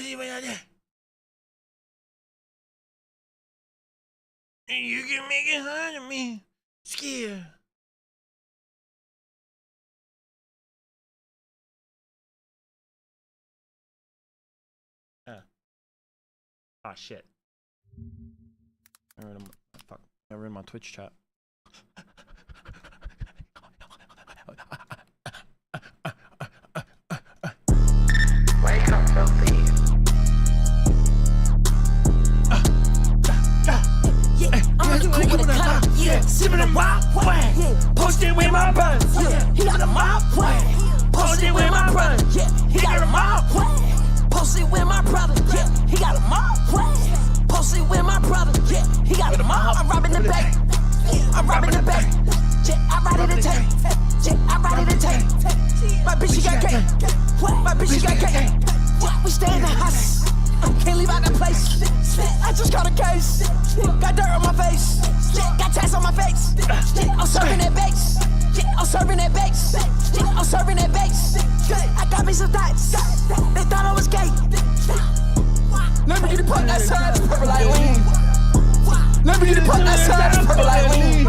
see what I did. And you can make it hard to me. Scared. Ah, shit. I ruined my Twitch chat. Wake up, filthy. I'm in the cool with a cup, yeah. Sipping a wild wine, yeah. Posted with my brother, yeah. He got a mob wine. Posted with my brother, yeah. He got a mob wine. Posted with my brother, yeah. He got a mob wine. Posted with my brother, yeah. He got a mob. I'm robbing the bank. I'm robbing the bank. Yeah, I ride in the tank. Yeah, I ride in the tank. My bitch, she got cake. My bitch, she got cake. We stay in the house. Can't leave out the place. I just caught a case. Got dirt on my face. Got tats on my face. I'm serving that base. I'm serving that base. I'm serving that base. I got me some thoughts. They thought I was gay. Let me get the punk that side, purple like lean. Let me get the punk that side, purple like lean.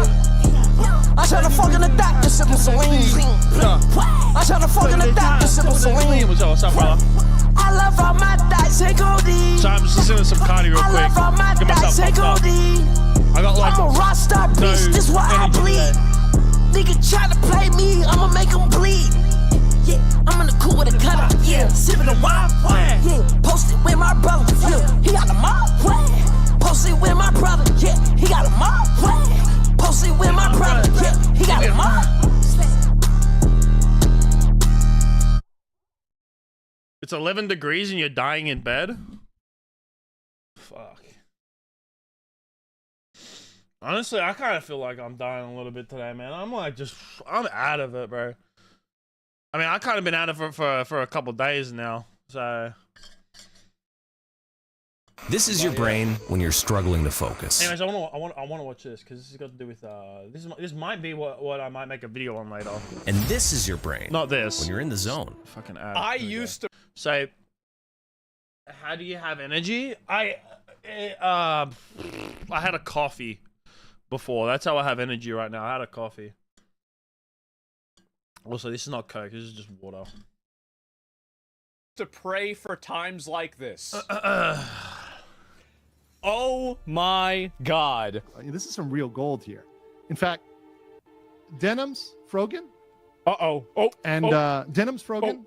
I try to fuck in the doctor, sipping saline. I try to fuck in the doctor, sipping saline. What's up, brother? I love all my thoughts and goldie. So I'm just listening to some Cardi real quick. I love all my Get myself thoughts and pumped up. goldie. I got like I'm a rock star beast, this why I energy bleed. Nigga try to play me, I'ma make him bleed. Yeah, I'm in the cool with a cutter, yeah. Sipping a wild wine, yeah. Posted with my brother, yeah. He got a mob wine. Posted with my brother, yeah. He got a mob wine. Posted with my brother, yeah. He got a mob. It's 11 degrees and you're dying in bed? Fuck. Honestly, I kind of feel like I'm dying a little bit today, man. I'm like I'm out of it, bro. I mean, I kind of been out of it for a couple days now, so. This is your brain when you're struggling to focus. Anyways, I want to watch this because this has got to do with this might be what I might make a video on later. And this is your brain. Not this. When you're in the zone. Fucking ad. I used to. So, how do you have energy? I had a coffee before. That's how I have energy right now. I had a coffee. Also, this is not Coke. This is just water. To pray for times like this. Oh my god. This is some real gold here. In fact, Denims, Frogan, Denims, Frogan,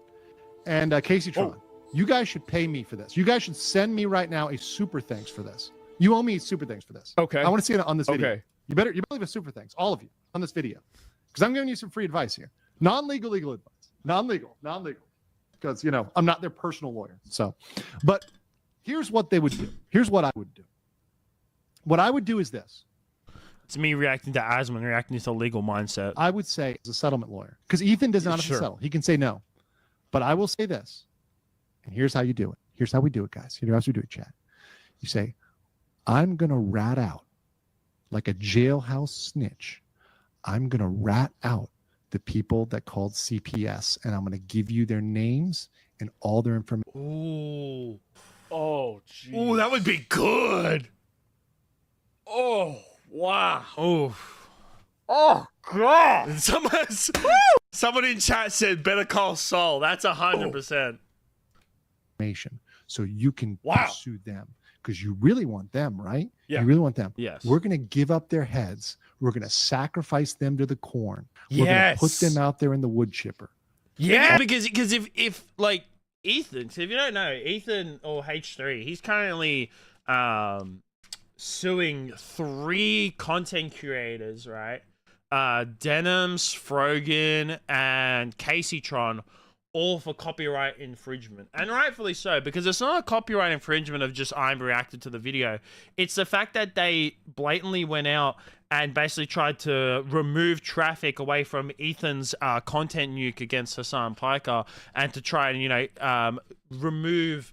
and Casey Tron. You guys should pay me for this. You guys should send me right now a super thanks for this. You owe me super thanks for this. Okay. I want to see it on this video. Okay. You better leave a super thanks, all of you, on this video, because I'm giving you some free advice here. Non-legal, legal advice. Non-legal. Because I'm not their personal lawyer. So, but here's what they would do. Here's what I would do. What I would do is this. It's me reacting to Asman, reacting to legal mindset. I would say as a settlement lawyer, because Ethan does not have to settle. He can say no. But I will say this, and here's how you do it. Here's how we do it, guys. Here's how we do it, chat. You say, I'm going to rat out like a jailhouse snitch. I'm going to rat out the people that called CPS, and I'm going to give you their names and all their information. Ooh. Oh, geez. Ooh, that would be good. Oh, wow. Oh. Oh, God. Someone in chat said, better call Saul. That's 100%. So you can pursue them because you really want them, right? Yeah. You really want them. Yes. We're going to give up their heads. We're going to sacrifice them to the corn. We're going Yes. to put them out there in the wood chipper. Yeah. Because if like Ethan, so if you don't know, Ethan or H3, he's currently suing 3 content creators, right? Denims, Frogan, and Casey Tron, all for copyright infringement. And rightfully so, because it's not a copyright infringement of just I'm reacted to the video. It's the fact that they blatantly went out and basically tried to remove traffic away from Ethan's content nuke against Hassan Piker, and to try and, remove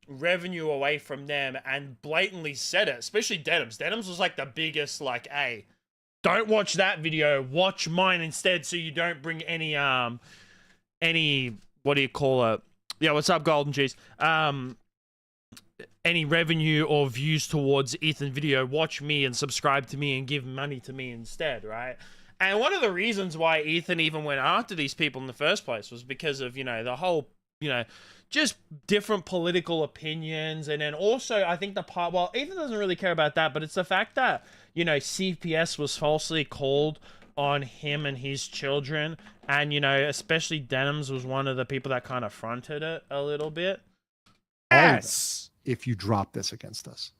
revenue away from them, and blatantly said it, especially Denims. Denims was like the biggest, like, hey, don't watch that video, watch mine instead, so you don't bring any what do you call it, Yeah, what's up, Golden Cheese? Any revenue or views towards Ethan video, watch me and subscribe to me and give money to me instead, right? And one of the reasons why Ethan even went after these people in the first place was because of, the whole, just different political opinions. And then also, I think well, Ethan doesn't really care about that, but it's the fact that, CPS was falsely called on him and his children. And, especially Denims was one of the people that kind of fronted it a little bit. Yes. If you drop this against us,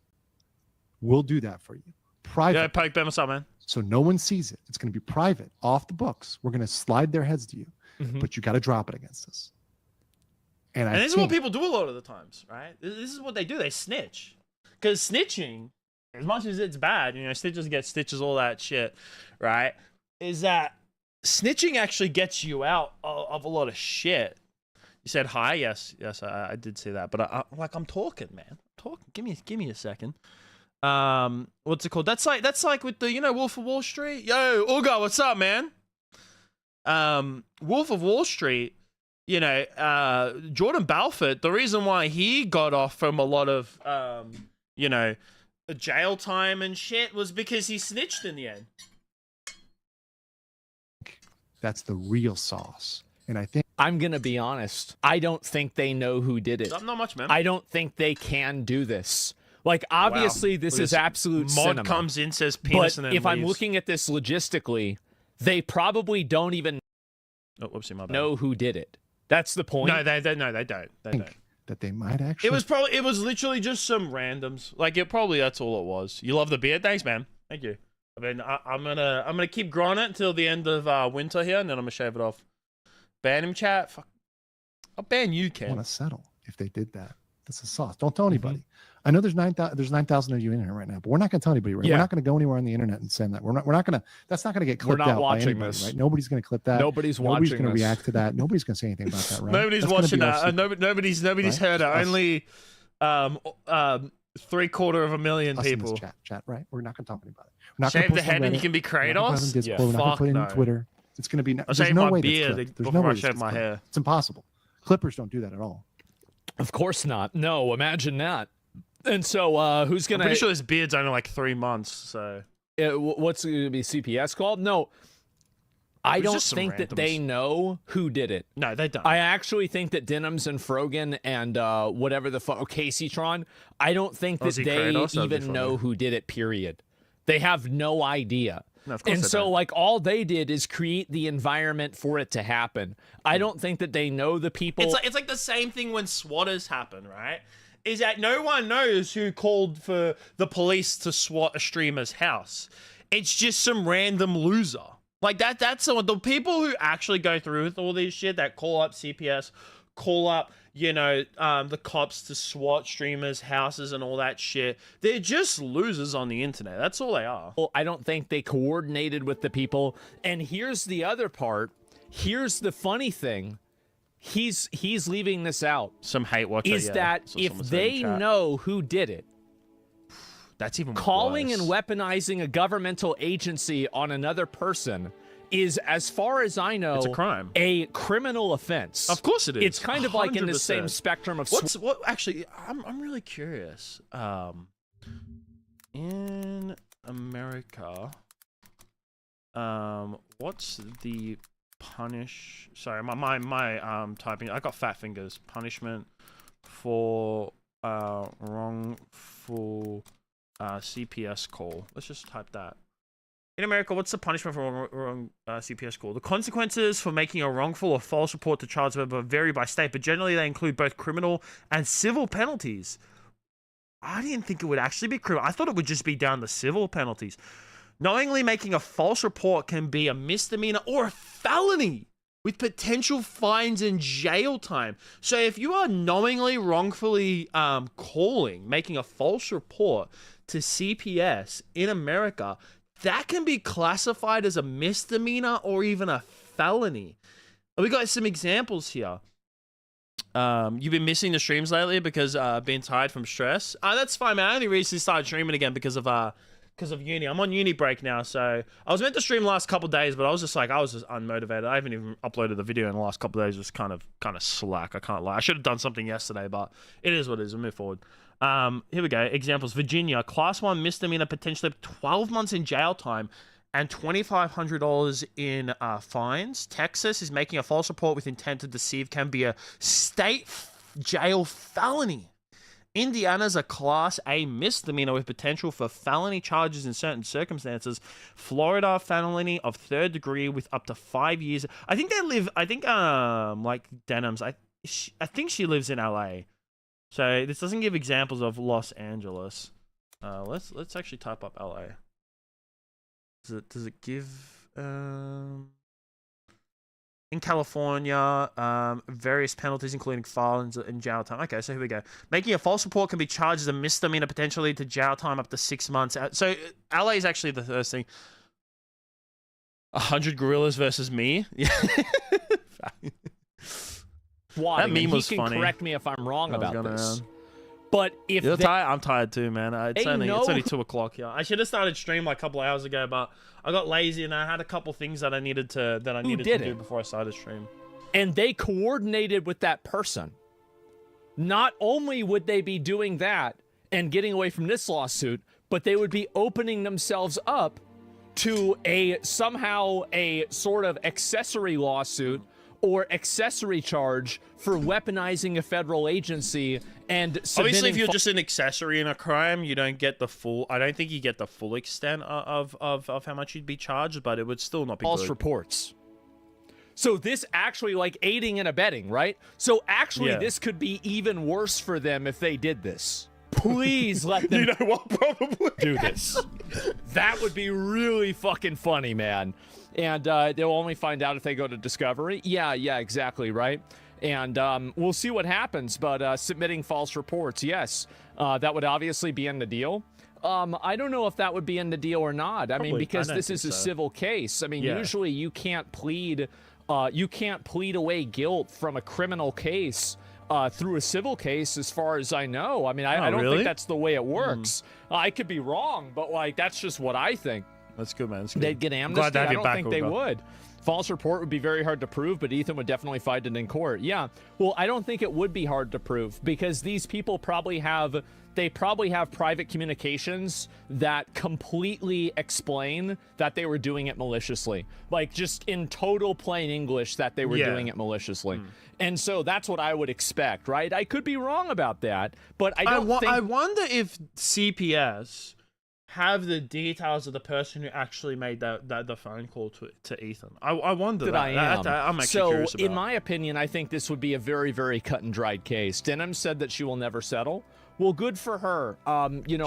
we'll do that for you. Private. Yeah, Poke Ben, what's up, man? So no one sees it. It's going to be private, off the books. We're going to slide their heads to you, but you got to drop it against us. And this is what people do a lot of the times, right? This is what they do. They snitch. Because snitching, as much as it's bad, snitches get stitches, all that shit, right? Is that snitching actually gets you out of a lot of shit. You said hi? Yes, I did see that. But I'm talking, man. I'm talking. Give me a second. What's it called? That's like with the Wolf of Wall Street. Yo, Uga, what's up, man? Wolf of Wall Street. Jordan Belfort. The reason why he got off from a lot of jail time and shit was because he snitched in the end. That's the real sauce. And I think I'm going to be honest. I don't think they know who did it. Not much, man. I don't think they can do this. Like, obviously, this is absolute mod cinema. Comes in, says penis, but and then if I'm leaves. looking at this logistically, they probably don't even know who did it. That's the point. No, they don't. They don't. that they might actually. It was literally just some randoms. Like that's all it was. You love the beard? Thanks, man. Thank you. I mean, I'm gonna keep growing it until the end of winter here, and then I'm gonna shave it off. Ban him, chat. Fuck. I'll ban you, Ken. I want to settle if they did that. That's a sauce. Don't tell anybody. I know there's 9,000 of you in here right now, but we're not going to tell anybody. Right? Yeah. We're not going to go anywhere on the internet and send that. We're not going to. That's not going to get clipped out by anybody, right? Nobody's going to clip that. Nobody's going to this. react to that. Nobody's going to say anything about that, right? Nobody's That's watching gonna be that. Nobody's right? heard it. Only 750,000 people. Chat, right? We're not going to talk about it. We're not Shave the head and you can be Kratos. We're not going to put it in Twitter. It's going to be. I'll There's shave no my way beard that's before no way I shave my hair. It's impossible. Clippers don't do that at all. Of course not. No, imagine that. And so, who's gonna? I'm pretty sure this beard's only like 3 months. So, what's it gonna be? CPS called? No, I don't think that they know who did it. No, they don't. I actually think that Denims and Frogan and whatever the fuck, Casey-tron, I don't think that they even know who did it. Period. They have no idea. No, of course and they so, don't. like, all they did is create the environment for it to happen. I don't think that they know the people. It's like the same thing when swatters happen, right? Is that no one knows who called for the police to SWAT a streamer's house. It's just some random loser. Like that's the people who actually go through with all this shit that call up CPS, call up, the cops to SWAT streamers' houses and all that shit. They're just losers on the internet. That's all they are. Well, I don't think they coordinated with the people. And here's the other part. Here's the funny thing. He's leaving this out. Some hate watcher. Is that if they know who did it, that's even calling worse. and weaponizing a governmental agency on another person is, as far as I know, it's a crime, a criminal offense. Of course it is. It's kind of like in the 100%. same spectrum of actually, I'm really curious. In America, what's the sorry, my typing, I got fat fingers. Punishment for wrongful CPS call. Let's just type that. In America, what's the punishment for wrong CPS call? The consequences for making a wrongful or false report to child support vary by state, but generally they include both criminal and civil penalties. I didn't think it would actually be criminal. I thought it would just be down to civil penalties. Knowingly making a false report can be a misdemeanor or a felony with potential fines and jail time. So if you are knowingly, wrongfully making a false report to CPS in America, that can be classified as a misdemeanor or even a felony. We got some examples here. You've been missing the streams lately because being tired from stress. That's fine, man. I only recently started streaming again because of because of uni. I'm on uni break now, so I was meant to stream the last couple of days, but I was just unmotivated. I haven't even uploaded the video in the last couple of days. Just kind of slack. I can't lie. I should have done something yesterday, but it is what it is. We'll move forward. Here we go. Examples. Virginia, class 1 misdemeanor, potentially 12 months in jail time and $2,500 in fines. Texas is making a false report with intent to deceive, can be a state jail felony. Indiana's a Class A misdemeanor with potential for felony charges in certain circumstances. Florida, felony of 3rd degree with up to 5 years. I think like Denham's, I think she lives in LA. So this doesn't give examples of Los Angeles. Let's actually type up LA. Does it give in California, various penalties, including fines and jail time. Okay, so here we go. Making a false report can be charged as a misdemeanor, potentially to jail time up to 6 months. So LA is actually the first thing. 100 gorillas versus me. Yeah. That meme was funny. Correct me if I'm wrong about this. But if I'm tired too, man. It's only 2 o'clock here. I should have started stream like a couple of hours ago, but I got lazy and I had a couple things that I needed to do before I started stream. And they coordinated with that person. Not only would they be doing that and getting away from this lawsuit, but they would be opening themselves up to somehow a sort of accessory lawsuit or accessory charge for weaponizing a federal agency and obviously if you're just an accessory in a crime, you don't get the full. I don't think you get the full extent of how much you'd be charged, but it would still not be false reports. So this actually like aiding and abetting, right? So actually this could be even worse for them if they did this. Please let them you know what, probably do this. That would be really fucking funny, man. And they'll only find out if they go to Discovery. Yeah, exactly, right? And we'll see what happens. But submitting false reports, yes, that would obviously be in the deal. I don't know if that would be in the deal or not. I mean, because this is a civil case. I mean, usually you can't plead away guilt from a criminal case through a civil case, as far as I know. I mean, I don't think that's the way it works. I could be wrong, but like that's just what I think. That's good, man. That's good. They'd get amnesty. I don't think they would. False report would be very hard to prove, but Ethan would definitely fight it in court. Yeah. Well, I don't think it would be hard to prove because these people probably have private communications that completely explain that they were doing it maliciously. Like just in total plain English that they were doing it maliciously. And so that's what I would expect, right? I could be wrong about that, but I wonder if CPS have the details of the person who actually made the phone call to Ethan. I wonder that. I'm actually curious about. In my opinion, I think this would be a very, very cut and dried case. Denham said that she will never settle. Well, good for her.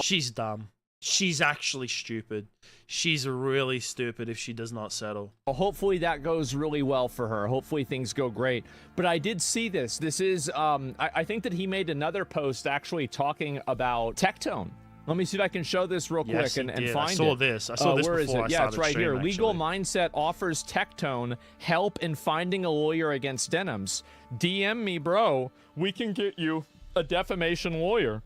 She's dumb. She's actually stupid. She's really stupid if she does not settle. Hopefully that goes really well for her. Hopefully things go great. But I did see this. This is, I think that he made another post actually talking about Tectone. Let me see if I can show this real quick and find it. I saw this where before is it? I Yeah, it's right stream, here. actually. Legal Mindset offers Tectone help in finding a lawyer against Denham's. DM me, bro. We can get you a defamation lawyer.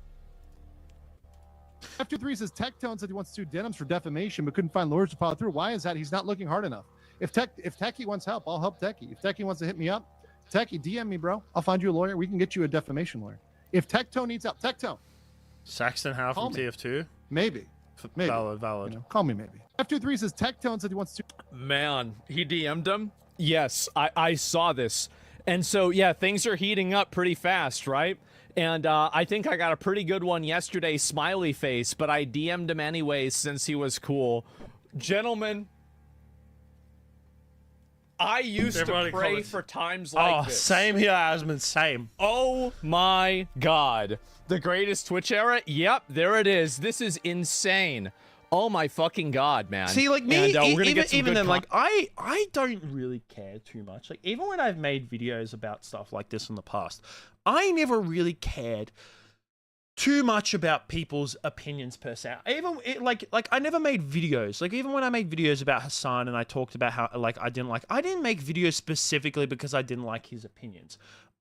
F23 says Tectone said he wants to sue Denham's for defamation, but couldn't find lawyers to follow through. Why is that? He's not looking hard enough. If Techie wants help, I'll help Techie. If Techie wants to hit me up, Techie, DM me, bro. I'll find you a lawyer. We can get you a defamation lawyer. If Tectone needs help, Tectone. Saxton Howe from TF2? Maybe. Valid. You know, call me maybe. F23 says Tectone said he wants to. Man, he DM'd him? Yes, I saw this. And so, yeah, things are heating up pretty fast, right? And I think I got a pretty good one yesterday, smiley face, but I DM'd him anyways since he was cool. Gentlemen, I used to pray for times like this. Same here, Asmund, same. Oh my God. The greatest Twitch era? Yep, there it is. This is insane. Oh my fucking God, man. See, like me, and, even then, like I don't really care too much. Like even when I've made videos about stuff like this in the past, I never really cared too much about people's opinions per se. Even like I never made videos. Like even when I made videos about Hassan and I talked about how like I didn't make videos specifically because I didn't like his opinions.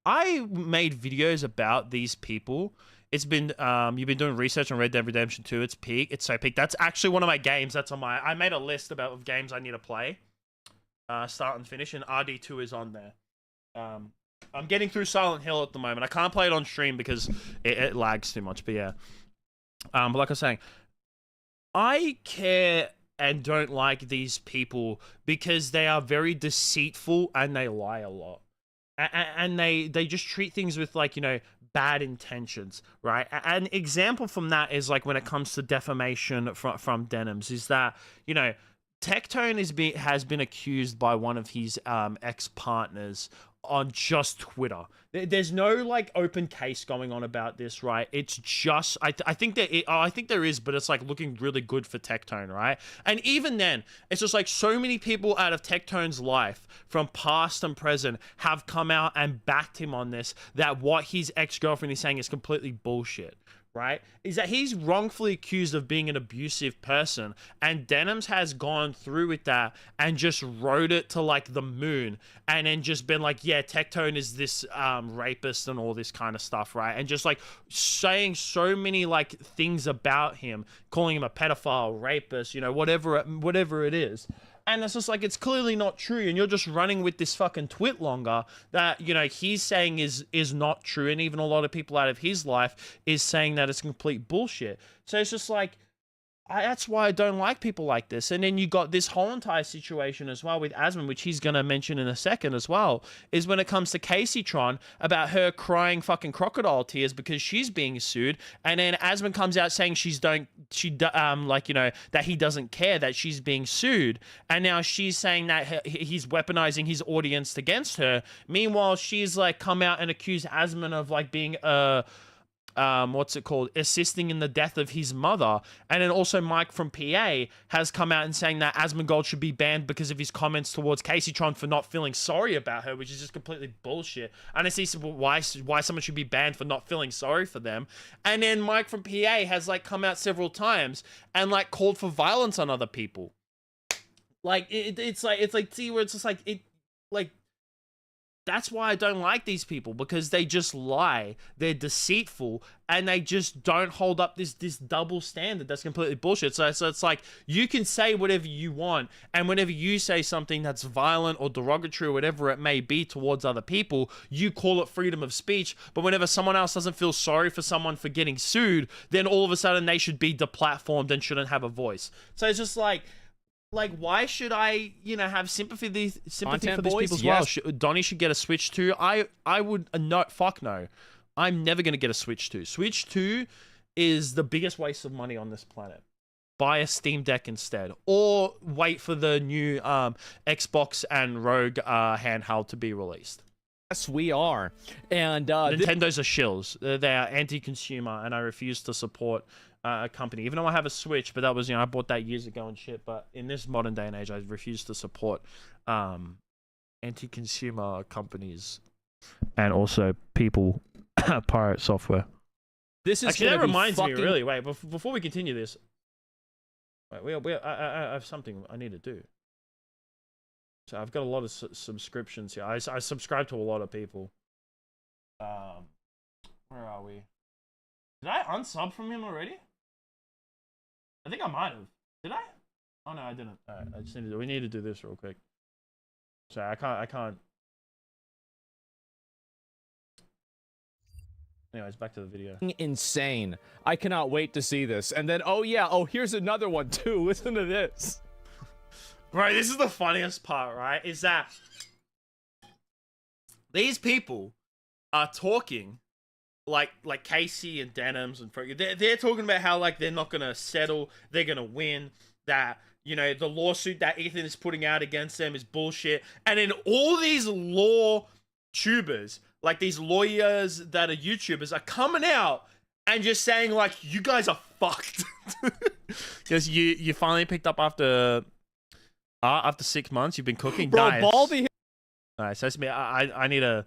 I made videos about these people. It's been you've been doing research on Red Dead Redemption 2. It's peak. It's so peak. That's actually one of my games. That's on my. I made a list of games I need to play, start and finish, and RD2 is on there. I'm getting through Silent Hill at the moment. I can't play it on stream because it lags too much. But yeah, but like I was saying, I care and don't like these people because they are very deceitful and they lie a lot. And they just treat things with, like, you know, bad intentions, right? An example from that is, like, when it comes to defamation from Denims, is that, you know, Tectone has been accused by one of his ex-partners on just Twitter. There's no, like, open case going on about this, right? It's just I think there is, but it's, like, looking really good for Tectone, right? And even then, it's just like so many people out of Tectone's life, from past and present, have come out and backed him on this, that what his ex-girlfriend is saying is completely bullshit. Right? Is that he's wrongfully accused of being an abusive person, and Denims has gone through with that and just rode it to, like, the moon, and then just been like, yeah, Tectone is this rapist and all this kind of stuff, right? And just, like, saying so many, like, things about him, calling him a pedophile, rapist, you know, whatever it is. And it's just like, it's clearly not true, and you're just running with this fucking twit longer that, you know, he's saying is not true, and even a lot of people out of his life is saying that it's complete bullshit. So it's just like, that's why I don't like people like this. And then you got this whole entire situation as well with Asmon, which he's going to mention in a second as well, is when it comes to Caseytron, about her crying fucking crocodile tears because she's being sued. And then Asmon comes out saying like, you know, that he doesn't care that she's being sued. And now she's saying that he's weaponizing his audience against her. Meanwhile, she's, like, come out and accused Asmon of, like, being assisting in the death of his mother. And then also Mike from PA has come out and saying that Asmongold should be banned because of his comments towards Caseytron for not feeling sorry about her, which is just completely bullshit. And I see why someone should be banned for not feeling sorry for them. And then Mike from PA has, like, come out several times and, like, called for violence on other people. Like, it's like, see, where it's just like, that's why I don't like these people, because they just lie, they're deceitful, and they just don't hold up this double standard that's completely bullshit. So it's like, you can say whatever you want, and whenever you say something that's violent or derogatory or whatever it may be towards other people, you call it freedom of speech. But whenever someone else doesn't feel sorry for someone for getting sued, then all of a sudden they should be deplatformed and shouldn't have a voice. So it's just like, why should I, you know, have sympathy for these people as well? Donnie should get a Switch 2. I would, no, fuck no. I'm never going to get a Switch 2. Switch 2 is the biggest waste of money on this planet. Buy a Steam Deck instead. Or wait for the new Xbox and Rogue handheld to be released. Yes, we are. And Nintendo's are shills. They are anti-consumer, and I refuse to support a company, even though I have a Switch, but that was, you know, I bought that years ago and shit. But in this modern day and age, I refuse to support anti-consumer companies and also people pirate software. This is actually, that reminds me, really. Wait, before we continue this, wait, I have something I need to do. So I've got a lot of subscriptions here. I subscribe to a lot of people. Where are we? Did I unsub from him already? I think I might have. Did I? Oh no, I didn't. Alright, I just need to do. We need to do this real quick. Sorry, I can't. Anyways, back to the video. Insane. I cannot wait to see this. And then, here's another one too. Listen to this. Right, this is the funniest part, right? Is that these people are talking like Casey and Denims and they're talking about how, like, they're not gonna settle, they're gonna win, that, you know, the lawsuit that Ethan is putting out against them is bullshit. And then all these law tubers, like these lawyers that are YouTubers, are coming out and just saying, like, you guys are fucked. Because you finally picked up after 6 months. You've been cooking. Bro, nice. Baldy. Nice. That's me. I need a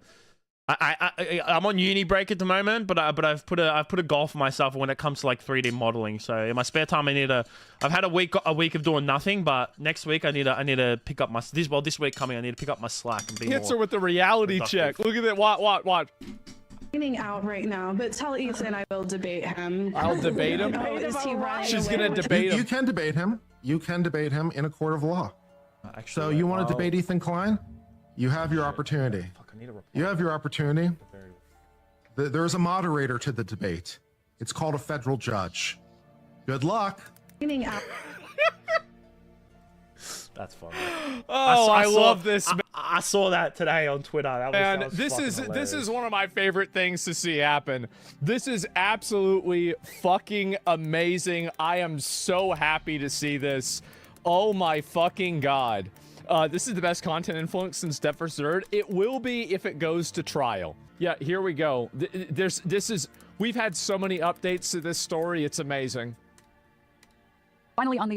I'm on uni break at the moment, but I've put a goal for myself when it comes to like 3D modeling. So in my spare time, I've had a week of doing nothing, but next week I need to pick up my this week coming I need to pick up my slack and be Hits more her with the reality productive. check. Look at that. Watch. Out right now, but tell Ethan I will debate him. I'll debate him. Oh, is he right? She's gonna debate You him. can debate him. You can debate him in a court of law. Actually, So you want to debate Ethan Klein? You have your opportunity. Fuck, I need to reply. You have your opportunity. There is a moderator to the debate. It's called a federal judge. Good luck. Out. That's funny. Oh, I love this. I saw that today on Twitter. And that was this fucking is hilarious. one of my favorite things to see happen. This is absolutely fucking amazing. I am so happy to see this. Oh my fucking god. This is the best content influence since Step vs. Third. It will be if it goes to trial. Yeah, here we go. We've had so many updates to this story. It's amazing. Finally, on the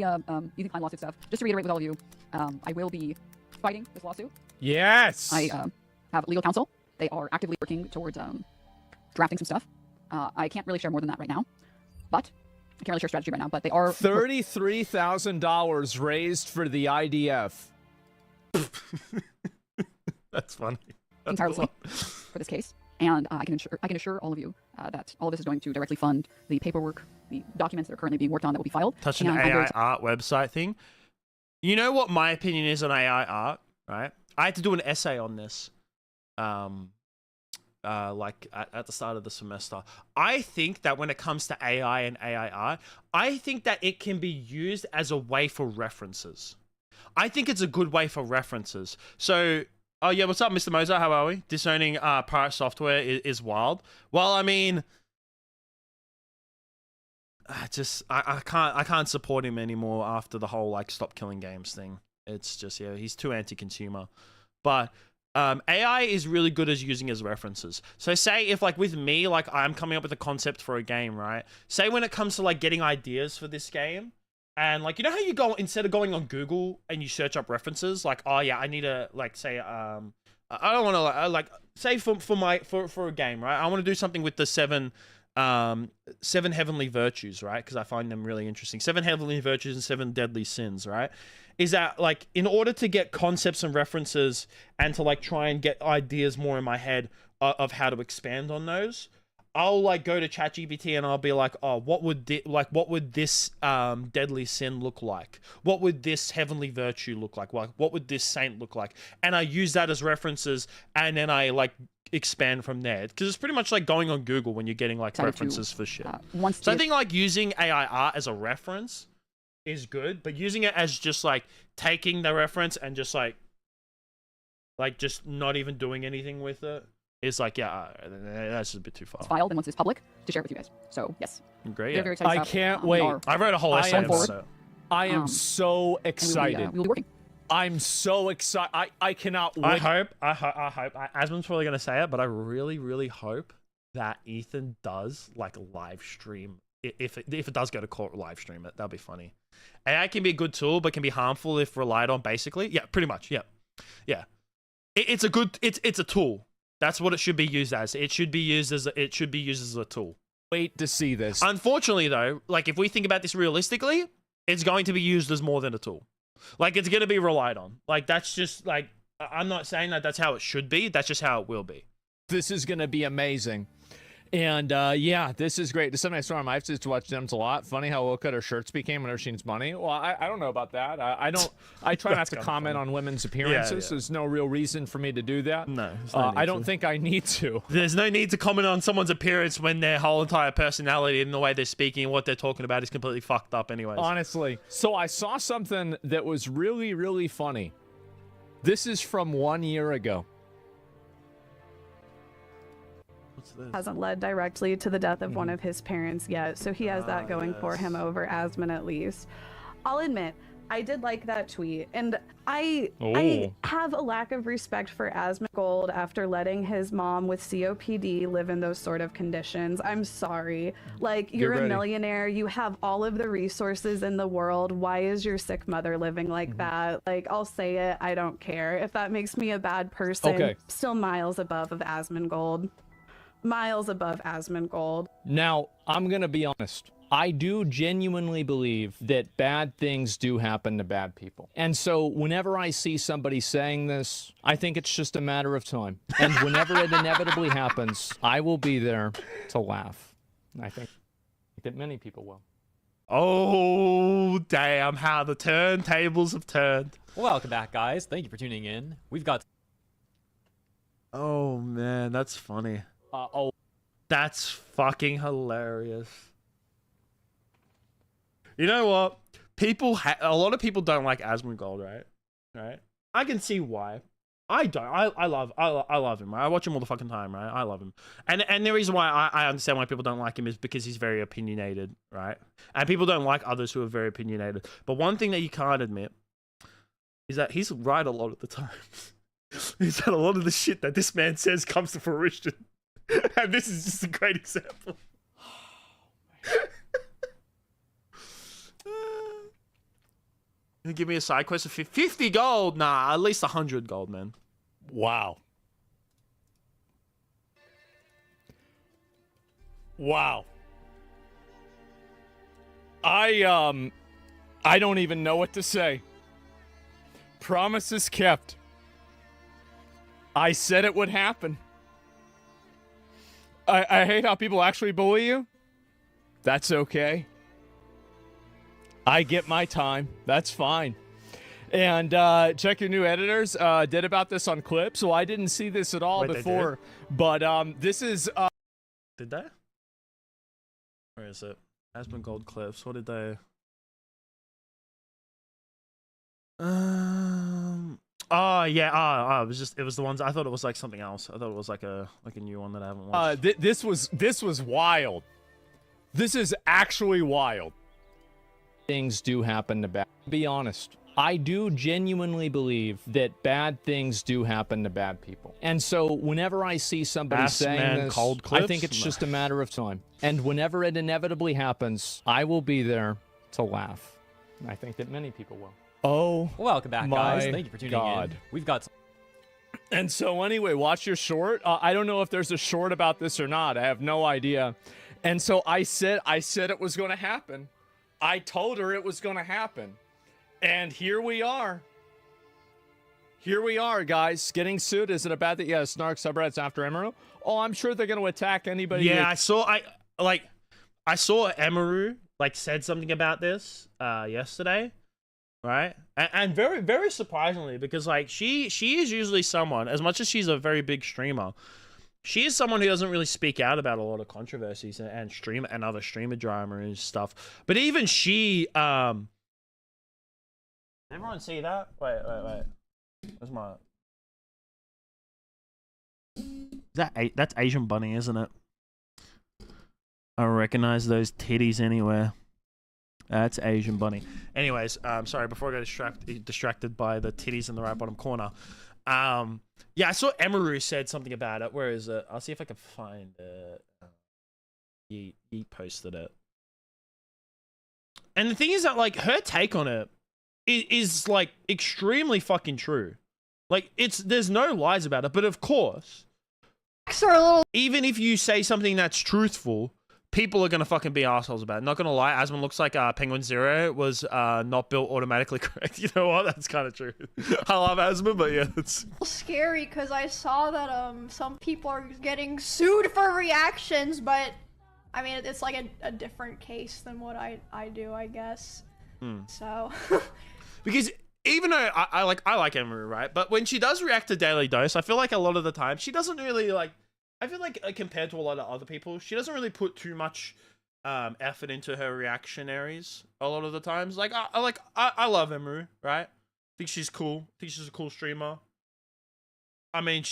Ethan Klein lawsuit stuff, just to reiterate with all of you, I will be fighting this lawsuit. Yes. I have legal counsel. They are actively working towards drafting some stuff. I can't really share more than that right now, but I can't really share strategy right now. But they are $33,000 raised for the IDF. That's funny. working tirelessly for this case, and I can assure all of you that all of this is going to directly fund the paperwork, the documents that are currently being worked on that will be filed. Touching the And I'm very AI art website thing. You know what my opinion is on AI art, right? I had to do an essay on this, like at the start of the semester. I think that when it comes to AI and AI art, I think that it can be used as a way for references. I think it's a good way for references. So, oh yeah, what's up, Mr. Moser? How are we? Disowning pirate software is wild. Well, I mean, I can't support him anymore after the whole like stop killing games thing. It's just, yeah, he's too anti-consumer. But AI is really good as using as references. So say if like with me, like I'm coming up with a concept for a game, right? Say when it comes to like getting ideas for this game, and like, you know how you go, instead of going on Google and you search up references, like, oh yeah, I need to like say, I don't want to like say for a game, right? I want to do something with the seven heavenly virtues, right? Because I find them really interesting. 7 heavenly virtues and 7 deadly sins, right? Is that like, in order to get concepts and references and to like try and get ideas more in my head of how to expand on those, I'll like go to ChatGPT and I'll be like, oh, what would this deadly sin look like? What would this heavenly virtue look like? What would this saint look like? And I use that as references, and then I like expand from there, because it's pretty much like going on Google when you're getting like references for shit. So I think like using AI art as a reference is good, but using it as just like taking the reference and just like just not even doing anything with it, it's like, yeah, that's just a bit too far. It's filed, and once it's public, to share it with you guys. So yes, Great. very excited. I about, can't wait. I wrote a whole essay am about it. I am so excited. We'll be working. I'm so excited. I cannot wait. I hope. Asmon's probably gonna say it, but I really, really hope that Ethan does like live stream. If it does go to court, live stream it. That'll be funny. AI can be a good tool, but can be harmful if relied on. Basically, yeah, pretty much. Yeah. It's a tool. That's what it should be used as. It should be used as a tool. Wait to see this. Unfortunately, though, like if we think about this realistically, it's going to be used as more than a tool. Like it's going to be relied on. Like that's just like, I'm not saying that that's how it should be. That's just how it will be. This is going to be amazing. And yeah, this is great. December night storm. I have to watch Gems a lot. Funny how low cut her shirts became whenever she needs money. Well, I don't know about that. I try not to comment on women's appearances. Yeah. There's no real reason for me to do that. No, I don't think I need to. There's no need to comment on someone's appearance when their whole entire personality and the way they're speaking and what they're talking about is completely fucked up anyways. Honestly. So I saw something that was really, really funny. This is from 1 year ago. Hasn't led directly to the death of one of his parents yet, so he has that going for him over Asmon at least. I'll admit, I did like that tweet, and I Oh. have a lack of respect for Asmongold after letting his mom with COPD live in those sort of conditions. I'm sorry. Like, you're a ready. millionaire, you have all of the resources in the world. Why is your sick mother living like that? Like, I'll say it, I don't care. If that makes me a bad person, Okay. still miles above of Asmongold. Miles above Asmongold. Now, I'm going to be honest. I do genuinely believe that bad things do happen to bad people. And so whenever I see somebody saying this, I think it's just a matter of time. And whenever it inevitably happens, I will be there to laugh. And I think that many people will. Oh, damn, how the turntables have turned. Welcome back, guys. Thank you for tuning in. We've got... Oh, man, that's funny. Oh, That's fucking hilarious. You know what? A lot of people don't like Asmongold, right? Right? I can see why. I don't. I love him. Right? I watch him all the fucking time, right? I love him. And the reason why I understand why people don't like him is because he's very opinionated, right? And people don't like others who are very opinionated. But one thing that you can't admit is that he's right a lot of the time. He's had a lot of the shit that this man says comes to fruition. And this is just a great example. You give me a side quest of 50 gold? Nah, at least 100 gold, man. wow. Wow. I don't even know what to say. Promises kept. I said it would happen. I hate how people actually bully you. That's okay. I get my time. That's fine. And check your new editors. Did about this on Clip, so I didn't see this at all Wait, they before. But this is Did they? Where is it? Asmongold clips. What did they? Oh yeah. It was the ones. I thought it was like something else. I thought it was like a new one that I haven't watched. this was wild. This is actually wild. Things do happen to bad. Be honest. I do genuinely believe that bad things do happen to bad people. And so whenever I see somebody saying this, cold I clips? think it's just a matter of time. And whenever it inevitably happens, I will be there to laugh. And I think that many people will. Oh, Welcome back, guys. my Thank you for tuning God. in. We've got... And so anyway, watch your short. I don't know if there's a short about this or not. I have no idea. And so I said it was going to happen. I told her it was going to happen. And here we are. Here we are, guys. Getting sued. Is it a bad thing? Yeah, Snark subreddits after Emeru. Oh, I'm sure they're going to attack anybody. Yeah, I saw Emeru like said something about this yesterday, right? And very, very surprisingly, because like she is usually someone, as much as she's a very big streamer, she is someone who doesn't really speak out about a lot of controversies and other streamer drama and stuff. But even she, everyone see that? Wait. Where's my? That's Asian Bunny, isn't it? I recognize those titties anywhere. That's Asian Bunny. Anyways, sorry, before I got distracted by the titties in the right bottom corner. Yeah, I saw Emeru said something about it. Where is it? I'll see if I can find it. He posted it. And the thing is that, like, her take on it is like, extremely fucking true. Like, there's no lies about it. But of course, even if you say something that's truthful, people are gonna fucking be assholes about it. Not gonna lie, Asmon looks like Penguin Zero was not built automatically correct. You know what? That's kind of true. I love Asmon, but yeah, it's scary because I saw that some people are getting sued for reactions, but I mean it's like a different case than what I do, I guess. So because even though I like Emery, right? But when she does react to Daily Dose, I feel like a lot of the time she doesn't really like. I feel like compared to a lot of other people, she doesn't really put too much effort into her reactionaries a lot of the times. Like I love Emeru, right? Think she's cool. Think she's a cool streamer. I mean,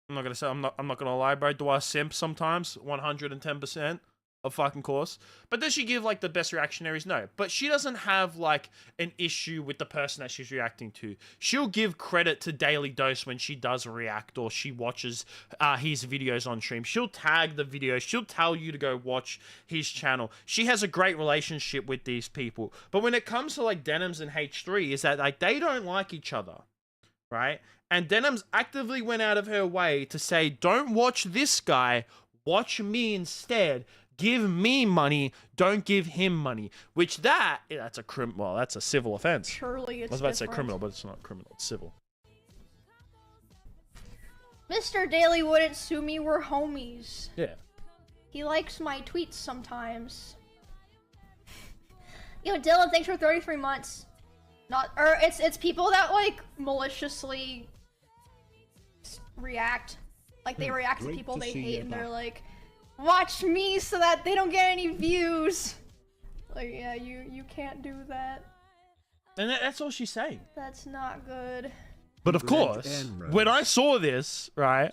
I'm not gonna lie, bro. Do I simp sometimes? 110%. of fucking course. But does she give like the best reactionaries? No. But she doesn't have like an issue with the person that she's reacting to. She'll give credit to Daily Dose when she does react or she watches his videos on stream. She'll tag the video. She'll tell you to go watch his channel. She has a great relationship with these people. But when it comes to like Denims and H3, is that like they don't like each other, right? And Denims actively went out of her way to say, don't watch this guy, watch me instead. Give me money, don't give him money. Which that's a that's a civil offense. Surely it's I was about to say different. criminal, but it's not criminal, it's civil. Mr. Daily wouldn't sue me, we're homies. Yeah. He likes my tweets sometimes. Yo, Dylan, thanks for 33 months. It's people that like maliciously react. Like they react to people they hate and they're like, watch me so that they don't get any views. Like, yeah, you can't do that. And that's all she's saying. That's not good. But of course, when I saw this, right,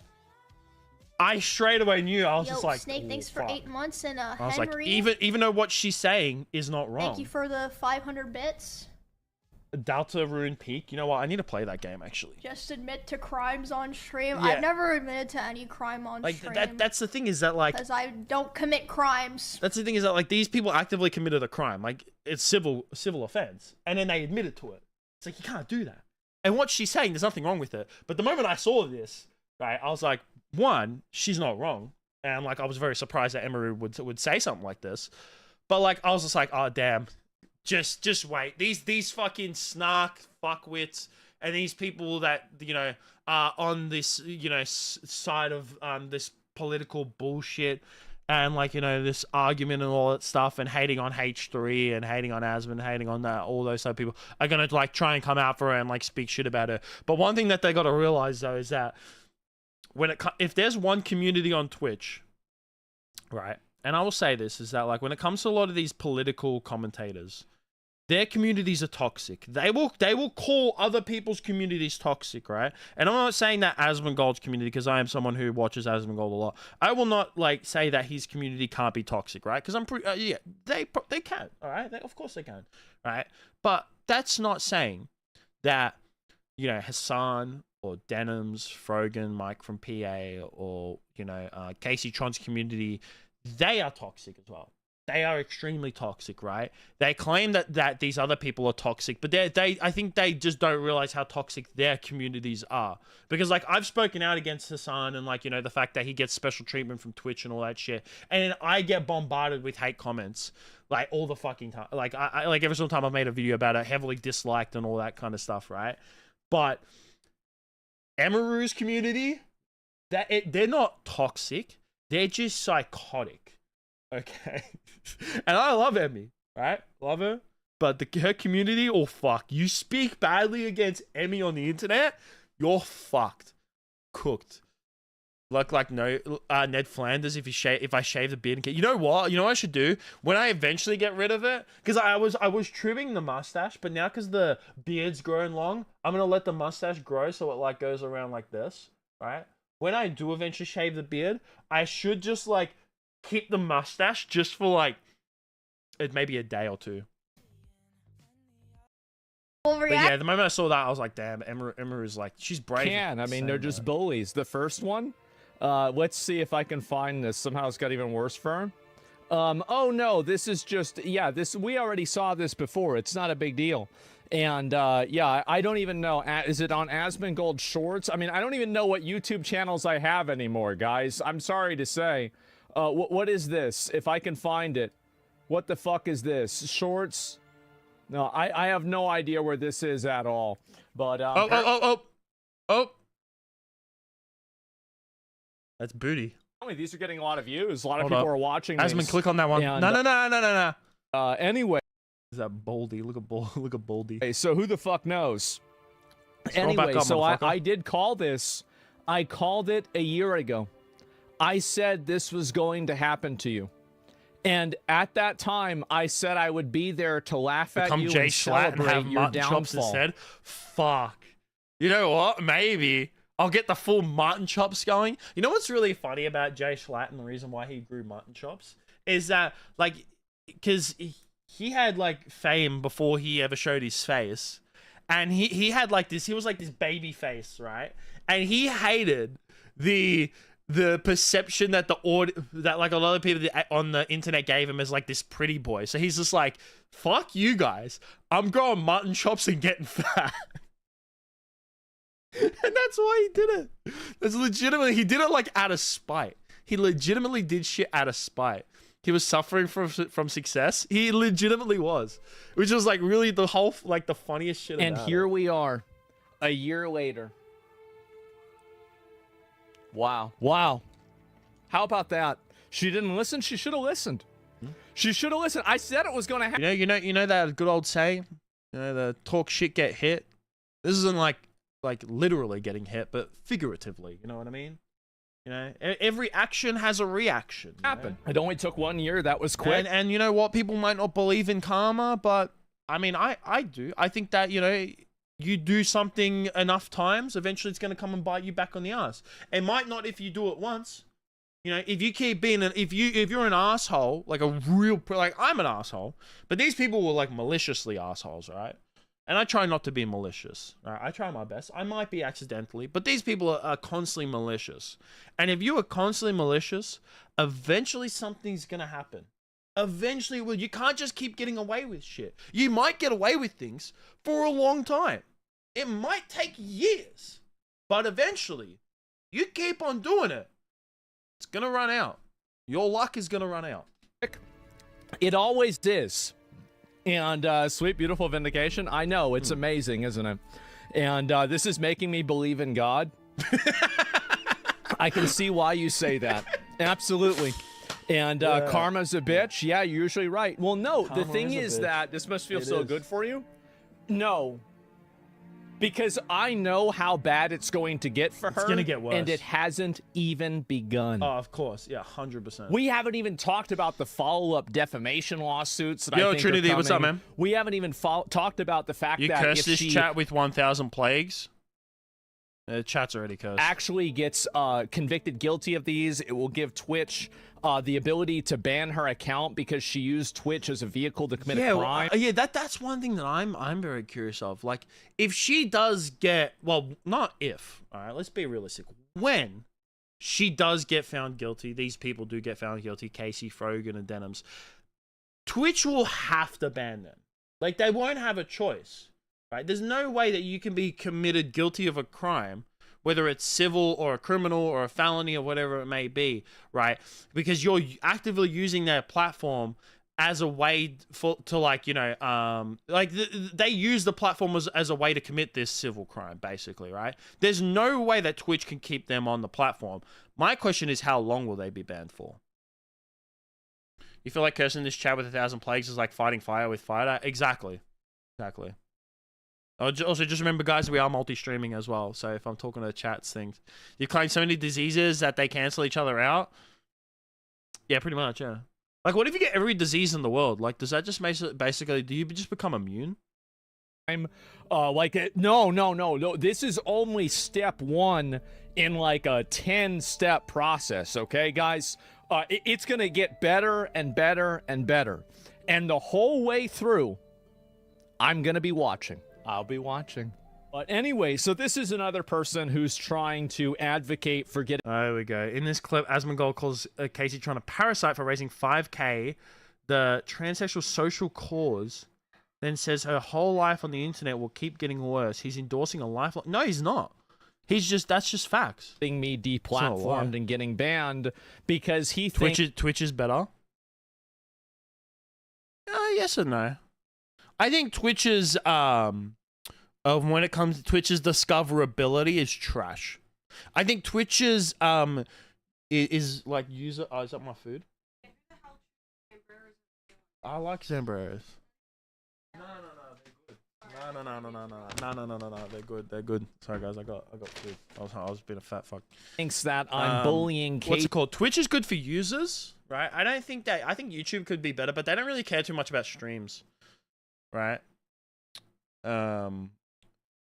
I straight away knew. I was Yo, just like, Snake, thanks for fuck. 8 months, and I was Henry, like, even though what she's saying is not wrong. thank you for the 500 bits. Delta Rune Peak. You know what? I need to play that game actually. Just admit to crimes on stream. Yeah. I've never admitted to any crime on Like stream. that's the thing is that like because I don't commit crimes. that's the thing is that like these people actively committed a crime. Like it's civil offense, and then they admitted to it. It's like you can't do that. And what she's saying, there's nothing wrong with it. But the moment I saw this, right, I was like, one, she's not wrong, and like I was very surprised that Emery would say something like this. But like I was just like, oh damn. Just wait. These fucking snark fuckwits and these people that you know are on this side of this political bullshit and like this argument and all that stuff and hating on H3 and hating on Asmon, hating on that, all those type of people are gonna like try and come out for her and like speak shit about her. But one thing that they got to realize though is that if there's one community on Twitch, right, and I will say this is that like when it comes to a lot of these political commentators, their communities are toxic. They will call other people's communities toxic, right? And I'm not saying that Asmongold's community, because I am someone who watches Asmongold a lot. I will not like say that his community can't be toxic, right? Because I'm pretty yeah, they can, all right? Of course they can, right? But that's not saying that Hassan or Denims, Frogan, Mike from PA, or Casey Tron's community, they are toxic as well. They are extremely toxic, right? They claim that these other people are toxic, but I think they just don't realize how toxic their communities are. Because like I've spoken out against Hassan and like the fact that he gets special treatment from Twitch and all that shit, and I get bombarded with hate comments like all the fucking time. Like I like every single time I've made a video about it, heavily disliked and all that kind of stuff, right? But Emaru's community, they're not toxic. They're just psychotic. Okay. And I love Emmy, right? Love her. But her community, oh fuck. You speak badly against Emmy on the internet, you're fucked. Cooked. Like no Ned Flanders if I shave the beard and get, you know what I should do when I eventually get rid of it, because I was trimming the mustache, but now because the beard's growing long, I'm gonna let the mustache grow so it like goes around like this, right? When I do eventually shave the beard, I should just like keep the mustache just for like maybe a day or two. But yeah, the moment I saw that, I was like, damn, Emma is like, she's brave. I mean, they're just bullies. The first one, let's see if I can find this. Somehow it's got even worse for him. Oh no, this is just, we already saw this before. It's not a big deal. And yeah, I don't even know. Is it on Asmongold Shorts? I mean, I don't even know what YouTube channels I have anymore, guys. I'm sorry to say. What is this? If I can find it. What the fuck is this? Shorts? No, I have no idea where this is at all. But oh. That's booty. These are getting a lot of views. A lot of people are watching these. Asmon, click on that one. And, No. Anyway. Is that Boldy? Look at Boldy. Okay, so who the fuck knows? Scroll back Anyway, up, so motherfucker. I did call this. I called it a year ago. I said this was going to happen to you. And at that time, I said I would be there to laugh at you Jay and Schlatt and celebrate have your mutton chops downfall. instead. Fuck. You know what? Maybe I'll get the full mutton chops going. You know what's really funny about Jay Schlatt and the reason why he grew mutton chops is that like, because he had like fame before he ever showed his face, and he had like this. He was like this baby face, right? And he hated the perception that that like a lot of people on the internet gave him as like this pretty boy. So he's just like, fuck you guys, I'm growing mutton chops and getting fat. And that's why he did it. That's legitimately, he did it like out of spite. He legitimately did shit out of spite. He was suffering from success. He legitimately was, which was like really the whole, like the funniest shit. And here we are, a year later. Wow. Wow. How about that? She didn't listen. She should have listened. She should have listened. I said it was going to happen. You know that good old saying, the talk shit get hit. This isn't like literally getting hit, but figuratively. You know what I mean? Every action has a reaction. Happen. It only took 1 year. That was quick. And you know what? People might not believe in karma, but I mean, I do. I think that, you do something enough times, eventually it's going to come and bite you back on the ass. It might not if you do it once. If you keep being if you're an asshole, like I'm an asshole, but these people were like maliciously assholes, right? And I try not to be malicious, right? I try my best. I might be accidentally, but these people are constantly malicious. And if you are constantly malicious, eventually something's going to happen. Eventually, you can't just keep getting away with shit. You might get away with things for a long time. It might take years, but eventually, you keep on doing it, it's gonna run out. Your luck is gonna run out. It always is. And sweet, beautiful vindication. I know, it's amazing, isn't it? And this is making me believe in God. I can see why you say that. Absolutely. And karma's a bitch. Yeah, you're usually right. Well, no, the thing is that this must feel so good for you. No. Because I know how bad it's going to get for her. It's gonna get worse. And it hasn't even begun. Oh, of course. Yeah, 100%. We haven't even talked about the follow-up defamation lawsuits that I think Trinity, are coming. what's up, man? We haven't even talked about the fact you that cursed if this chat with 1,000 plagues. The chat's already cursed. Actually gets convicted guilty of these, it will give Twitch the ability to ban her account because she used Twitch as a vehicle to commit a crime. That's one thing that I'm very curious of. Like, if she does get, well, not if, all right, let's be realistic. When she does get found guilty, these people do get found guilty, Casey, Frogan, and Denims, Twitch will have to ban them. Like, they won't have a choice, right? There's no way that you can be committed guilty of a crime, whether it's civil or a criminal or a felony or whatever it may be, right? Because you're actively using their platform as a way they use the platform as a way to commit this civil crime, basically, right? There's no way that Twitch can keep them on the platform. My question is, how long will they be banned for? You feel like cursing this chat with 1,000 plagues is like fighting fire with fire? Exactly. Also, just remember, guys, we are multi-streaming as well. So if I'm talking to chats things, you claim so many diseases that they cancel each other out. Yeah, pretty much, yeah. Like, what if you get every disease in the world? Like, does that just basically, do you just become immune? No. This is only step one in like a 10-step process, okay, guys? It's going to get better and better and better. And the whole way through, I'm going to be watching. I'll be watching. But anyway, so this is another person who's trying to advocate for getting... There we go. In this clip, Asmongold calls Casey Tron a parasite for raising 5K, the transsexual social cause, then says her whole life on the internet will keep getting worse. He's endorsing a life... No, he's not. That's just facts. Getting me deplatformed and getting banned because he thinks... Twitch is better? Yes and no. I think Twitch's when it comes to Twitch's discoverability is trash. I think Twitch's is like user. Oh, is that my food? I like Zambreros. No, they're good. They're good. Sorry guys, I got food. I was being a fat fuck. Thinks that I'm bullying Kate. What's it called? Twitch is good for users, right? I think YouTube could be better, but they don't really care too much about streams. Right. The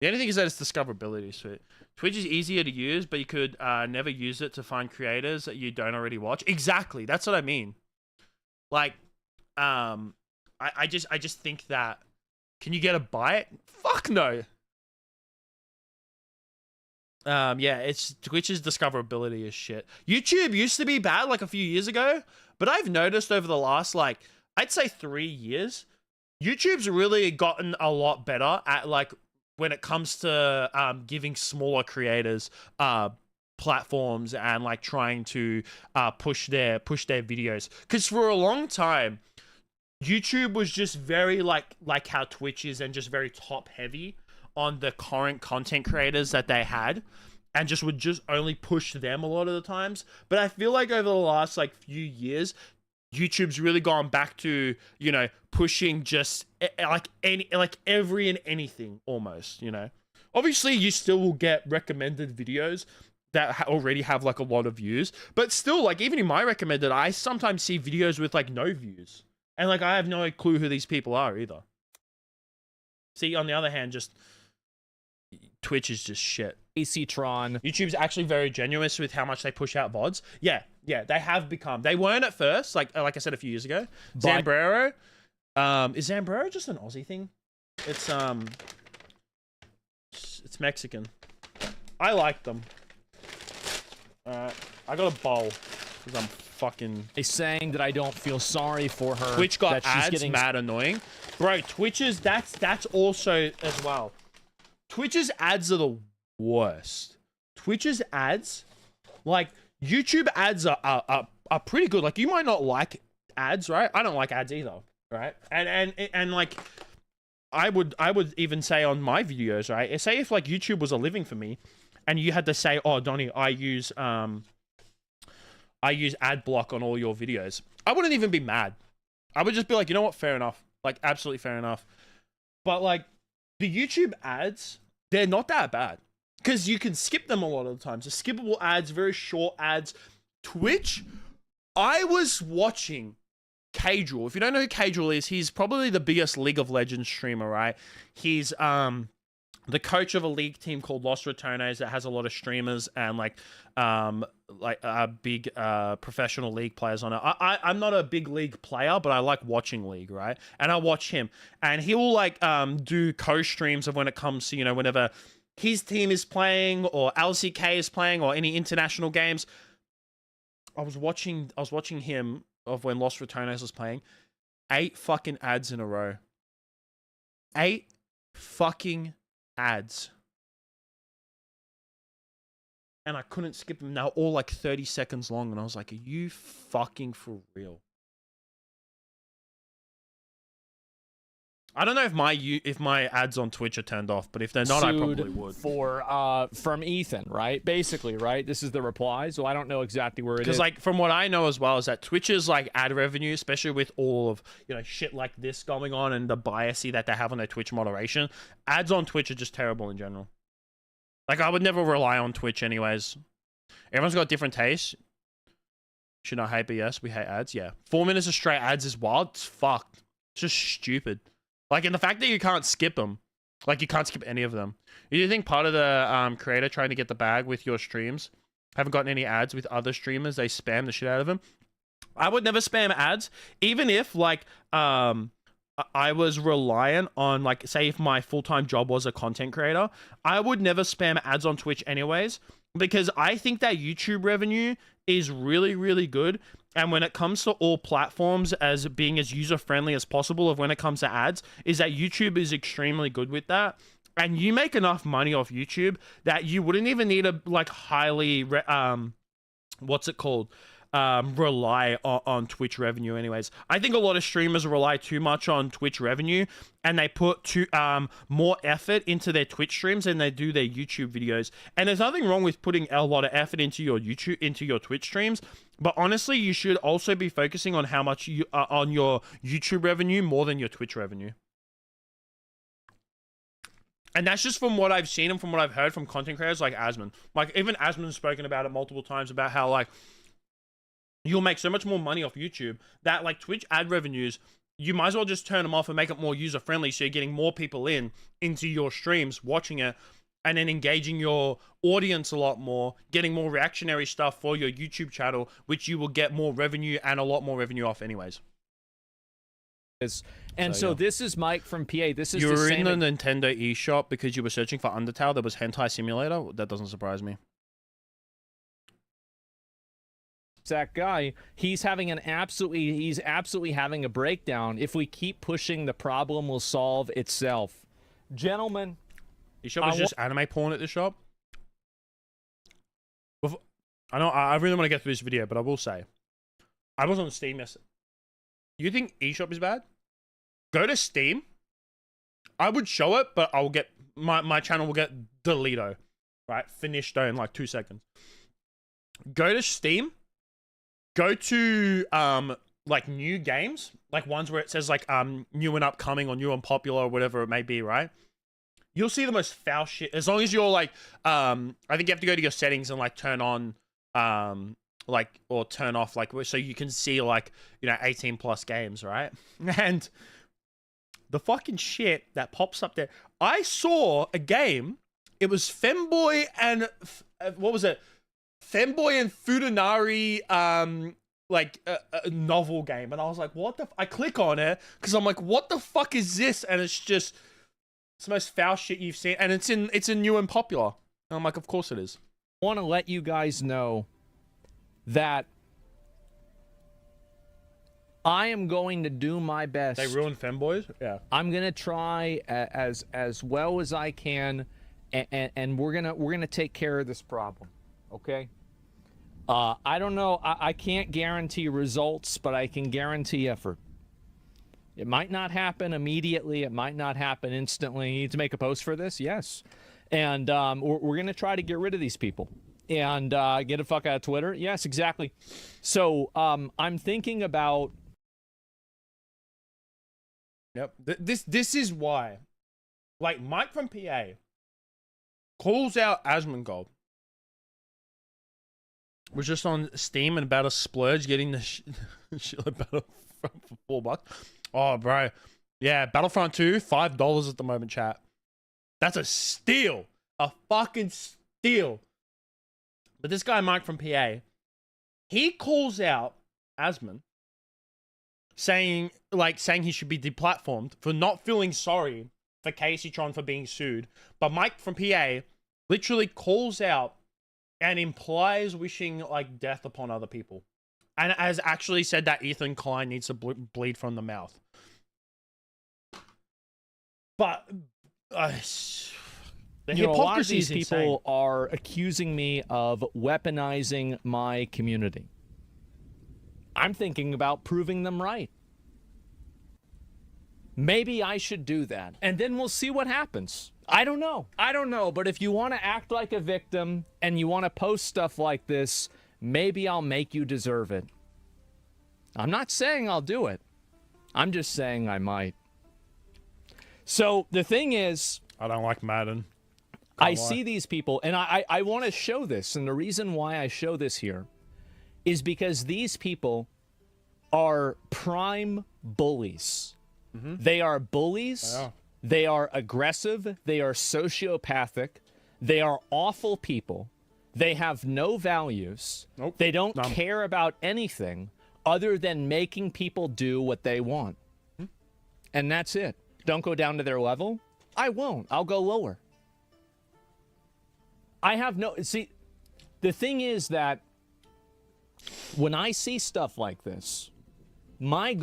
only thing is that it's discoverability. So Twitch is easier to use, but you could never use it to find creators that you don't already watch. Exactly. That's what I mean. Like, I just think that, can you get a bite? Fuck no. Yeah, it's Twitch's discoverability is shit. YouTube used to be bad like a few years ago, but I've noticed over the last, like, I'd say 3 years, YouTube's really gotten a lot better at, like, when it comes to giving smaller creators platforms and, like, trying to push their videos. Because for a long time, YouTube was just very like how Twitch is, and just very top heavy on the current content creators that they had, and just would just only push them a lot of the times. But I feel like over the last like few years, YouTube's really gone back to, you know, pushing just every and anything almost, you know. Obviously you still will get recommended videos that already have like a lot of views, but still, like, even in my recommended, I sometimes see videos with like no views. And, like, I have no clue who these people are either. See, on the other hand, just Twitch is just shit. AC-tron. YouTube's actually very generous with how much they push out VODs. Yeah, they have become. They weren't at first, like I said a few years ago. But Zambrero. Is Zambrero just an Aussie thing? It's Mexican. I like them. I got a bowl because I'm fucking saying that I don't feel sorry for her. Twitch got that she's ads getting mad annoying. Bro, Twitch's that's also as well. Twitch's ads are the worst. Twitch's ads, like, YouTube ads are pretty good. Like, you might not like ads, right? I don't like ads either, right? And like, I would even say on my videos, right? Say if like YouTube was a living for me, and you had to say, oh, Donnie, I use ad block on all your videos, I wouldn't even be mad. I would just be like, you know what? Fair enough. Like, absolutely fair enough. But like, the YouTube ads, they're not that bad because you can skip them a lot of the times. The skippable ads, very short ads. Twitch, I was watching Kadril. If you don't know who Kadril is, he's probably the biggest League of Legends streamer, right? He's the coach of a league team called Los Ratones that has a lot of streamers and like big professional league players on it. I'm not a big league player, but I like watching league, right? And I watch him, and he will like do co-streams of when it comes to, you know, whenever his team is playing or LCK is playing or any international games. I was watching him of when Los Ratones was playing. 8 fucking ads in a row. 8 fucking ads. And I couldn't skip them. They were all like 30 seconds long, and I was like, are you fucking for real? I don't know if my ads on Twitch are turned off, but if they're not, I probably would. From Ethan, right? Basically, right? This is the reply, so I don't know exactly where it is. Because, like, from what I know as well, is that Twitch's, like, ad revenue, especially with all of, you know, shit like this going on and the biasy that they have on their Twitch moderation, ads on Twitch are just terrible in general. Like, I would never rely on Twitch anyways. Everyone's got different tastes. Should not hate, but yes, we hate ads, yeah. 4 minutes of straight ads is wild. It's fucked. It's just stupid. Like, and the fact that you can't skip them. Like, you can't skip any of them. Do you think part of the creator trying to get the bag with your streams haven't gotten any ads with other streamers? They spam the shit out of them. I would never spam ads, even if, like, I was reliant on, like, say if my full-time job was a content creator, I would never spam ads on Twitch anyways, because I think that YouTube revenue is really, really good. And when it comes to all platforms as being as user-friendly as possible of when it comes to ads, is that YouTube is extremely good with that. And you make enough money off YouTube that you wouldn't even need to, like, highly, rely on Twitch revenue anyways. I think a lot of streamers rely too much on Twitch revenue, and they put more effort into their Twitch streams than they do their YouTube videos. And there's nothing wrong with putting a lot of effort into your Twitch streams, but honestly, you should also be focusing on how much you on your YouTube revenue more than your Twitch revenue. And that's just from what I've seen and from what I've heard from content creators like Asmon. Like, even Asmon's spoken about it multiple times about how, like, you'll make so much more money off YouTube that, like, Twitch ad revenues, you might as well just turn them off and make it more user-friendly so you're getting more people into your streams, watching it, and then engaging your audience a lot more, getting more reactionary stuff for your YouTube channel, which you will get more revenue and a lot more revenue off anyways. And so this is Mike from PA. This is You the were same in the Nintendo eShop because you were searching for Undertale. There was Hentai Simulator. That doesn't surprise me. exact guy. He's absolutely having a breakdown. If we keep pushing, the problem will solve itself. Gentlemen, eShop is just anime porn at the shop. I know I really want to get through this video, but I will say, I was on Steam yesterday. You think eShop is bad? Go to Steam. I would show it, but I'll get my channel will get deleted, right? Finished in like 2 seconds. Go to Steam. Go to like new games, like ones where it says like new and upcoming or new and popular or whatever it may be, right? You'll see the most foul shit. As long as you're like I think you have to go to your settings and like turn on like or turn off like so you can see like 18 plus games, right? And the fucking shit that pops up there. I saw a game. It was Femboy and what was it? Femboy and Futanari like a novel game, and I was like, what the I click on it because I'm like, what the fuck is this? And it's the most foul shit you've seen, and it's in new and popular. And I'm like, of course it is. I want to let you guys know that I am going to do my best. They ruined Femboys? Yeah. I'm gonna try as well as I can, and we're gonna take care of this problem. Okay. I don't know. I can't guarantee results, but I can guarantee effort. It might not happen immediately. It might not happen instantly. You need to make a post for this? Yes. And we're going to try to get rid of these people and get the fuck out of Twitter. Yes, exactly. So I'm thinking about... Yep. This is why. Like, Mike from PA calls out Asmongold. Was just on Steam and about to splurge getting the shit like Battlefront for $4. Oh, bro. Yeah, Battlefront 2, $5 at the moment, chat. That's a steal. A fucking steal. But this guy, Mike from PA, he calls out Asmon saying he should be deplatformed for not feeling sorry for Casey Tron for being sued. But Mike from PA literally calls out and implies wishing like death upon other people, and has actually said that Ethan Klein needs to bleed from the mouth. But the hypocrisy a lot of these is people are accusing me of weaponizing my community. I'm thinking about proving them right. Maybe I should do that, and then we'll see what happens. I don't know, but if you want to act like a victim and you want to post stuff like this, maybe I'll make you deserve it. I'm not saying I'll do it. I'm just saying I might. So the thing is... I don't like Madden. I see these people, and I want to show this, and the reason why I show this here is because these people are prime bullies. Mm-hmm. They are bullies. They are aggressive. They are sociopathic. They are awful people. They have no values. Nope. They don't care about anything other than making people do what they want. And that's it. Don't go down to their level. I won't. I'll go lower. I have no... See, the thing is that when I see stuff like this, I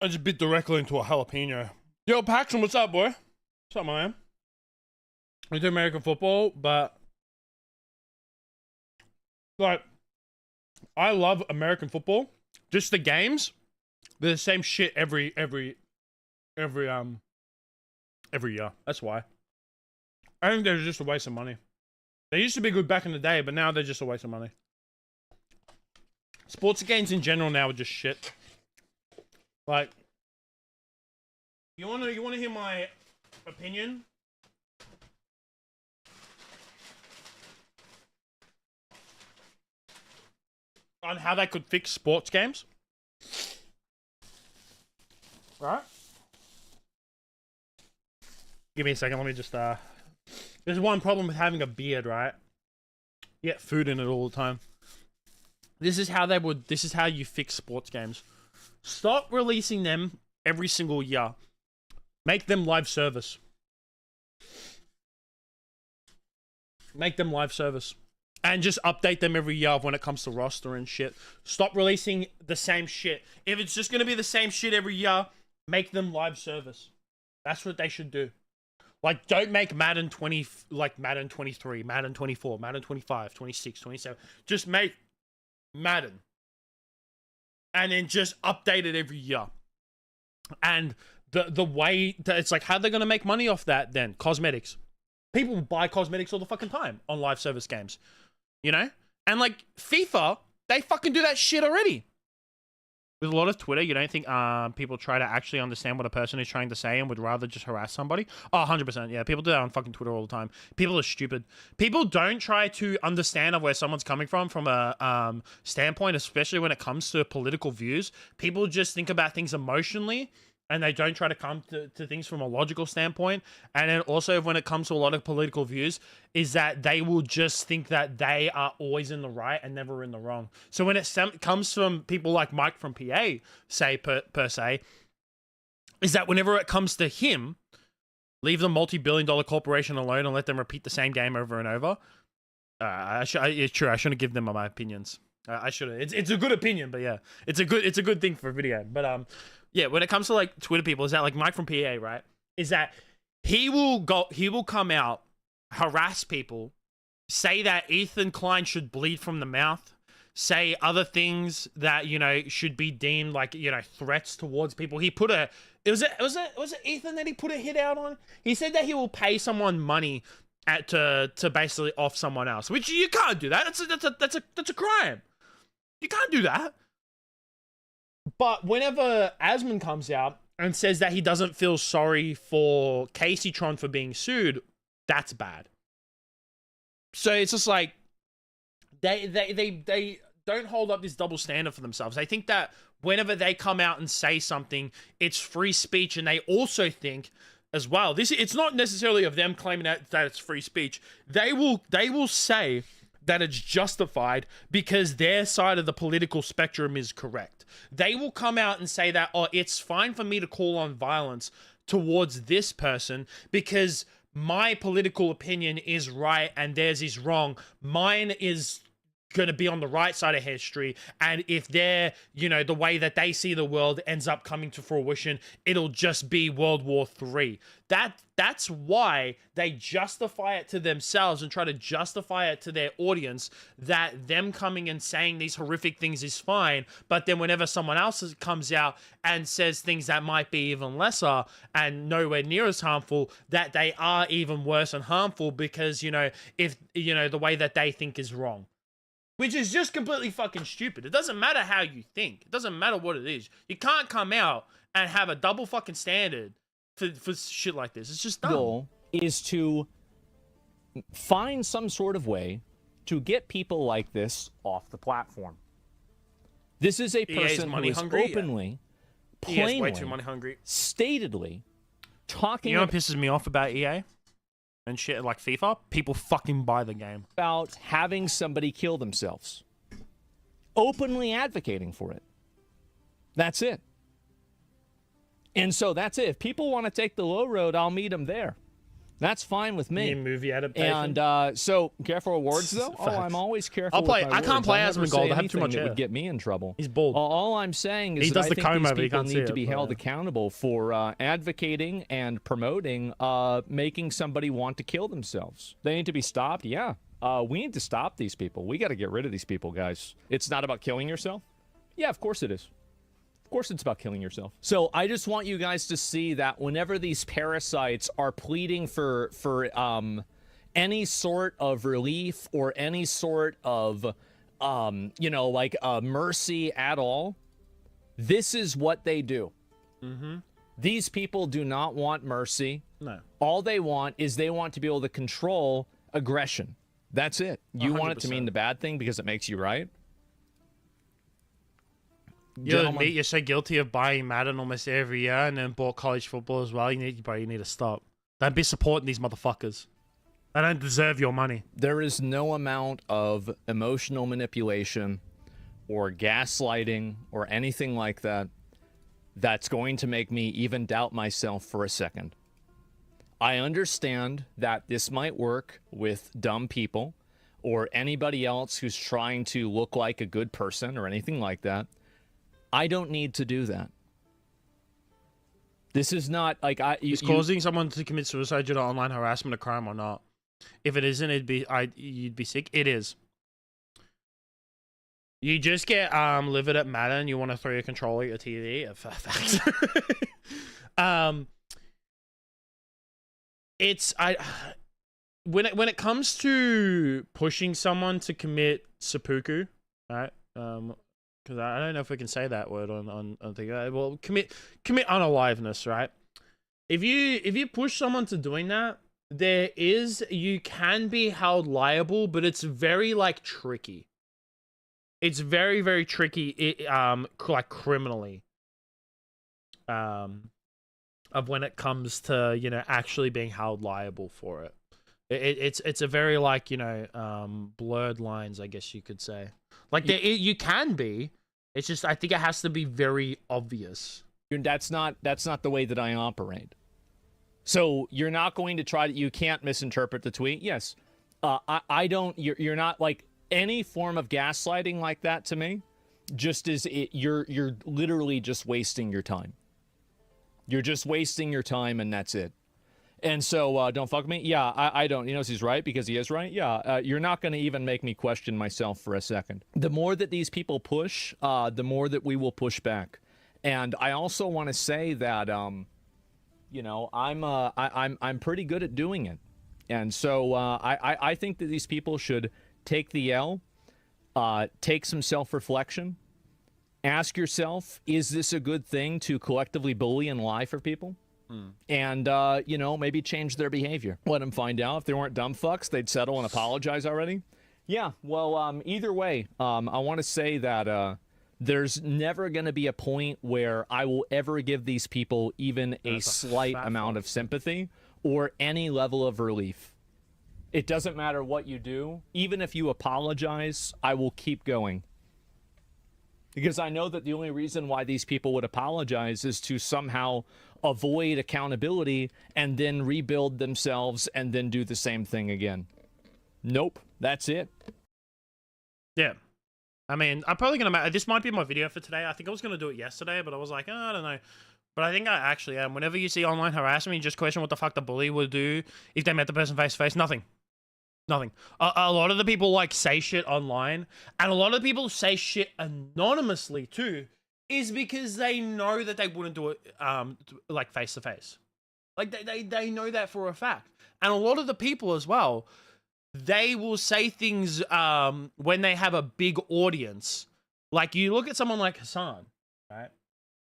just bit directly into a jalapeno. Yo, Paxton, what's up, boy? What's up, man? We do American football, but like, I love American football. Just the games, they're the same shit every year. That's why. I think they're just a waste of money. They used to be good back in the day, but now they're just a waste of money. Sports games in general now are just shit. Like, you wanna hear my opinion? On how they could fix sports games? Right? Give me a second, let me just there's one problem with having a beard, right? You get food in it all the time. This is how you fix sports games. Stop releasing them every single year. Make them live service. Make them live service. And just update them every year when it comes to roster and shit. Stop releasing the same shit. If it's just going to be the same shit every year, make them live service. That's what they should do. Like, don't make Madden 20, like Madden 23, Madden 24, Madden 25, 26, 27. Just make Madden. And then just update it every year. And the way that it's like, how are they going to make money off that then? Cosmetics. People buy cosmetics all the fucking time on live service games. You know? And like FIFA, they fucking do that shit already. With a lot of Twitter, you don't think people try to actually understand what a person is trying to say and would rather just harass somebody? Oh, 100%. Yeah, people do that on fucking Twitter all the time. People are stupid. People don't try to understand where someone's coming from a standpoint, especially when it comes to political views. People just think about things emotionally, and they don't try to come to things from a logical standpoint. And then also when it comes to a lot of political views, is that they will just think that they are always in the right and never in the wrong. So when it comes from people like Mike from PA, say per se, is that whenever it comes to him, leave the multi-billion-dollar corporation alone and let them repeat the same game over and over. It's true. I shouldn't give them my opinions. I shouldn't. It's a good opinion, but yeah, it's a good thing for a video. But yeah, when it comes to like Twitter people, is that like Mike from PA, right? Is that he will come out, harass people, say that Ethan Klein should bleed from the mouth, say other things that, you know, should be deemed like, you know, threats towards people. He put was it Ethan that he put a hit out on? He said that he will pay someone money to basically off someone else, which you can't do that. That's a crime. You can't do that. But whenever Asmon comes out and says that he doesn't feel sorry for Casey Tron for being sued, that's bad. So it's just like they don't hold up this double standard for themselves. They think that whenever they come out and say something, it's free speech, and they also think as well, it's not necessarily of them claiming that it's free speech. They will say that it's justified because their side of the political spectrum is correct. They will come out and say that, oh, it's fine for me to call on violence towards this person because my political opinion is right and theirs is wrong. Mine is going to be on the right side of history, and if they're, you know, the way that they see the world ends up coming to fruition, it'll just be World War III. That's why they justify it to themselves and try to justify it to their audience, that them coming and saying these horrific things is fine, but then whenever someone else comes out and says things that might be even lesser and nowhere near as harmful, that they are even worse and harmful because, you know, if, you know, the way that they think is wrong. Which is just completely fucking stupid. It doesn't matter how you think. It doesn't matter what it is. You can't come out and have a double fucking standard for shit like this. It's just dumb. Goal is to find some sort of way to get people like this off the platform. This is a person who is openly, plainly, way too money hungry, statedly talking. You know what pisses me off about EA? And shit like FIFA, people fucking buy the game. About having somebody kill themselves. Openly advocating for it. That's it. And so that's it. If people want to take the low road, I'll meet them there. That's fine with me. Movie adaptation. And so, careful of words, though? Oh, I'm always careful I'll play. with my I can't words. play I'll Asmon never Gold. say I have too much anything that hair. would get me in trouble. He's bald. All I'm saying is he that does I the think comb these over, you people can't see need to it, be but held yeah. accountable for advocating and promoting making somebody want to kill themselves. They need to be stopped, yeah. We need to stop these people. We got to get rid of these people, guys. It's not about killing yourself? Yeah, of course it is. Of course it's about killing yourself. So I just want you guys to see that whenever these parasites are pleading for any sort of relief or any sort of, you know, like mercy at all, this is what they do. Mm-hmm. These people do not want mercy. No. All they want is they want to be able to control aggression. That's it. You want it to 100%. mean the bad thing because it makes you right? You're so guilty of buying Madden almost every year and then bought college football as well. You need to stop. Don't be supporting these motherfuckers. They don't deserve your money. There is no amount of emotional manipulation or gaslighting or anything like that that's going to make me even doubt myself for a second. I understand that this might work with dumb people or anybody else who's trying to look like a good person or anything like that. I don't need to do that. This is not like Is causing someone to commit suicide due to online harassment a crime or not? If it isn't, you'd be sick. It is. You just get livid at Madden and you want to throw your controller at your TV. Facts. When it comes to pushing someone to commit seppuku, right? Because I don't know if we can say that word on the well, commit unaliveness, right? If you push someone to doing that, you can be held liable, but it's very like tricky. It's very, very tricky, like criminally, of when it comes to, you know, actually being held liable for it. It's a very like, you know, blurred lines, I guess you could say. Like you can be. It's just I think it has to be very obvious. That's not the way that I operate. So you're not going to try to. You can't misinterpret the tweet. Yes, I don't. You're not like any form of gaslighting like that to me. Just as you're literally just wasting your time. You're just wasting your time, and that's it. And so, don't fuck me. Yeah, I don't. You know, he's right because he is right. Yeah, you're not going to even make me question myself for a second. The more that these people push, the more that we will push back. And I also want to say that, you know, I'm pretty good at doing it. And so, I think that these people should take the L, take some self-reflection, ask yourself, is this a good thing to collectively bully and lie for people? And, you know, maybe change their behavior. Let them find out. If they weren't dumb fucks, they'd settle and apologize already. Yeah, well, either way, I want to say that there's never going to be a point where I will ever give these people even a slight amount of sympathy or any level of relief. It doesn't matter what you do. Even if you apologize, I will keep going. Because I know that the only reason why these people would apologize is to somehow avoid accountability and then rebuild themselves and then do the same thing again. Nope, that's it. Yeah. I mean, I'm probably going to... This might be my video for today. I think I was going to do it yesterday, but I was like, oh, I don't know. But I think I actually am. Whenever you see online harassment, you just question what the fuck the bully would do if they met the person face to face. Nothing. Nothing. A lot of the people like say shit online, and a lot of people say shit anonymously too, is because they know that they wouldn't do it like face to face. Like they know that for a fact. And a lot of the people as well, they will say things when they have a big audience. Like you look at someone like Hassan, right?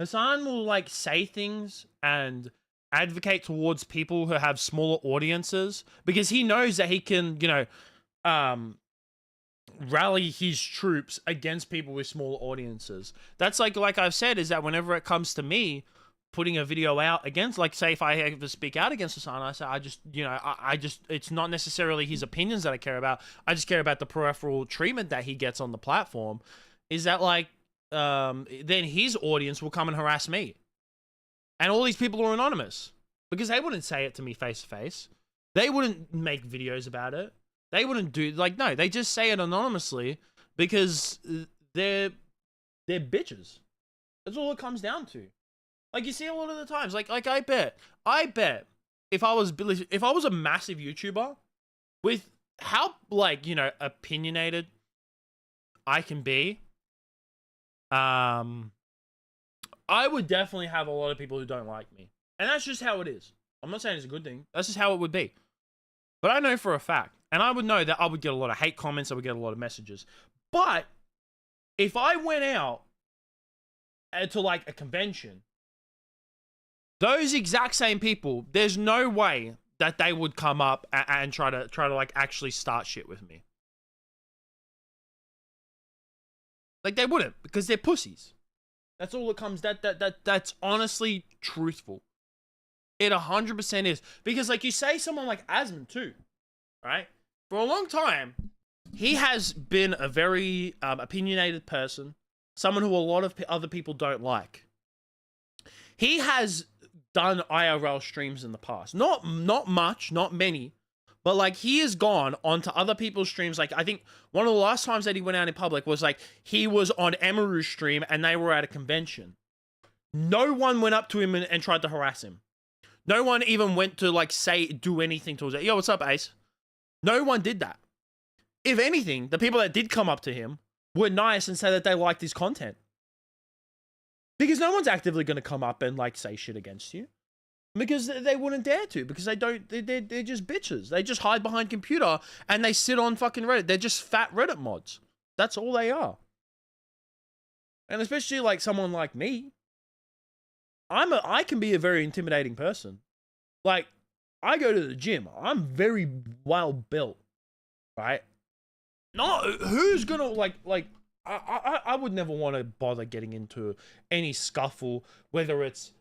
Hassan will like say things and advocate towards people who have smaller audiences because he knows that he can, you know, rally his troops against people with smaller audiences. That's like I've said, is that whenever it comes to me putting a video out against, like, say if I ever speak out against Hassan, I say, I just, you know, I just, it's not necessarily his opinions that I care about. I just care about the peripheral treatment that he gets on the platform. Is that like, then his audience will come and harass me. And all these people are anonymous because they wouldn't say it to me face to face. They wouldn't make videos about it. They wouldn't do, like, no, they just say it anonymously because they're bitches. That's all it comes down to. Like you see a lot of the times, like I bet if I was a massive YouTuber with how, like, you know, opinionated I can be, I would definitely have a lot of people who don't like me. And that's just how it is. I'm not saying it's a good thing. That's just how it would be. But I know for a fact. And I would know that I would get a lot of hate comments. I would get a lot of messages. But if I went out to like a convention, those exact same people, there's no way that they would come up and try to like actually start shit with me. Like they wouldn't, because they're pussies. That's all it comes. That's honestly truthful. It 100% is. Because like you say someone like Asmon too, right? For a long time, he has been a very opinionated person. Someone who a lot of other people don't like. he has done IRL streams in the past. Not much, not many, but like he has gone onto other people's streams. Like I think one of the last times that he went out in public was like he was on Emaru's stream and they were at a convention. No one went up to him and tried to harass him. No one even went to like do anything towards it. Yo, what's up, Ace? No one did that. If anything, the people that did come up to him were nice and say that they liked his content. Because no one's actively going to come up and like say shit against you. Because they wouldn't dare to. Because they're just bitches. They just hide behind computer and they sit on fucking Reddit. They're just fat Reddit mods. That's all they are. And especially like someone like me. I can be a very intimidating person. Like, I go to the gym. I'm very well built. Right? No, who's gonna like I would never want to bother getting into any scuffle, whether it's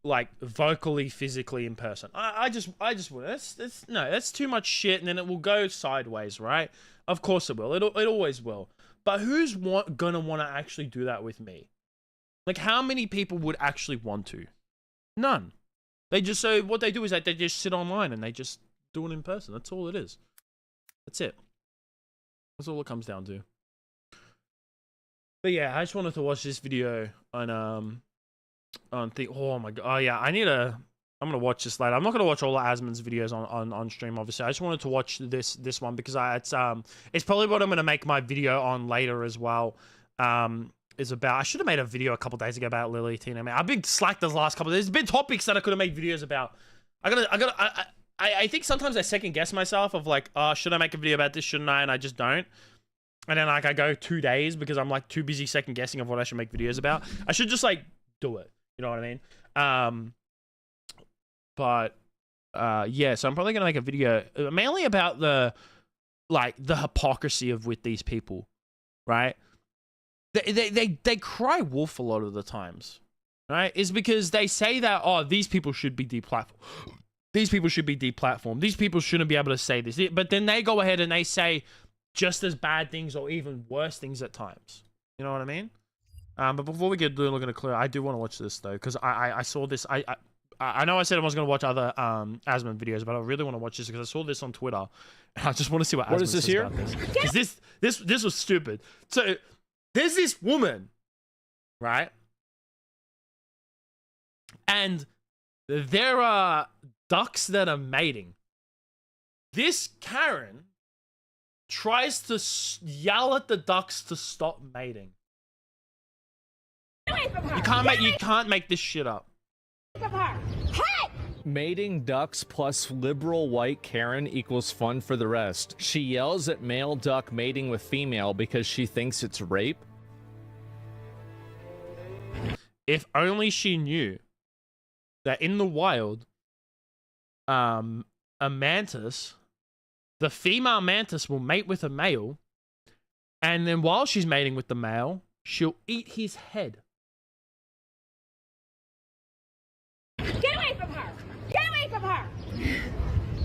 like vocally, physically, in person. I just wouldn't. That's too much shit, and then it will go sideways, right? Of course it will. It always will. But who's gonna want to actually do that with me? Like, how many people would actually want to? None. So what they do is that they just sit online and they just do it in person. That's all it is. That's it. That's all it comes down to. But yeah, I just wanted to watch this video on oh my god. Oh yeah, I'm gonna watch this later. I'm not gonna watch all of Asmon's videos on stream, obviously. I just wanted to watch this one because it's probably what I'm gonna make my video on later as well. Is about, I should have made a video a couple days ago about Lily Tina. Man, I've been slacked the last couple of days. There's been topics that I could have made videos about. I think sometimes I second guess myself of like, oh, should I make a video about this? Shouldn't I? And I just don't. And then like I go 2 days because I'm like too busy second guessing of what I should make videos about. I should just like do it. You know what I mean? Yeah, so I'm probably gonna make a video mainly about the hypocrisy with these people, right? They cry wolf a lot of the times, right? Is because they say that, oh, these people should be deplatformed. These people should be deplatformed. These people shouldn't be able to say this. But then they go ahead and they say just as bad things or even worse things at times. You know what I mean? But before we get looking at clear, I do want to watch this though, because I saw this. I know I said I was going to watch other Asmon videos, but I really want to watch this because I saw this on Twitter. And I just want to see what Asmon says about this. Because this was stupid. So there's this woman, right? And there are ducks that are mating. This Karen tries to yell at the ducks to stop mating. You can't make this shit up. Mating ducks plus liberal white Karen equals fun for the rest. She yells at male duck mating with female because she thinks it's rape. If only she knew that in the wild, a mantis, the female mantis will mate with a male, and then while she's mating with the male, she'll eat his head. Get away from her! Get away from her!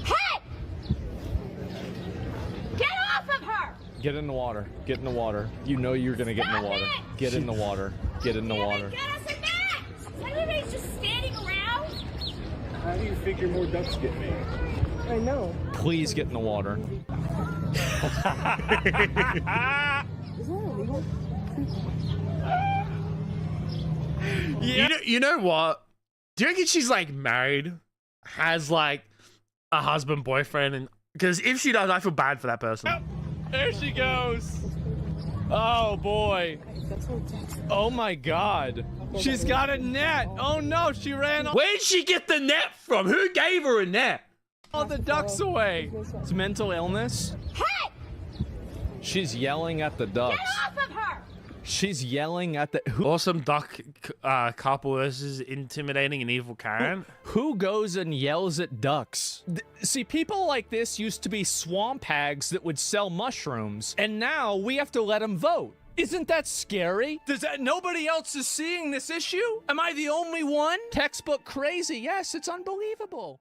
Hey! Get off of her! Get in the water. Get in the water. You know you're gonna get in the water. Get in the water. Get in the water. Get us a net! Everybody's just standing around. How do you figure more ducks get made? I know. Please get in the water. Is that illegal? Yeah. You know what? Do you reckon she's like married, has like a husband, boyfriend, and because if she does, I feel bad for that person. Oh, there she goes. Oh boy. Oh my god. She's got a net. Oh no, she ran. Where'd she get the net from? Who gave her a net? All the ducks away. It's mental illness. Hey! She's yelling at the ducks. Get off of her! She's yelling at the awesome duck couple versus intimidating and evil Karen. Who goes and yells at ducks? See, people like this used to be swamp hags that would sell mushrooms, and now we have to let them vote. Isn't that scary? Nobody else is seeing this issue? Am I the only one? Textbook crazy. Yes, it's unbelievable.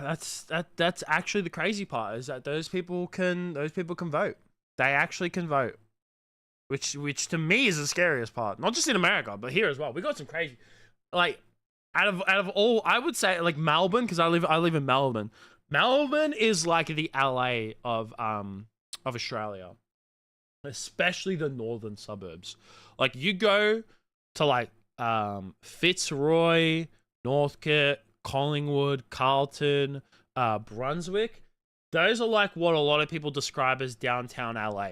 That's actually the crazy part, is that those people can vote. They actually can vote. which to me is the scariest part. Not just in America, but here as well. We got some crazy, like out of all, I would say like Melbourne, because I live in Melbourne. Melbourne is like the LA of Australia, especially the northern suburbs. Like you go to like Fitzroy, Northcote, Collingwood, Carlton, Brunswick. Those are like what a lot of people describe as downtown LA.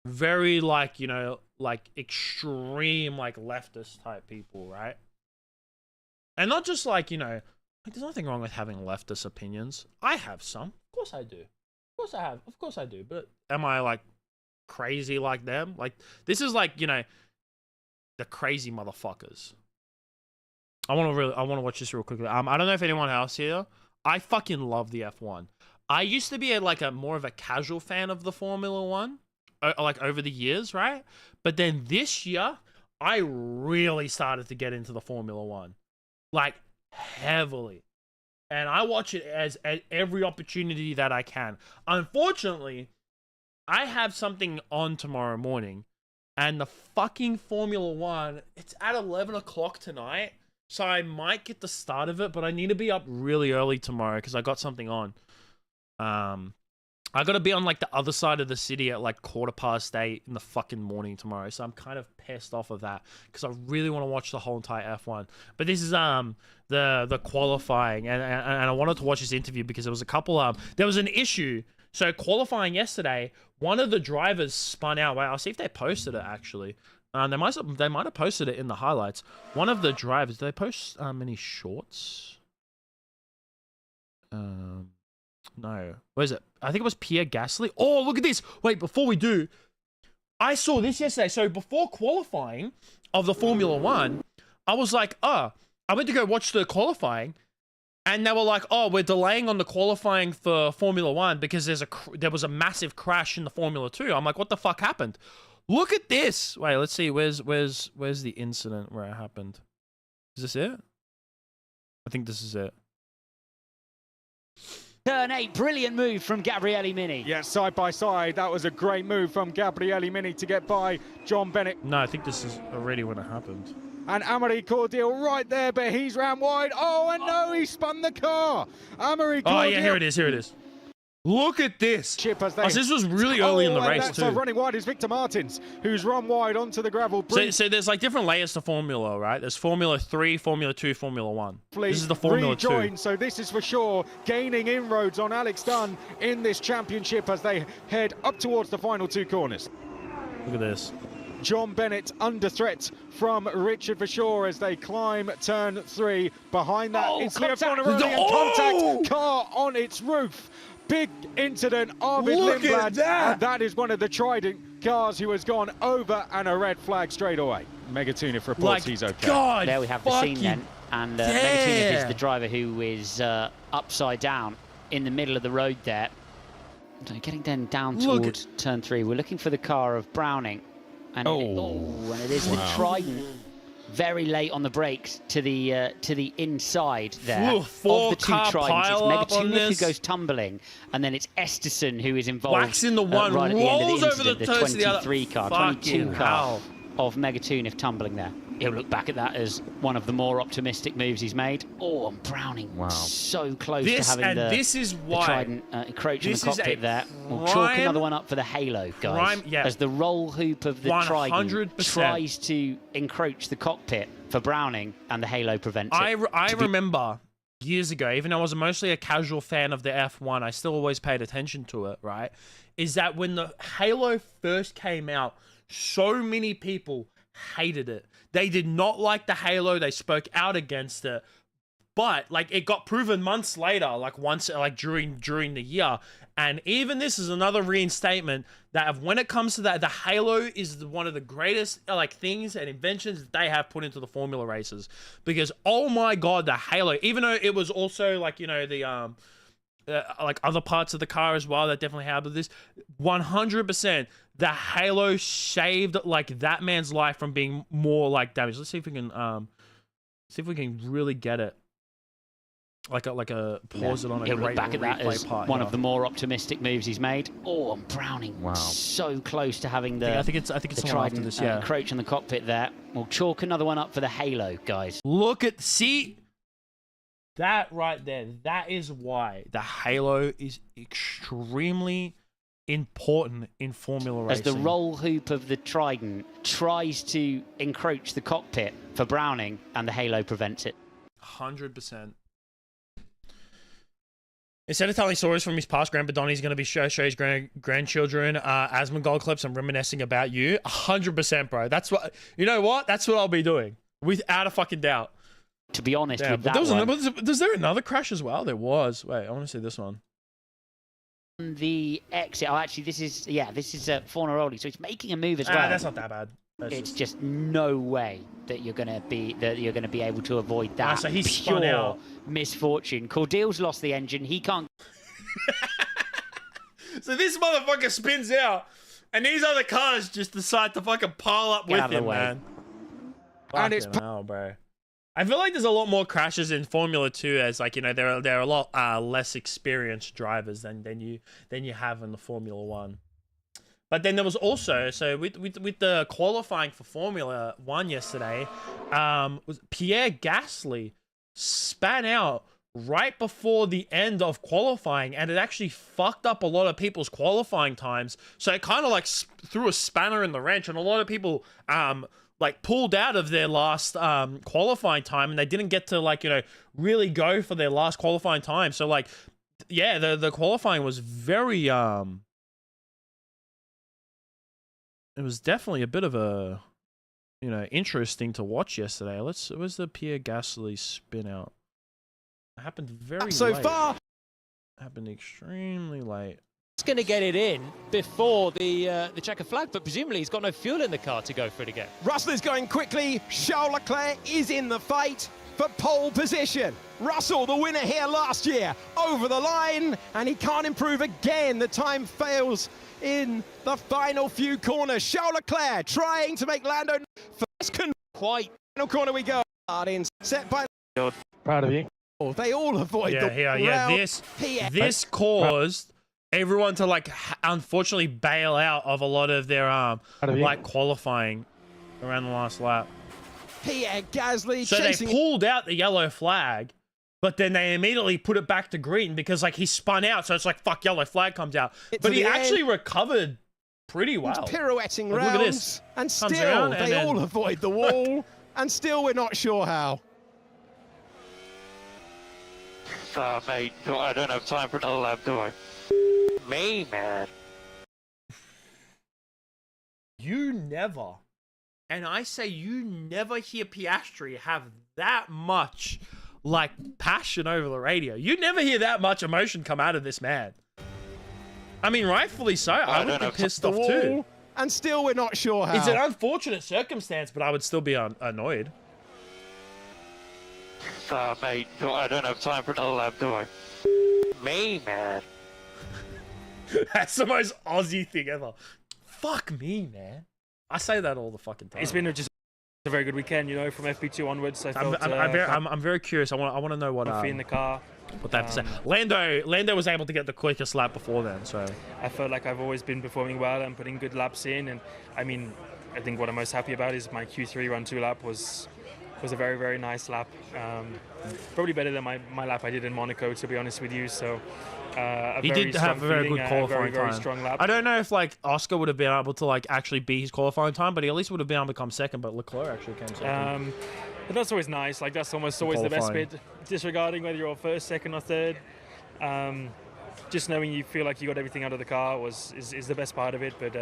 Very like, you know, like extreme like leftist type people, right? And not just like, you know, like there's nothing wrong with having leftist opinions. I have some. Of course I do. Of course I have. Of course I do. But am I like crazy like them? Like this is like, you know, the crazy motherfuckers. I want to watch this real quickly. I don't know if anyone else here. I fucking love the F1. I used to be a more of a casual fan of the Formula One, like over the years, right? But then this year, I really started to get into the Formula One, like heavily, and I watch it as at every opportunity that I can. Unfortunately, I have something on tomorrow morning, and the fucking Formula One, it's at 11 o'clock tonight, so I might get the start of it, but I need to be up really early tomorrow because I got something on. I gotta be on like the other side of the city at like 8:15 in the fucking morning tomorrow, so I'm kind of pissed off of that because I really want to watch the whole entire F1. But this is the qualifying, and I wanted to watch this interview because there was a couple there was an issue. So qualifying yesterday, one of the drivers spun out. Wait, I'll see if they posted it actually. They might have posted it in the highlights. One of the drivers, did they post any shorts? No. Where is it? I think it was Pierre Gasly. Oh, look at this. Wait, before we do, I saw this yesterday. So before qualifying of the Formula One, I was like, I went to go watch the qualifying, and they were like, oh, we're delaying on the qualifying for Formula One because there was a massive crash in the Formula 2. I'm like, what the fuck happened? Look at this. Wait, let's see. Where's the incident where it happened? Is this it? I think this is it. Turn 8, brilliant move from Gabriele Mini. Yeah, side by side. That was a great move from Gabriele Mini to get by John Bennett. No, I think this is already when it happened. And Amaury Cordial right there, but he's ran wide. Oh, and no, he spun the car. Amaury Cordial. Oh, yeah, here it is. Here it is. Look at this. Chip as this was really early in the race, too. So running wide is Victor Martins, who's run wide onto the gravel. So there's like different layers to Formula, right? There's Formula 3, Formula 2, Formula 1. This is the Formula 2. So this is for sure gaining inroads on Alex Dunn in this championship as they head up towards the final two corners. Look at this. John Bennett under threat from Richard Verschoor as they climb turn 3. Behind that, it's Leo Fornaroli and contact, car on its roof. Big incident, Arvid Lindblad, and that is one of the Trident cars who has gone over, and a red flag straight away. Megatunif reports he's okay. God, there we have the scene then, and Megatunif is the driver who is upside down in the middle of the road there. So getting then down towards turn 3, we're looking for the car of Browning, and and it is the Trident. Very late on the brakes to the inside there of the two Tridents. It's Megatunif who goes tumbling, and then it's Esterson who is involved. Waxing the one, right rolls at the end over of the the 23 car, 22 car hell. of Megatunif tumbling there. He'll look back at that as one of the more optimistic moves he's made. Oh, and Browning so close to having the Trident encroaching the cockpit there. We'll chalk another one up for the Halo, guys. As the roll hoop of the Trident tries to encroach the cockpit for Browning, and the Halo prevents it. I remember years ago, even though I was mostly a casual fan of the F1, I still always paid attention to it, right? Is that when the Halo first came out, so many people hated it. They did not like the Halo. They spoke out against it. But like it got proven months later, during the year. And even this is another reinstatement that when it comes to that, the Halo is one of the greatest things and inventions that they have put into the Formula races. Because oh my god, the Halo, even though it was also the other parts of the car as well that definitely had this, 100%. The Halo saved that man's life from being more damaged. Let's see if we can really get it. like a pause it on a He'll great look back at that replay as part. one yeah. of the more optimistic moves he's made. Oh, and Browning so close to having the I think it's the someone after Trident this, yeah. encroach on the cockpit there. We'll chalk another one up for the Halo, guys. Look at see that right there. That is why the Halo is extremely important in Formula As racing. the roll hoop of the Trident tries to encroach the cockpit for Browning, and the Halo prevents it. 100%. Instead of telling stories from his past, Grandpa Donnie's going to be show his grandchildren Asmongold clips and reminiscing about you. 100%, bro. That's what, you know what? That's what I'll be doing. Without a fucking doubt. To be honest Yeah, with but that one... was there another crash as well? There was. Wait, I want to see this one. The exit. Oh, actually, this is Fornaroli, so it's making a move as well. That's not that bad. It's just no way that you're gonna be able to avoid that. So he's pure spun out. misfortune. Cordeel's lost the engine. He can't. So this motherfucker spins out, and these other cars just decide to fucking pile up with out of the him, way. man. And it's hell, bro. I feel like there's a lot more crashes in Formula 2, as like, you know, there are a lot less experienced drivers than you have in the Formula 1. But then there was also, so with the qualifying for Formula 1 yesterday, was Pierre Gasly span out right before the end of qualifying, and it actually fucked up a lot of people's qualifying times. So it kind of like threw a spanner in the wrench, and a lot of people like pulled out of their last qualifying time, and they didn't get to, like, you know, really go for their last qualifying time. So like, yeah, the qualifying was very it was definitely a bit of a, you know, interesting to watch yesterday. Where's the Pierre Gasly spin out? It happened very so late. far. It happened extremely late. He's going to get it in before the checker flag, but presumably he's got no fuel in the car to go for it again. Russell is going quickly. Charles Leclerc is in the fight for pole position. Russell, the winner here last year, over the line, and he can't improve again. The time fails in the final few corners. Charles Leclerc trying to make Lando first. Quite. Final corner we go. Martin set by. Proud of you. They all avoid the round. This caused everyone to, like, unfortunately bail out of a lot of their like qualifying around the last lap. Pierre Gasly So chasing. they pulled out the yellow flag, but then they immediately put it back to green because, like, he spun out. So it's like, fuck, yellow flag comes out. But he actually recovered pretty well. Pirouetting Like, rounds, look at this. and Comes still around and they then- all avoid the wall, and still we're not sure how. Mate, I don't have time for another lap, do I? Me, man. You never, and I say you never hear Piastri have that much, like, passion over the radio. You never hear that much emotion come out of this man. I mean, rightfully so. I would be pissed off too. And still we're not sure how. It's an unfortunate circumstance, but I would still be annoyed. Mate, I don't have time for another lap, do I? Me, man. That's the most Aussie thing ever. Fuck me, man. I say that all the fucking time. It's been just a very good weekend, you know, from FP2 onwards. I felt I'm very curious. I want to know what comfy in the car. What they have to say. Lando was able to get the quickest lap before then, so I felt like I've always been performing well and putting good laps in, and I mean, I think what I'm most happy about is my Q3 run 2 lap was a very, very nice lap. Probably better than my lap I did in Monaco, to be honest with you. So he did have a very good qualifying very time. strong lap. I don't know if, like, Oscar would have been able to, like, actually beat his qualifying time, but he at least would have been able to come second. But Leclerc actually came second. But that's always nice. Like, that's almost always the best bit, disregarding whether you're first, second, or third. Just knowing you feel like you got everything out of the car is the best part of it. But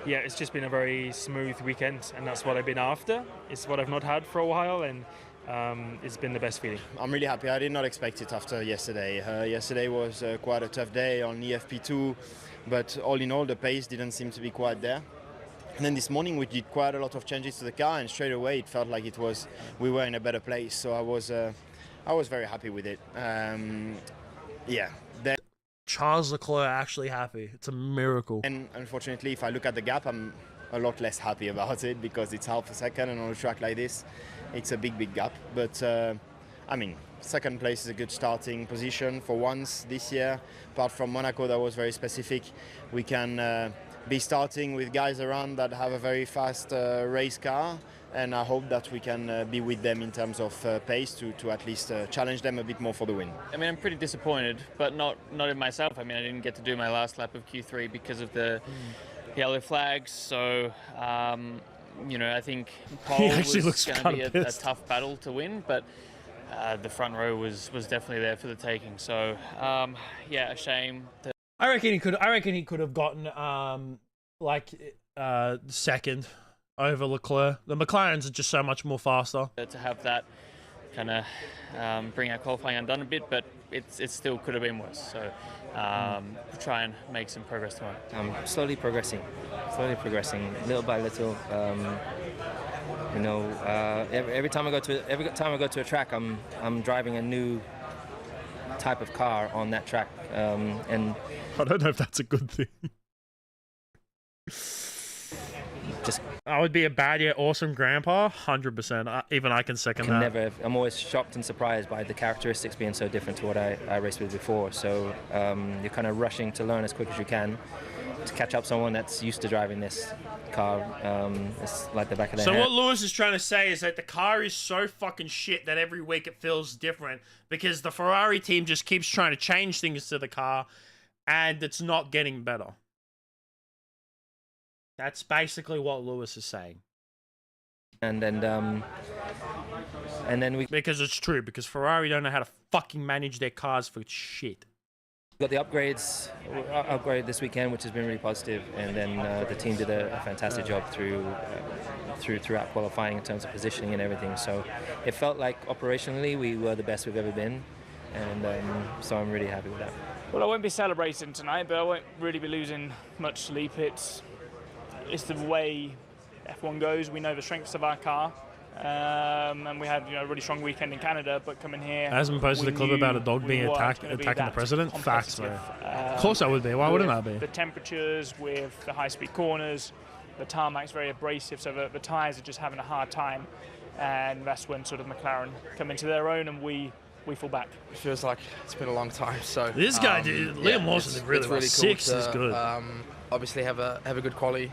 yeah, it's just been a very smooth weekend, and that's what I've been after. It's what I've not had for a while, and it's been the best feeling. I'm really happy. I did not expect it after yesterday. Yesterday was quite a tough day on EFP2, but all in all, the pace didn't seem to be quite there. And then this morning we did quite a lot of changes to the car, and straight away it felt like we were in a better place. So I was very happy with it. Yeah. Charles Leclerc actually happy. It's a miracle. And unfortunately, if I look at the gap, I'm a lot less happy about it because it's half a second, and on a track like this, it's a big gap. But I mean, second place is a good starting position for once this year. Apart from Monaco, that was very specific. We can be starting with guys around that have a very fast race car, and I hope that we can be with them in terms of pace to at least challenge them a bit more for the win. I mean, I'm pretty disappointed, but not in myself. I mean, I didn't get to do my last lap of Q3 because of the yellow flags. So, you know, I think pole was going to be a tough battle to win, but the front row was definitely there for the taking. So, yeah, a shame. I reckon he could have gotten second over Leclerc. The McLarens are just so much more faster. To have that kind of bring our qualifying undone a bit, but it still could have been worse. So try and make some progress tomorrow. Slowly progressing, little by little. You know, every time I go to a track, I'm driving a new type of car on that track, and I don't know if that's a good thing. I would be a bad yet awesome grandpa, 100%. Even I can second that. I'm always shocked and surprised by the characteristics being so different to what I raced with before. So you're kind of rushing to learn as quick as you can to catch up someone that's used to driving this car. It's like the back of their hand. So what Lewis is trying to say is that the car is so fucking shit that every week it feels different because the Ferrari team just keeps trying to change things to the car and it's not getting better. That's basically what Lewis is saying. And then because it's true, because Ferrari don't know how to fucking manage their cars for shit. Got the upgrade this weekend, which has been really positive, and then the team did a fantastic job throughout qualifying in terms of positioning and everything. So it felt like operationally we were the best we've ever been, and so I'm really happy with that. Well, I won't be celebrating tonight, but I won't really be losing much sleep. It's the way F1 goes. We know the strengths of our car. And we had a really strong weekend in Canada, but coming here... Hasn't posted a clip about a dog being attacking the president? Facts, man. Of course I would be. Why wouldn't I be? The temperatures, with the high-speed corners, the tarmac's very abrasive, so the tyres are just having a hard time. And that's when sort of McLaren come into their own and we fall back. It feels like it's been a long time, so... This guy, dude, Liam Lawson did really well. Cool 6 is good. Obviously have a good quality.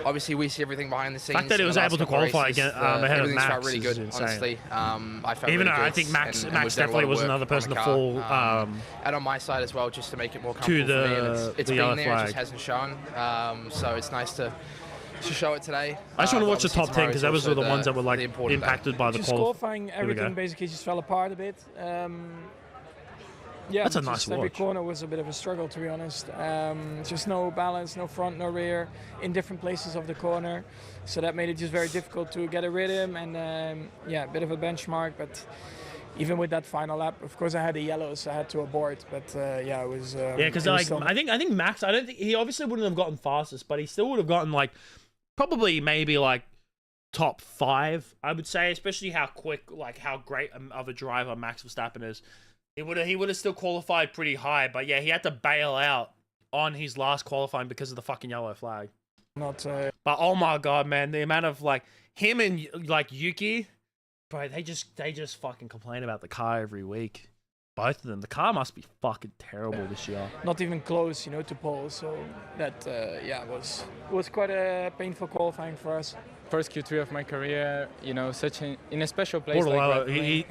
Obviously, we see everything behind the scenes. The fact that he was able to qualify again ahead of Max felt really good, insane. Honestly. I felt even really though good, I think Max and definitely was another person to fall and on my side as well, just to make it more comfortable for me. And it's been there, it just hasn't shown. So it's nice to show it today. I just want to watch the top 10 because those were the ones that were like impacted by the qualifying. Everything basically just fell apart a bit. Yeah, that's a nice watch. Every corner was a bit of a struggle, to be honest. Just no balance, no front, no rear, in different places of the corner. So that made it just very difficult to get a rhythm and yeah, a bit of a benchmark. But even with that final lap, of course, I had the yellow, so I had to abort. But yeah, it was. Yeah, because like I think Max, I don't think he obviously wouldn't have gotten fastest, but he still would have gotten like probably maybe like top 5, I would say, especially how quick, like how great of a driver Max Verstappen is. He would have still qualified pretty high, but yeah, he had to bail out on his last qualifying because of the fucking yellow flag. But oh my god, man, the amount of like him and like Yuki, bro, they just fucking complain about the car every week. Both of them. The car must be fucking terrible this year. Not even close, you know, to pole. So that yeah, was quite a painful qualifying for us. First Q3 of my career, you know, in a special place like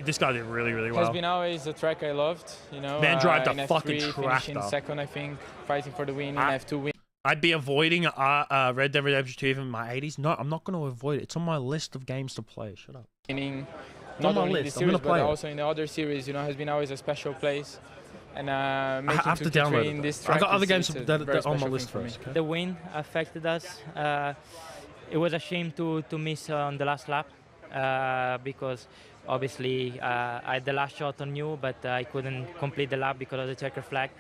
this guy did really, really well. Has been always a track I loved, you know. Man, drive the in fucking F3, tractor. Finishing second, I think, fighting for the win in F2 win. I'd be avoiding Red Dead Redemption 2 even in my 80s. No, I'm not going to avoid it. It's on my list of games to play. Shut up. Meaning, it's not on my only list. the series, I'm gonna play but it. also in the other series, you know, has been always a special place. And I have to download it. This track I got other games that are on my list first. Okay? The win affected us. It was a shame to miss on the last lap because obviously I had the last shot on you, but I couldn't complete the lap because of the checker flag.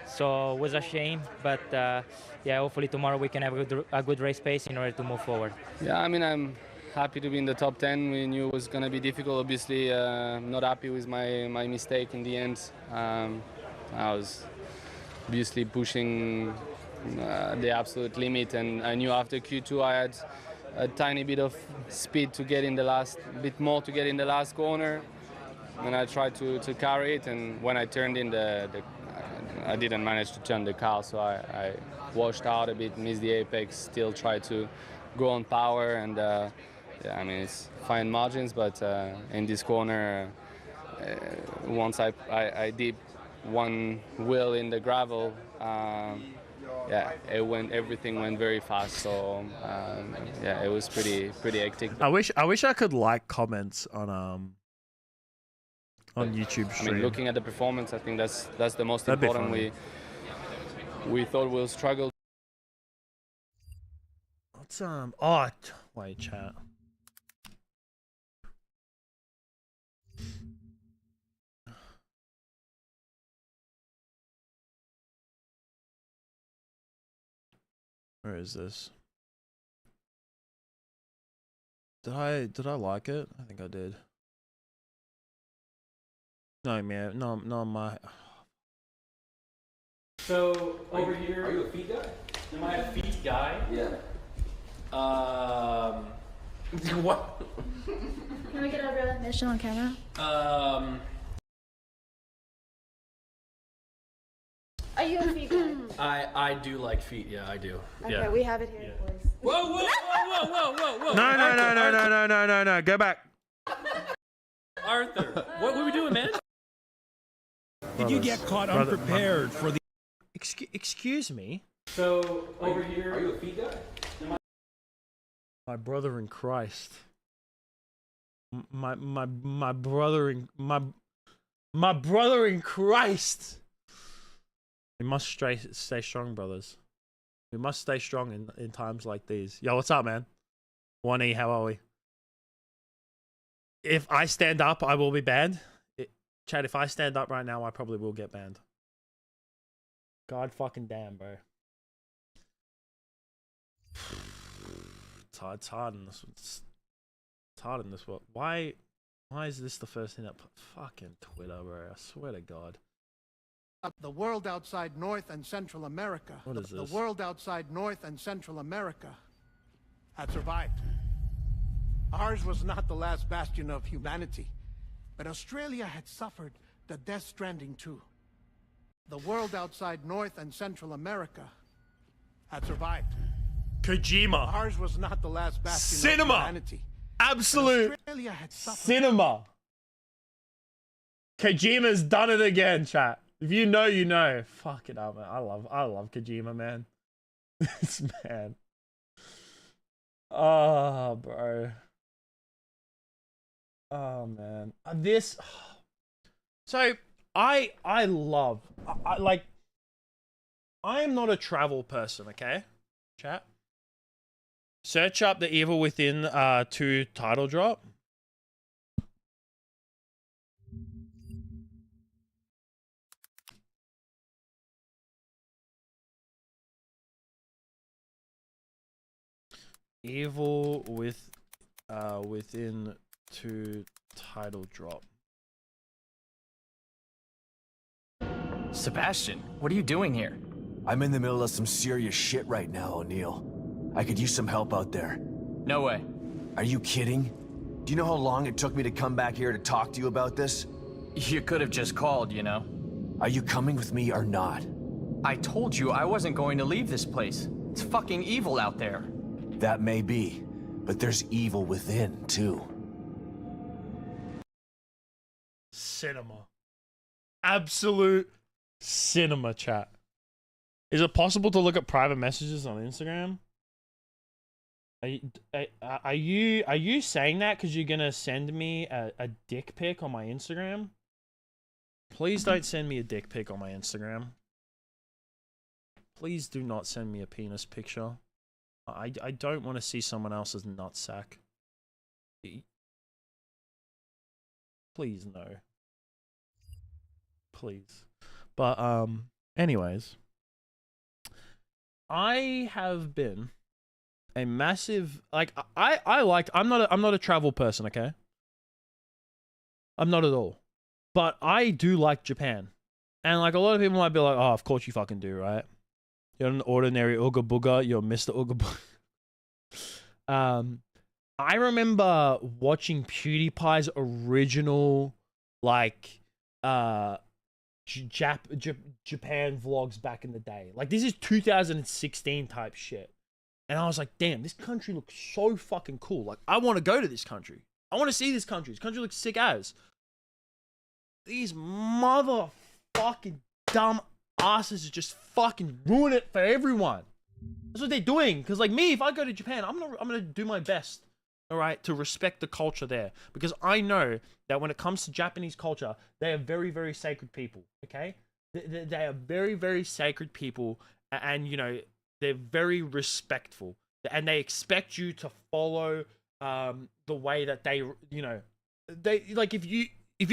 So it was a shame, but yeah, hopefully tomorrow we can have a good race pace in order to move forward. Yeah, I mean, I'm happy to be in the top 10. We knew it was going to be difficult. Obviously, not happy with my mistake in the end. I was obviously pushing the absolute limit, and I knew after Q2 I had a tiny bit of speed to get in the last, bit more to get in the last corner. And I tried to carry it, and when I turned in I didn't manage to turn the car, so I washed out a bit, missed the apex, still tried to go on power, and yeah, I mean, it's fine margins, but in this corner, once I dip one wheel in the gravel, yeah, everything went very fast, so yeah, it was pretty hectic. I wish I could like comments on YouTube stream. I mean, looking at the performance, I think that's the most important. We thought we'll struggle. What's wait, chat. Where is this? Did I like it? I think I did. No, man. No, my. So over here, are you a feet guy? Am I a feet guy? Yeah. What? Can we get a real admission on camera? Are you a feet guy? I do like feet. Yeah, I do. Okay, yeah. we have it here, boys. Whoa! No. Go back. Arthur, what were we doing, man? Did you get caught unprepared for the... Excuse me? So, over here... Are you a feet guy? My brother in Christ. My brother in... My brother in Christ! We must stay strong, brothers. We must stay strong in times like these. Yo, what's up, man? 1E, how are we? If I stand up, I will be banned. Chad, if I stand up right now, I probably will get banned. God fucking damn, bro. It's hard in this. It's hard in this world. Why is this the first thing that fucking Twitter, bro? I swear to God. The world outside North and Central America. What is this? The world outside North and Central America had survived. Ours was not the last bastion of humanity. But Australia had suffered the Death Stranding too. The world outside North and Central America had survived. Kojima. Ours was not the last bastion Cinema. of humanity. Absolute Australia had suffered. Cinema. Kojima's done it again, chat. If you know, you know. Fuck it up, man. I love Kojima, man. This man. Oh, bro. Oh man, this. So I love. I am not a travel person. Okay, chat. Search up The Evil Within 2 title drop. Evil Within 2 title drop. Sebastian, what are you doing here? I'm in the middle of some serious shit right now, O'Neill. I could use some help out there. No way. Are you kidding? Do you know how long it took me to come back here to talk to you about this? You could have just called, you know. Are you coming with me or not? I told you I wasn't going to leave this place. It's fucking evil out there. That may be, but there's evil within, too. Cinema. Absolute cinema, chat. Is it possible to look at private messages on Instagram? Are you saying that because you're gonna send me a dick pic on my Instagram? Please don't send me a dick pic on my Instagram. Please do not send me a penis picture. I don't want to see someone else's nutsack. Please no. Please. But anyways, I have been a massive I'm not a travel person, okay? I'm not at all. But I do like Japan. And like a lot of people might be like, "Oh, of course you fucking do, right? You're an ordinary Ooga Booga, you're Mr. Ooga Booga." I remember watching PewDiePie's original, like, Japan vlogs back in the day. Like, this is 2016 type shit. And I was like, damn, this country looks so fucking cool. Like, I want to go to this country. I want to see this country. This country looks sick as. These motherfucking dumb asses just fucking ruin it for everyone. That's what they're doing. Because, like, me, if I go to Japan, I'm gonna do my best, all right, to respect the culture there. Because I know that when it comes to Japanese culture, they are very, very sacred people, okay? They are very, very sacred people, and, you know, they're very respectful. And they expect you to follow the way that they, you know, they, like, if you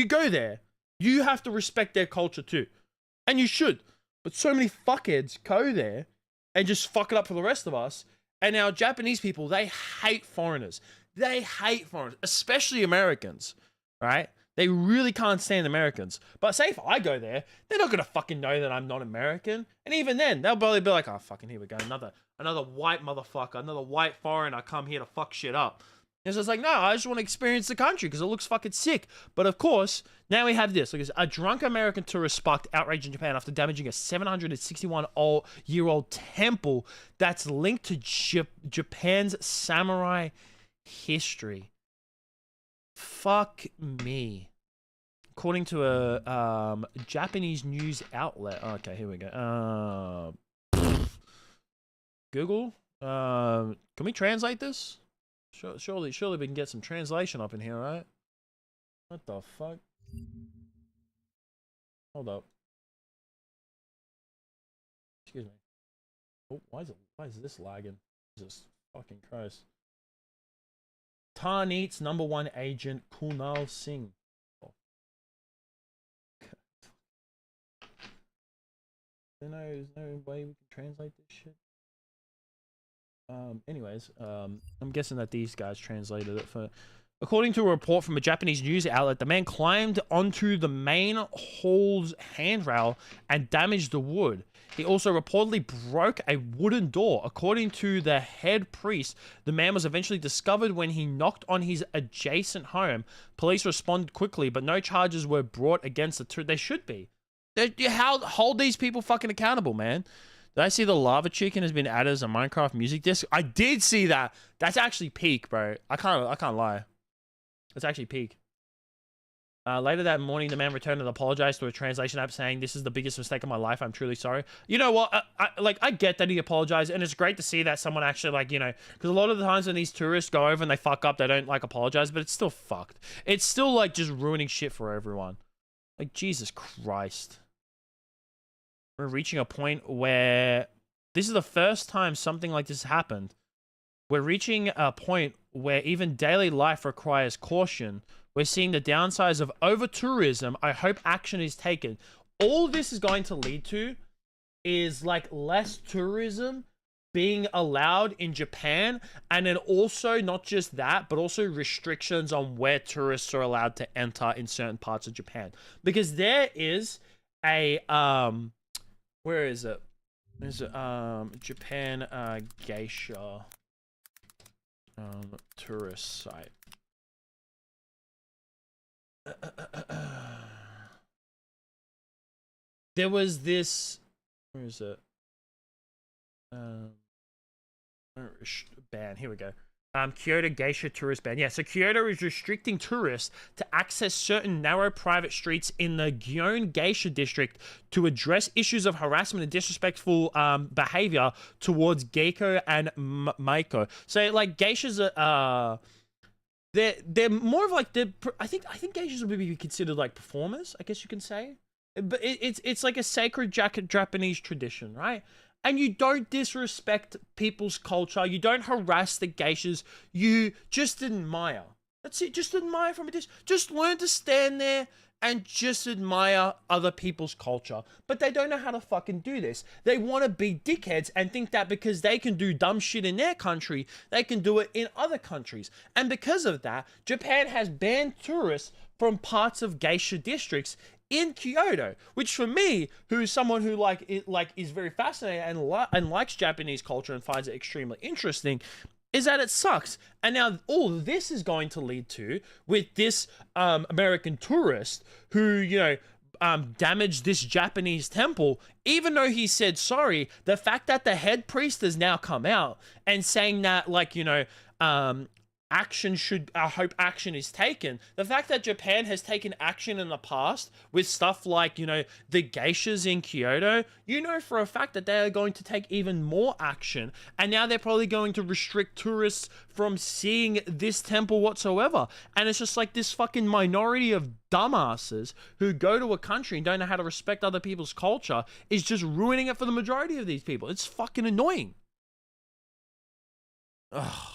go there, you have to respect their culture too. And you should. But so many fuckheads go there and just fuck it up for the rest of us. And now Japanese people, they hate foreigners. They hate foreigners, especially Americans, right? They really can't stand Americans. But say if I go there, they're not gonna fucking know that I'm not American. And even then, they'll probably be like, oh, fucking here we go. Another white motherfucker, another white foreigner come here to fuck shit up. And so it's like, no, I just want to experience the country because it looks fucking sick. But of course, now we have this. Like, a drunk American tourist sparked outrage in Japan after damaging a 761-year-old temple that's linked to Japan's samurai history. Fuck me. According to a Japanese news outlet. Okay, here we go. Google. Can we translate this? Surely we can get some translation up in here, right? What the fuck? Hold up. Excuse me. Oh, why is this lagging? Jesus fucking Christ. Tarneet's #1 agent, Kunal Singh. Oh. There's no way we can translate this shit. Anyways, I'm guessing that these guys translated it for... According to a report from a Japanese news outlet, the man climbed onto the main hall's handrail and damaged the wood. He also reportedly broke a wooden door. According to the head priest, the man was eventually discovered when he knocked on his adjacent home. Police responded quickly, but no charges were brought against the two. They should be. Hold these people fucking accountable, man. Did I see the Lava Chicken has been added as a Minecraft music disc? I did see that. That's actually peak, bro. I can't lie. It's actually peak. Later that morning, the man returned and apologized to a translation app saying, "This is the biggest mistake of my life. I'm truly sorry." You know what? I get that he apologized, and it's great to see that someone actually, like, you know, because a lot of the times when these tourists go over and they fuck up, they don't, like, apologize, but it's still fucked. It's still, like, just ruining shit for everyone. Like, Jesus Christ. We're reaching a point where this is the first time something like this happened. We're reaching a point where even daily life requires caution. We're seeing the downsides of over-tourism. I hope action is taken. All this is going to lead to is, like, less tourism being allowed in Japan, and then also not just that, but also restrictions on where tourists are allowed to enter in certain parts of Japan. Because there is a where is it? There's Japan geisha tourist site. There was this, where is it? Ban, here we go. Kyoto geisha tourist ban. Yeah, so Kyoto is restricting tourists to access certain narrow private streets in the Gion geisha district to address issues of harassment and disrespectful behavior towards geiko and maiko. So, like, geishas are they're more of, like, I think geishas would be considered, like, performers, I guess you can say. But it's like a sacred Japanese tradition, right? And you don't disrespect people's culture. You don't harass the geishas. You just admire. That's it. Just admire from a distance. Just learn to stand there and just admire other people's culture. But they don't know how to fucking do this. They want to be dickheads and think that because they can do dumb shit in their country, they can do it in other countries. And because of that, Japan has banned tourists from parts of geisha districts in Kyoto, which for me, who's someone who is very fascinated and likes Japanese culture and finds it extremely interesting, is that it sucks. And now all this is going to lead to, with this American tourist who, you know, damaged this Japanese temple, even though he said sorry, the fact that the head priest has now come out and saying that, like, you know, I hope action is taken. The fact that Japan has taken action in the past with stuff like, you know, the geishas in Kyoto, you know for a fact that they are going to take even more action. And now they're probably going to restrict tourists from seeing this temple whatsoever. And it's just like this fucking minority of dumbasses who go to a country and don't know how to respect other people's culture is just ruining it for the majority of these people. It's fucking annoying. Ugh.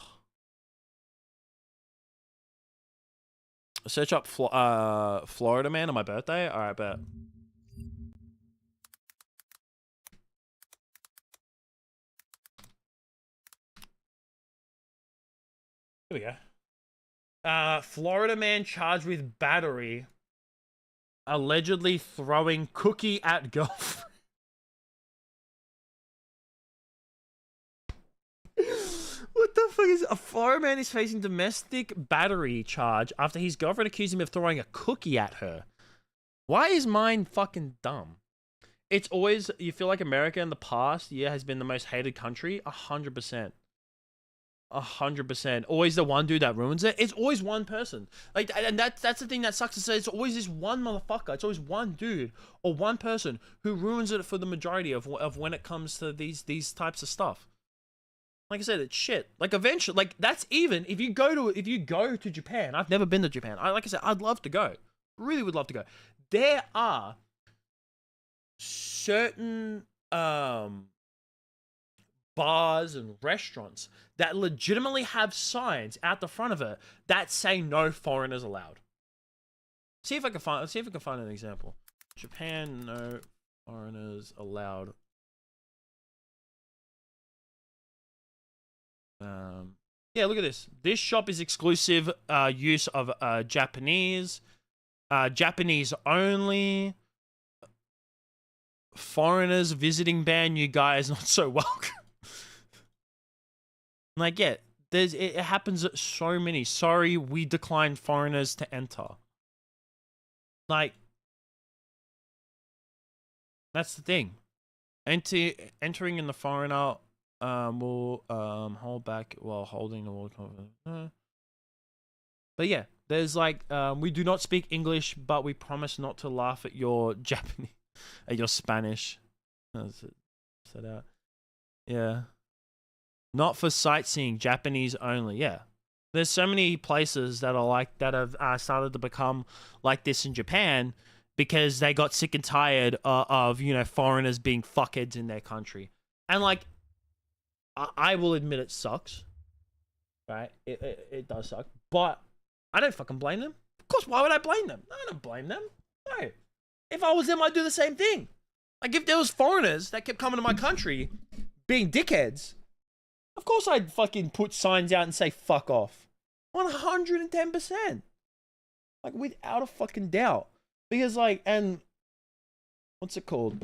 Search up Florida Man on my birthday. All right, bet. Here we go. Florida Man charged with battery, allegedly throwing cookie at girlfriend. What the fuck is a Florida man is facing domestic battery charge after his girlfriend accused him of throwing a cookie at her? Why is mine fucking dumb? It's always, you feel like America in the past year has been the most hated country. 100%. 100%. Always the one dude that ruins it. It's always one person. Like, and that's the thing that sucks. It's always this one motherfucker. It's always one dude or one person who ruins it for the majority of when it comes to these types of stuff. Like I said, it's shit. Like eventually, like that's even if you go to Japan. I've never been to Japan. Like I said, I'd love to go. Really would love to go. There are certain bars and restaurants that legitimately have signs out the front of it that say no foreigners allowed. See if I can find an example. Japan, no foreigners allowed. Yeah, look at this. This shop is exclusive use of Japanese, Japanese only. Foreigners visiting ban. You guys not so welcome. Like, yeah, it happens at so many. Sorry, we decline foreigners to enter. Like, that's the thing. Entering in the foreigner will hold back while holding the world confidence. But yeah, there's like we do not speak English, but we promise not to laugh at your Japanese, at your Spanish. Set out. Yeah. Not for sightseeing, Japanese only. Yeah. There's so many places that are like that have started to become like this in Japan because they got sick and tired of, you know, foreigners being fuckheads in their country. And like, I will admit it sucks, right? It does suck, but I don't fucking blame them. Of course, why would I blame them? I don't blame them. No. If I was them, I'd do the same thing. Like, if there was foreigners that kept coming to my country being dickheads, of course I'd fucking put signs out and say, fuck off. 110%. Like, without a fucking doubt. Because, like, and... what's it called?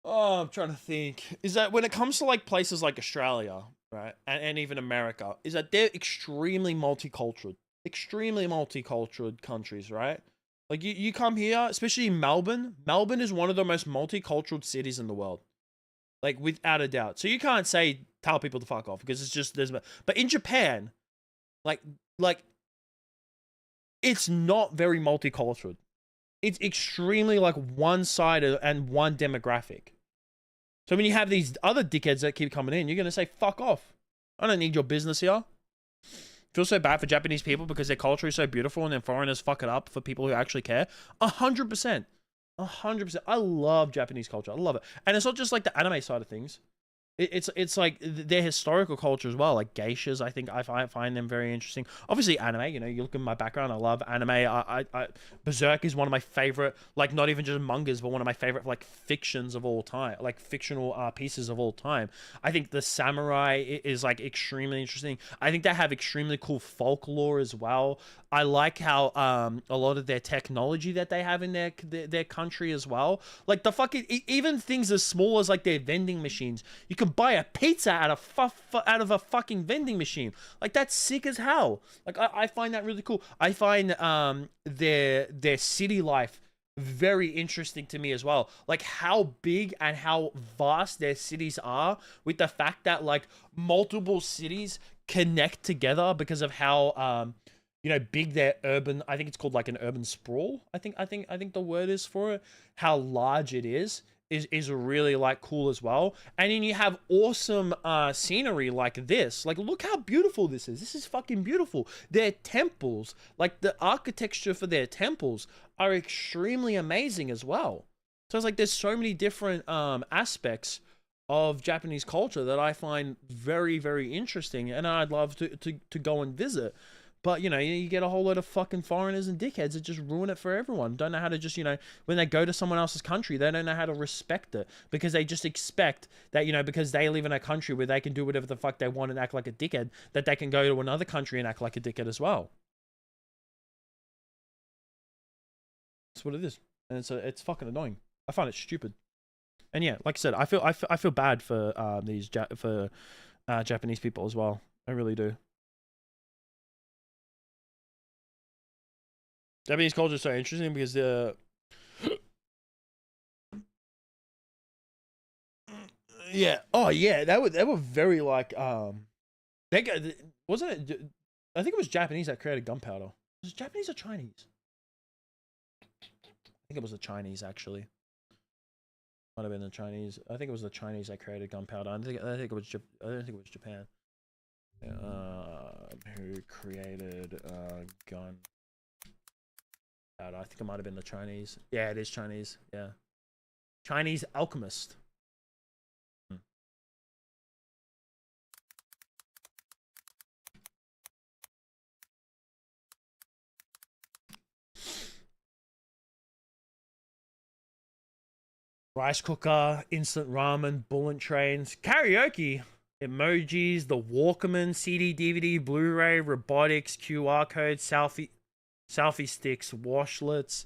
Oh, I'm trying to think. Is that when it comes to like places like Australia, right, and even America, is that they're extremely multicultural countries, right? Like you come here, especially in Melbourne. Melbourne is one of the most multicultural cities in the world, like without a doubt. So you can't tell people to fuck off because it's just But in Japan, like it's not very multicultural. It's extremely like one-sided and one demographic. So when you have these other dickheads that keep coming in, you're going to say, fuck off. I don't need your business here. Feel so bad for Japanese people because their culture is so beautiful and then foreigners fuck it up for people who actually care. 100%. 100%. I love Japanese culture. I love it. And it's not just like the anime side of things. It's like their historical culture as well, like geishas. I think I find them very interesting. Obviously, anime. You know, you look at my background. I love anime. Berserk is one of my favorite, like not even just mangas, but one of my favorite like fictions of all time, like fictional pieces of all time. I think the samurai is like extremely interesting. I think they have extremely cool folklore as well. I like how a lot of their technology that they have in their country as well. Like the fucking even things as small as like their vending machines. You can buy a pizza out of a fucking vending machine. Like that's sick as hell. Like I find that really cool. I find their city life very interesting to me as well. Like how big and how vast their cities are, with the fact that like multiple cities connect together because of how you know, big their urban, I think it's called like an urban sprawl. I think the word is for it. How large it is really like cool as well. And then you have awesome scenery like this. Like look how beautiful this is. This is fucking beautiful. Their temples, like the architecture for their temples are extremely amazing as well. So it's like there's so many different aspects of Japanese culture that I find very, very interesting, and I'd love to go and visit. But, you know, you get a whole lot of fucking foreigners and dickheads that just ruin it for everyone. Don't know how to just, you know, when they go to someone else's country, they don't know how to respect it. Because they just expect that, you know, because they live in a country where they can do whatever the fuck they want and act like a dickhead, that they can go to another country and act like a dickhead as well. That's what it is. And it's fucking annoying. I find it stupid. And yeah, like I said, I feel bad for Japanese people as well. I really do. Japanese culture is so interesting because yeah, oh yeah, they were very like wasn't it? I think it was Japanese that created gunpowder. Was it Japanese or Chinese? I think it was the Chinese actually. Might have been the Chinese. I think it was the Chinese that created gunpowder. I don't think it was Japan. Who created gun? I think it might have been the Chinese. Yeah, it is Chinese. Yeah, Chinese alchemist. Rice cooker, instant ramen, bullet trains, karaoke, emojis, the Walkman, CD, DVD, Blu-ray, robotics, QR codes, selfie sticks, washlets.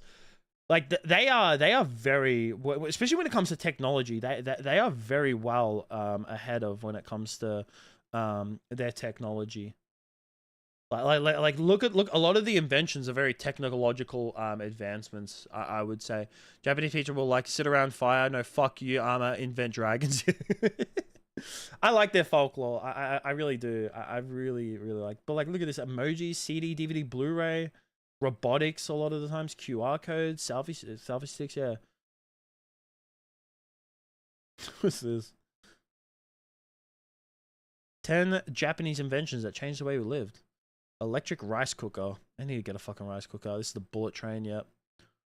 Like they are very, especially when it comes to technology, they are very well ahead of when it comes to their technology. Like look a lot of the inventions are very technological advancements. I would say Japanese people will like sit around fire. No, fuck you, invent dragons. I like their folklore. I really do. I really like. But like, look at this: emojis, CD, DVD, Blu-ray, robotics. A lot of the times, QR codes, selfie sticks. Yeah. What's this? 10 Japanese inventions that changed the way we lived. Electric rice cooker. I need to get a fucking rice cooker. This is the bullet train. Yep.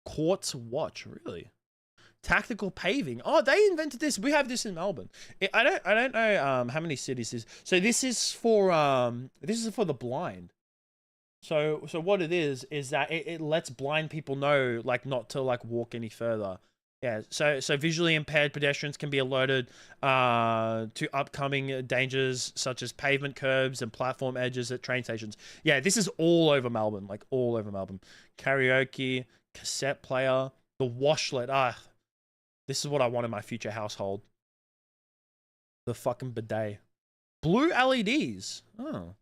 Quartz watch. Really? Tactical paving. Oh, they invented this. We have this in Melbourne. I don't know how many cities this is. So this is for the blind. So what it is that it lets blind people know like not to like walk any further. Yeah, so visually impaired pedestrians can be alerted to upcoming dangers such as pavement curbs and platform edges at train stations. Yeah, this is all over Melbourne, like all over Melbourne. Karaoke, cassette player, the washlet. This is what I want in my future household. The fucking bidet. Blue LEDs. Oh.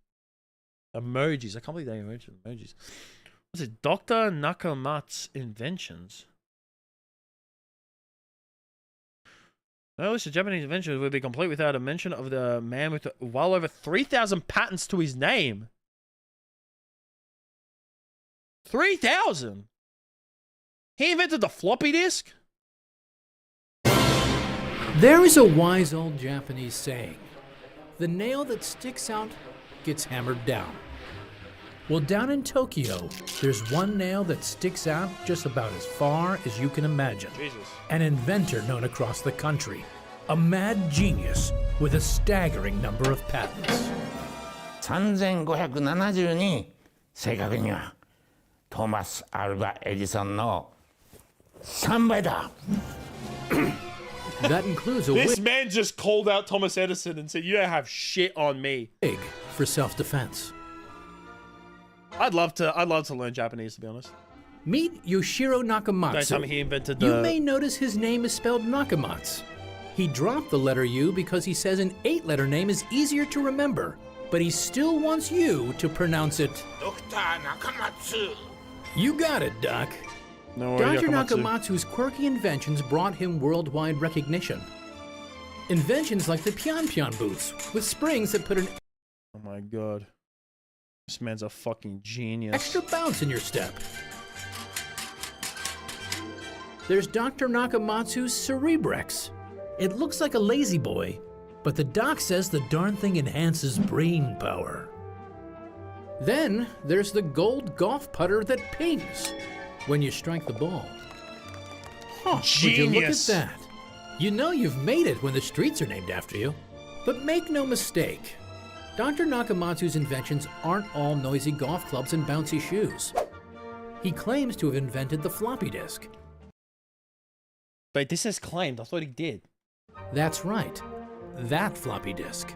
Emojis. I can't believe they mentioned emojis. What's it? Dr. Nakamatsu's inventions. No list of Japanese inventions would be complete without a mention of the man with well over 3,000 patents to his name. 3,000? He invented the floppy disk? There is a wise old Japanese saying, the nail that sticks out gets hammered down. Well, down in Tokyo, there's one nail that sticks out just about as far as you can imagine. Jesus. An inventor known across the country. A mad genius with a staggering number of patents. 3572正確にはトーマス・アルバ・エジソンの3倍だ That includes a This man just called out Thomas Edison and said, you don't have shit on me. Wig for self-defense. I'd love to learn Japanese, to be honest. Meet Yoshiro Nakamatsu. Don't tell me he invented the... You may notice his name is spelled Nakamatsu. He dropped the letter U because he says an 8-letter name is easier to remember, but he still wants you to pronounce it Dr. Nakamatsu. You got it, Doc. No, Dr. Nakamatsu's quirky inventions brought him worldwide recognition. Inventions like the Pian Pian boots, with springs that put an Oh my god. This man's a fucking genius. extra bounce in your step. There's Dr. Nakamatsu's Cerebrex. It looks like a lazy boy, but the doc says the darn thing enhances brain power. Then there's the gold golf putter that pings when you strike the ball. Huh, would you look at Genius. that? You know you've made it when the streets are named after you. But make no mistake, Dr. Nakamatsu's inventions aren't all noisy golf clubs and bouncy shoes. He claims to have invented the floppy disk. But this is claimed. I thought he did. That's right. That floppy disk.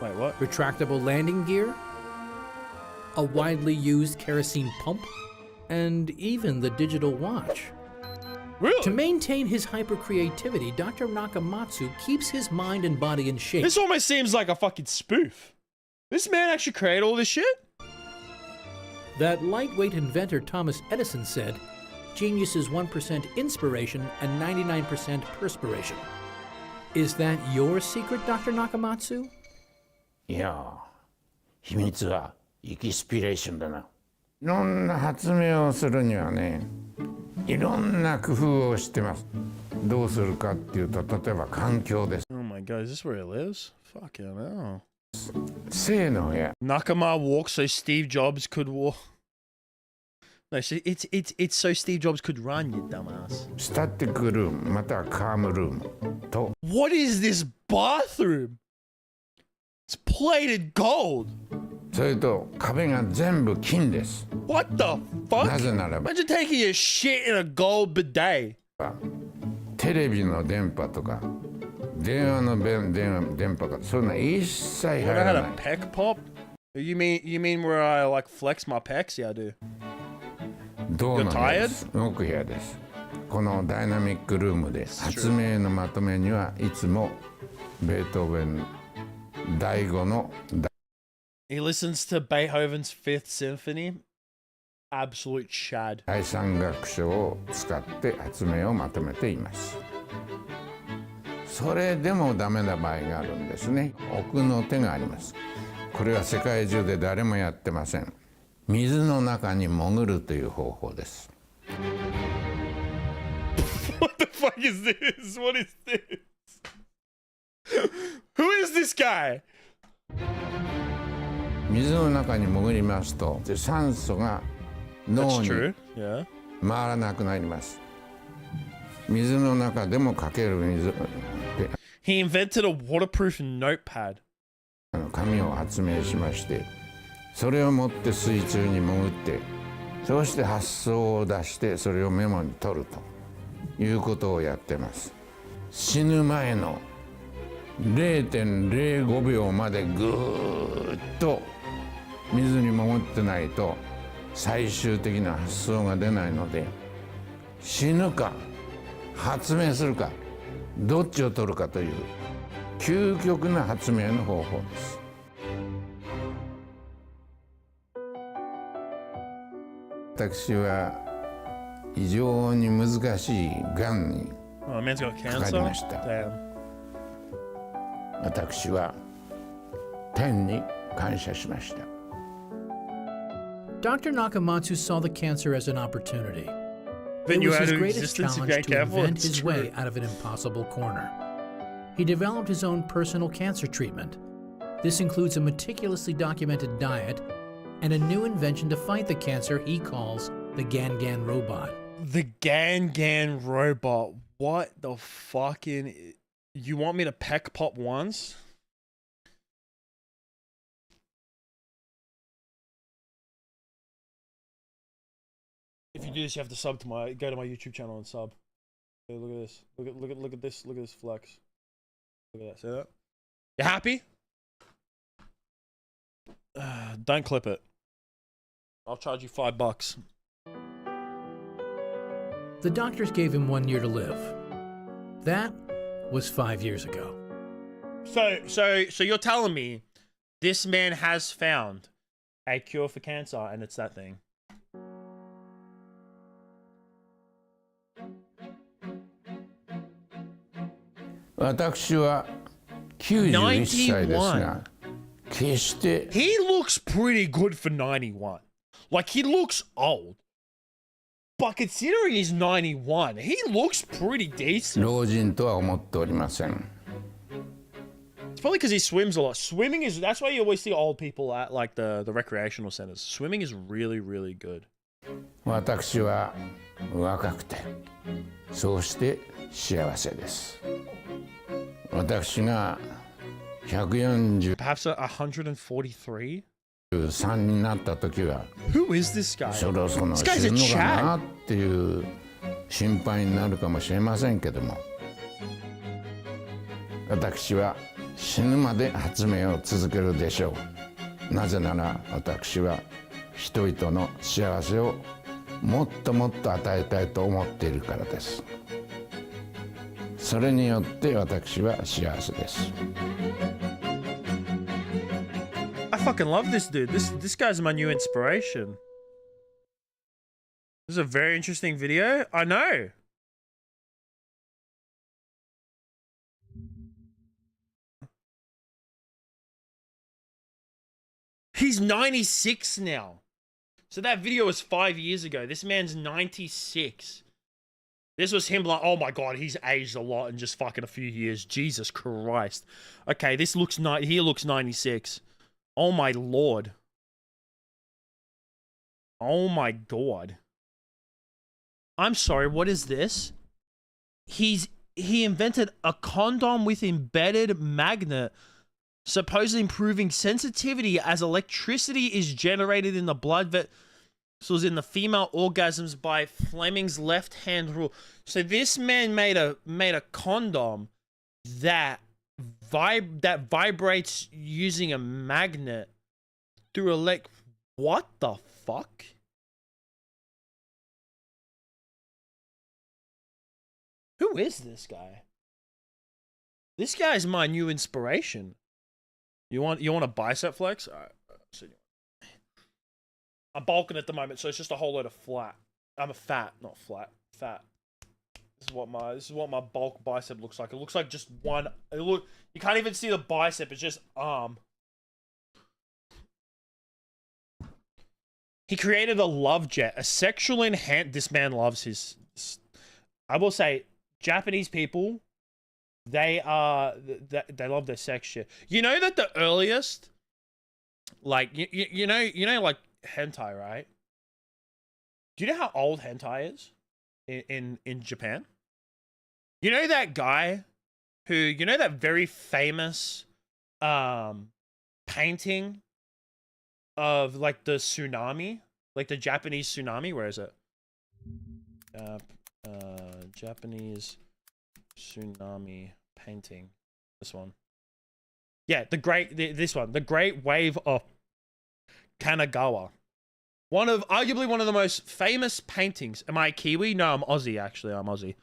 Wait, what? Retractable landing gear, a widely used kerosene pump, and even the digital watch. Really? To maintain his hyper-creativity, Dr. Nakamatsu keeps his mind and body in shape. This almost seems like a fucking spoof. This man actually created all this shit? That lightweight inventor Thomas Edison said, genius is 1% inspiration and 99% perspiration. Is that your secret, Dr. Nakamatsu? いや、秘密はエキスピレーションだな。いろんな発明をするにはね、いろんな工夫をしてます。どうするかっていうと、例えば環境です。 Oh my god, is this where he lives? Fucking hell. 性能や Nakama walked so Steve Jobs could walk. No, it's so Steve Jobs could run, you dumbass. スタティックルームまたはカームルームと What is this bathroom? It's plated gold. それと壁が全部金です。 What the fuck? なぜならば Imagine taking your shit in a gold bidet. テレビの電波とか電話の電波とかそういうのは一切入 When I ら had な a い。 peck pop? You mean where I like flex my pecs? Yeah, I do. 銅の部屋です動く部屋です。このダイナミックルームで発明のまとめにはいつもベートーベン第5の He listens to Beethoven's Fifth Symphony. Absolute shad. 第3楽章を使って発明をまとめています。それでもダメな場合があるんですね。奥の手があります。これは世界中で誰もやってません。水の中に潜るという方法です。What the fuck is this? What is this? Who is this guy? 水の中に潜りますと酸素が脳に Yeah. 回らなくなります。水の中でもかける水 He invented a waterproof notepad. 紙を発明しまして、それを持って水中に潜って、そうして発想を出してそれをメモに取るということをやってます。死ぬ前の 0.05 秒までぐーっと水に潜ってないと最終的な発想が出ないので、死ぬか発明するかどっちを取るかという究極な発明の方法です。私は非常に難しいがんに Oh, man's got かかり cancer. ました。 Damn. 私は天に感謝しました。 Dr. Nakamatsu saw the cancer as an opportunity. Then It you was had his an greatest existence if challenge you're to careful, invent it's his true. way out of an impossible corner. He developed his own personal cancer treatment. This includes a meticulously documented diet and a new invention to fight the cancer he calls the Gangan robot. The Gangan robot. What the fucking... You want me to peck pop once? If you do this, you have to go to my YouTube channel and sub. Okay, look at this. Look at this. Look at this flex. Look at that. See that? You happy? Don't clip it. I'll charge you $5. The doctors gave him 1 year to live. That was 5 years ago. So you're telling me this man has found a cure for cancer, and it's that thing. He looks pretty good for 91. Like, he looks old. But considering he's 91, he looks pretty decent. It's probably because he swims a lot. Swimming is, that's why you always see old people at like the recreational centers. Swimming is really, really good. Perhaps 143? 3になった時は Who is this guy? そろそろ死ぬのかなっていう心配になるかもしれませんけども、私は死ぬまで発明を続けるでしょう。なぜなら私は人々の幸せをもっともっと与えたいと思っているからです。それによって私は幸せです。I fucking love this dude. This guy's my new inspiration. This is a very interesting video. I know. He's 96 now. So that video was 5 years ago. This man's 96. This was him like, oh my god, he's aged a lot in just fucking a few years. Jesus Christ. Okay, this looks he looks 96. Oh my lord. Oh my god. I'm sorry, what is this? He invented a condom with embedded magnet, supposedly improving sensitivity as electricity is generated in the blood vessels in the female orgasms by Fleming's left-hand rule. So this man made a condom that vibrates using a magnet through what the fuck? Who is this guy? This guy's my new inspiration. You want a bicep flex? All right, I'm bulking at the moment, so it's just a whole load of flat. I'm a fat, not flat. Fat. This is what my bulk bicep looks like. It looks like just one. You can't even see the bicep. It's just arm. He created a love jet, a sexual this man loves his. I will say, Japanese people, they love their sex shit. You know that the earliest, like you know like hentai, right? Do you know how old hentai is in Japan? You know that guy who, you know that very famous painting of like the tsunami, like the Japanese tsunami? Where is it? Japanese tsunami painting. This one. Yeah, this one. The Great Wave of Kanagawa. Arguably one of the most famous paintings. Am I Kiwi? No, I'm Aussie, actually. I'm Aussie.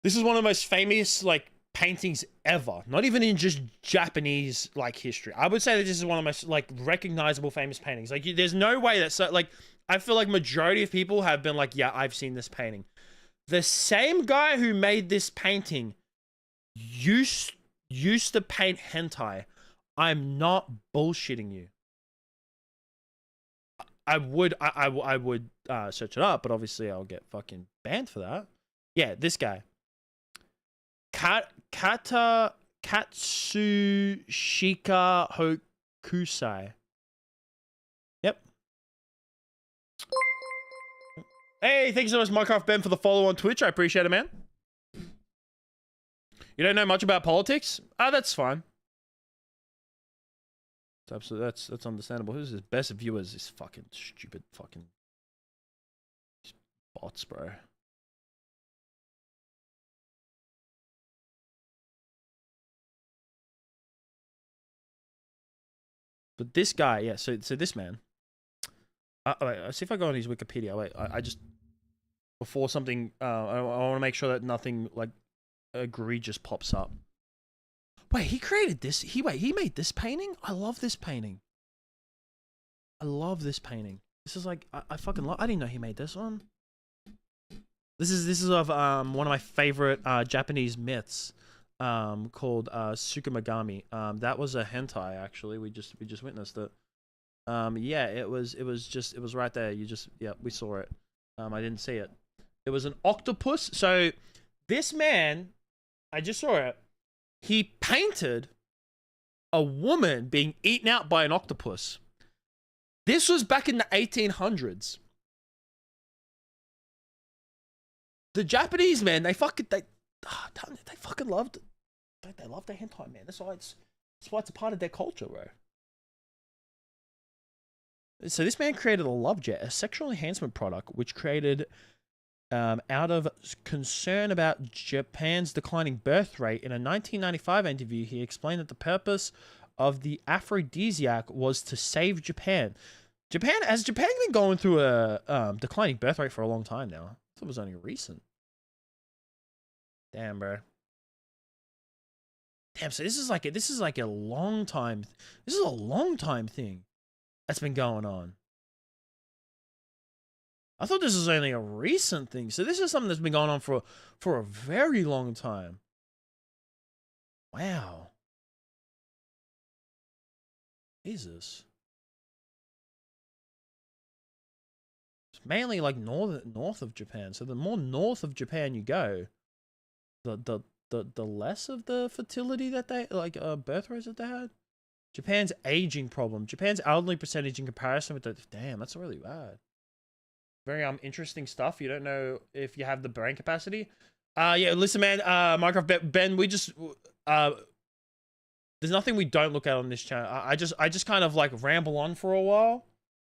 This is one of the most famous, like, paintings ever. Not even in just Japanese, like, history. I would say that this is one of the most, like, recognizable famous paintings. Like, there's no way that, like, I feel like majority of people have been like, yeah, I've seen this painting. The same guy who made this painting used to paint hentai. I'm not bullshitting you. I would search it up, but obviously I'll get fucking banned for that. Yeah, this guy. Katsushika Hokusai. Yep. Hey, thanks so much, Minecraft Ben, for the follow on Twitch. I appreciate it, man. You don't know much about politics? That's fine. It's absolutely, that's understandable. Who's his best viewers? This fucking stupid fucking bots, bro. But this guy, yeah, so this man, Wait, see if I go on his Wikipedia. Wait, I just before something. I want to make sure that nothing like egregious pops up. Wait, he created this. He made this painting. I love this painting. I love this painting. This is like I fucking love. I didn't know he made this one. This is of one of my favorite Japanese myths called Tsukumagami. That was a hentai actually. We just witnessed it. Yeah, it was right there. We saw it. I didn't see it. It was an octopus. So this man, I just saw it. He painted a woman being eaten out by an octopus. This was back in the 1800s. The Japanese, man, they fucking loved they love their hentai, man. That's why it's a part of their culture, bro. So this man created a love jet, a sexual enhancement product, which created out of concern about Japan's declining birth rate. In a 1995 interview, he explained that the purpose of the aphrodisiac was to save Japan. Has Japan been going through a declining birth rate for a long time now? I thought it was only recent. Damn, bro. Damn, so this is like a long time. This is a long time thing that's been going on. I thought this was only a recent thing. So this is something that's been going on for a very long time. Wow. Jesus. It's mainly like north of Japan. So the more north of Japan you go, the less of the fertility that they birth rates that they had. Japan's aging problem. Japan's elderly percentage in comparison with the damn, that's really bad. Very interesting stuff. You don't know if you have the brain capacity. Yeah, listen, man. Minecraft Ben, we just there's nothing we don't look at on this channel. I just kind of like ramble on for a while,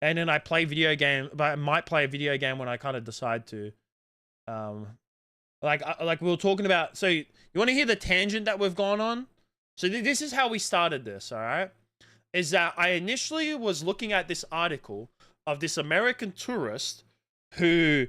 and then I play video game. But I might play a video game when I kind of decide to. Like we were talking about. So you want to hear the tangent that we've gone on? So this is how we started this. All right, is that I initially was looking at this article of this American tourist who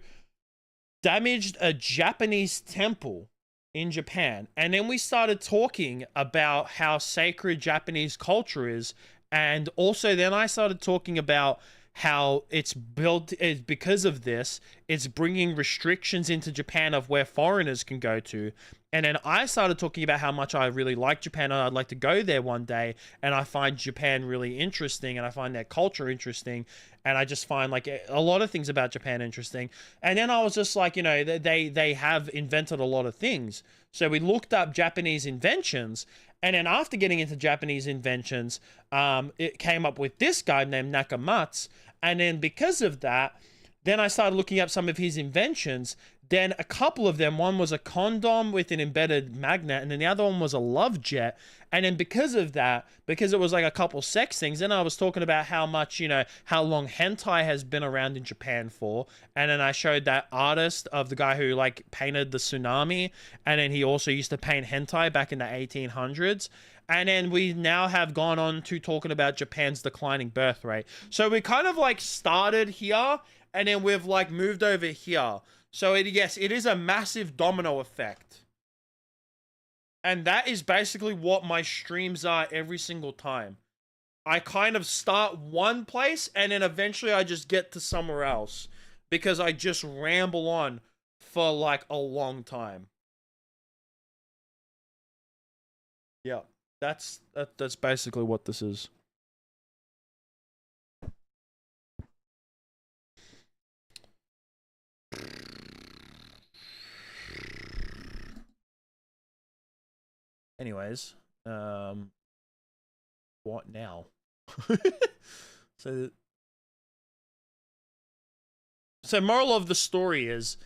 damaged a Japanese temple in Japan. And then we started talking about how sacred Japanese culture is. And also then I started talking about how it's built, because of this, it's bringing restrictions into Japan of where foreigners can go to. And then I started talking about how much I really like Japan and I'd like to go there one day. And I find Japan really interesting and I find their culture interesting. And I just find like a lot of things about Japan interesting. And then I was just like, you know, they have invented a lot of things. So we looked up Japanese inventions. And then after getting into Japanese inventions, it came up with this guy named Nakamatsu. And then because of that, then I started looking up some of his inventions. Then a couple of them, one was a condom with an embedded magnet, and then the other one was a love jet. And then because of that, because it was like a couple sex things, then I was talking about how much, you know, how long hentai has been around in Japan for. And then I showed that artist of the guy who like painted the tsunami. And then he also used to paint hentai back in the 1800s. And then we now have gone on to talking about Japan's declining birth rate. So we kind of like started here and then we've like moved over here. So yes, it is a massive domino effect. And that is basically what my streams are every single time. I kind of start one place and then eventually I just get to somewhere else. Because I just ramble on for like a long time. Yeah, that's basically what this is. Anyways, what now? So moral of the story is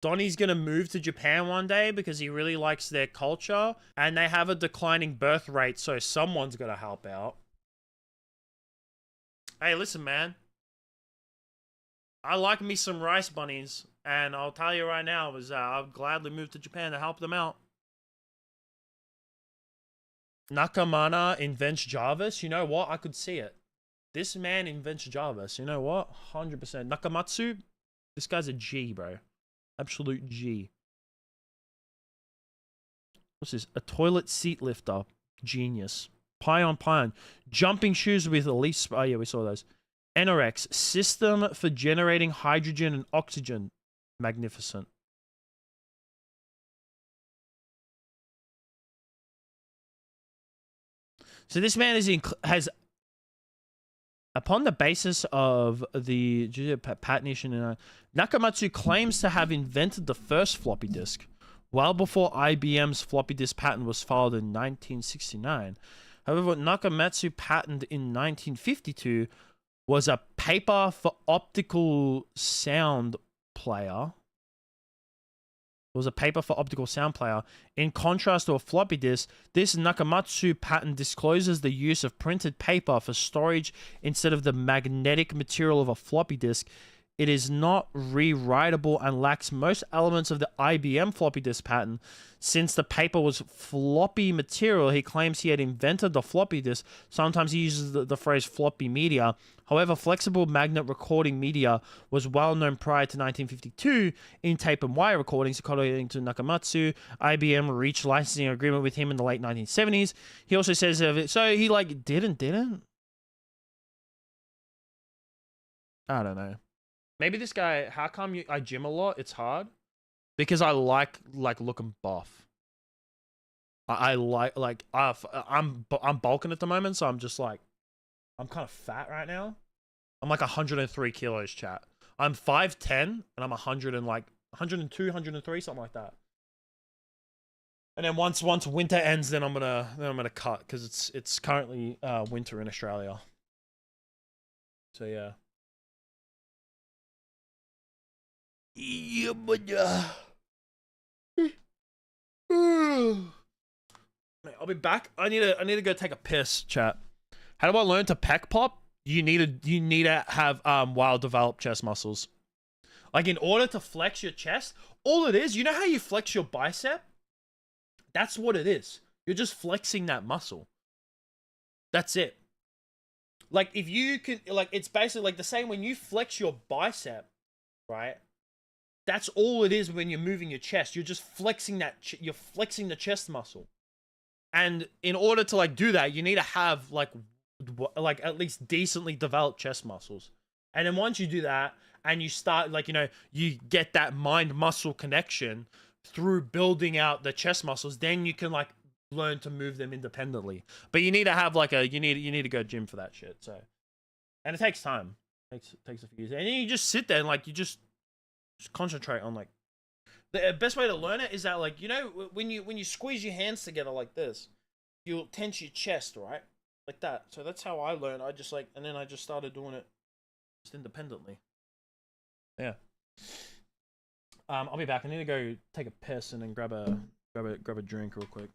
Donnie's gonna move to Japan one day because he really likes their culture, and they have a declining birth rate, so someone's gotta help out. Hey, listen, man. I like me some rice bunnies, and I'll tell you right now, I'll gladly move to Japan to help them out. Nakamana invents Jarvis. You know what? I could see it. This man invents Java. So you know what? 100%. Nakamatsu, this guy's a G, bro. Absolute G. What's this? A toilet seat lifter. Genius. Pion. Jumping shoes with Elise. Oh, yeah, we saw those. NRX. System for generating hydrogen and oxygen. Magnificent. So this man has, upon the basis of the patent issue, Nakamatsu claims to have invented the first floppy disk, well before IBM's floppy disk patent was filed in 1969. However, what Nakamatsu patented in 1952 was a paper for optical sound player. In contrast to a floppy disk, this Nakamatsu patent discloses the use of printed paper for storage instead of the magnetic material of a floppy disk. It is not rewritable and lacks most elements of the IBM floppy disk patent. Since the paper was floppy material, he claims he had invented the floppy disk. Sometimes he uses the phrase floppy media. However, flexible magnet recording media was well known prior to 1952 in tape and wire recordings. According to Nakamatsu, IBM reached licensing agreement with him in the late 1970s. He also says of it, so he like didn't? I don't know. Maybe this guy, how come I gym a lot? It's hard. Because I like looking buff. I'm bulking at the moment, so I'm just like, I'm kind of fat right now. I'm like 103 kilos, chat. I'm 5'10", and I'm 102, 103, something like that. And then once winter ends, then I'm gonna cut because it's currently winter in Australia. So yeah. Yeah, but I'll be back. I need to go take a piss, chat. How do I learn to pec pop? You need to have well developed chest muscles. Like in order to flex your chest, all it is, you know how you flex your bicep? That's what it is. You're just flexing that muscle. That's it. Like if you can, like it's basically like the same when you flex your bicep, right? That's all it is when you're moving your chest. You're just flexing that. You're flexing the chest muscle. And in order to like do that, you need to have like at least decently developed chest muscles. And then once you do that, and you start like you get that mind muscle connection through building out the chest muscles, then you can like learn to move them independently. But you need to have like you need to go gym for that shit. So, and it takes time. It takes a few years. And then you just sit there and like you just concentrate on like the best way to learn it is that like when you squeeze your hands together like this, you'll tense your chest, right? Like that. So that's how I learned. I just and then I just started doing it just independently. Yeah. I'll be back. I need to go take a piss and then grab a drink real quick.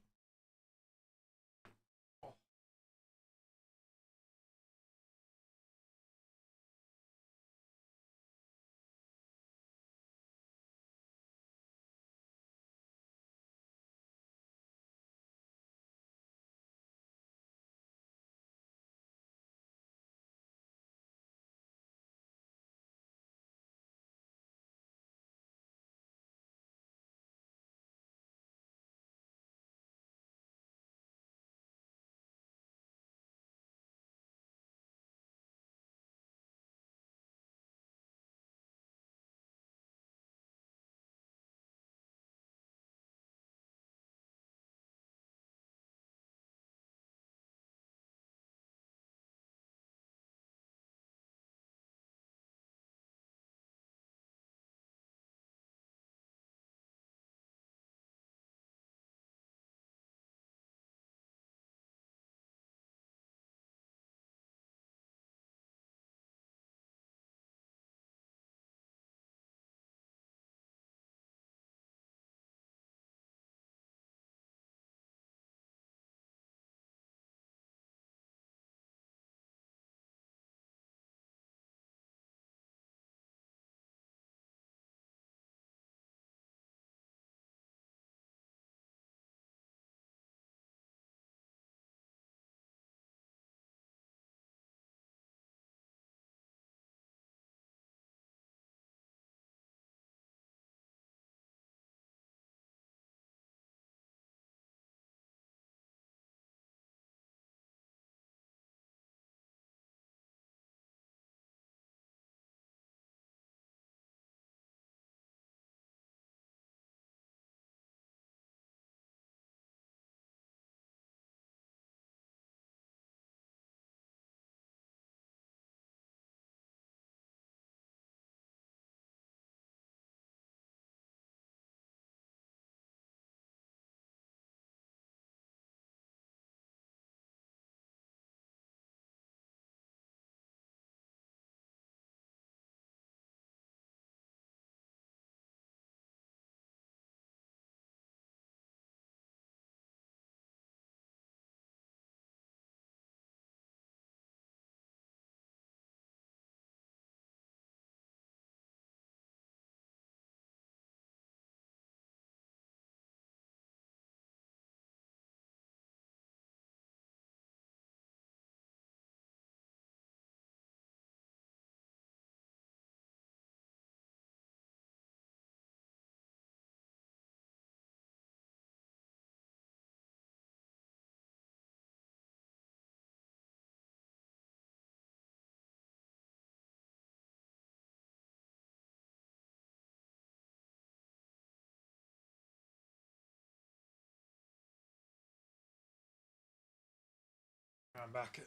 I'm back.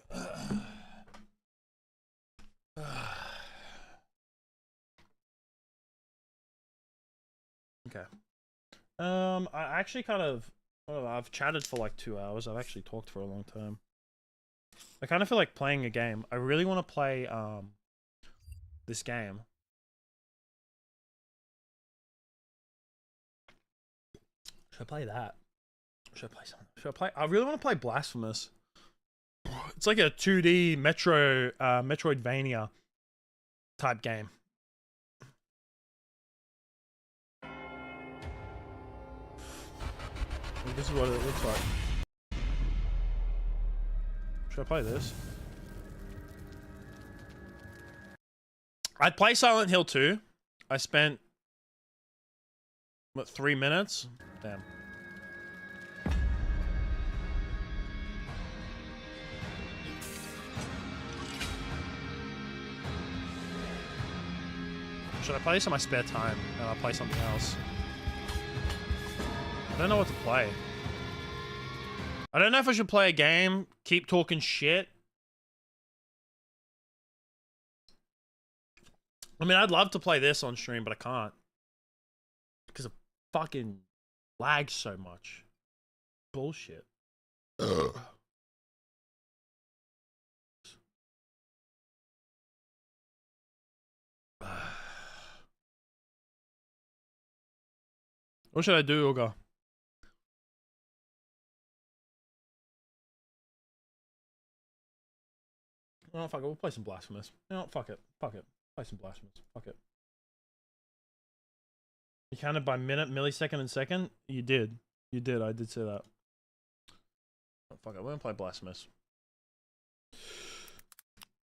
Okay. I actually kind of, I've chatted for like 2 hours. I've actually talked for a long time. I kind of feel like playing a game. I really want to play this game. Should I play that? Should I play something? Should I play? I really want to play Blasphemous. It's like a 2D Metroidvania type game. This is what it looks like. Should I play this? I'd play Silent Hill 2. I spent, what, 3 minutes? Damn. Should I play this in my spare time? And I'll play something else. I don't know what to play. I don't know if I should play a game, keep talking shit. I mean, I'd love to play this on stream, but I can't. Because it fucking lags so much. Bullshit. Ugh. What should I do, Olga? Oh, fuck it. We'll play some Blasphemous. No, fuck it. Fuck it. Play some Blasphemous. Fuck it. You counted by minute, millisecond, and second? You did. You did. I did say that. Oh, fuck it. We're gonna play Blasphemous.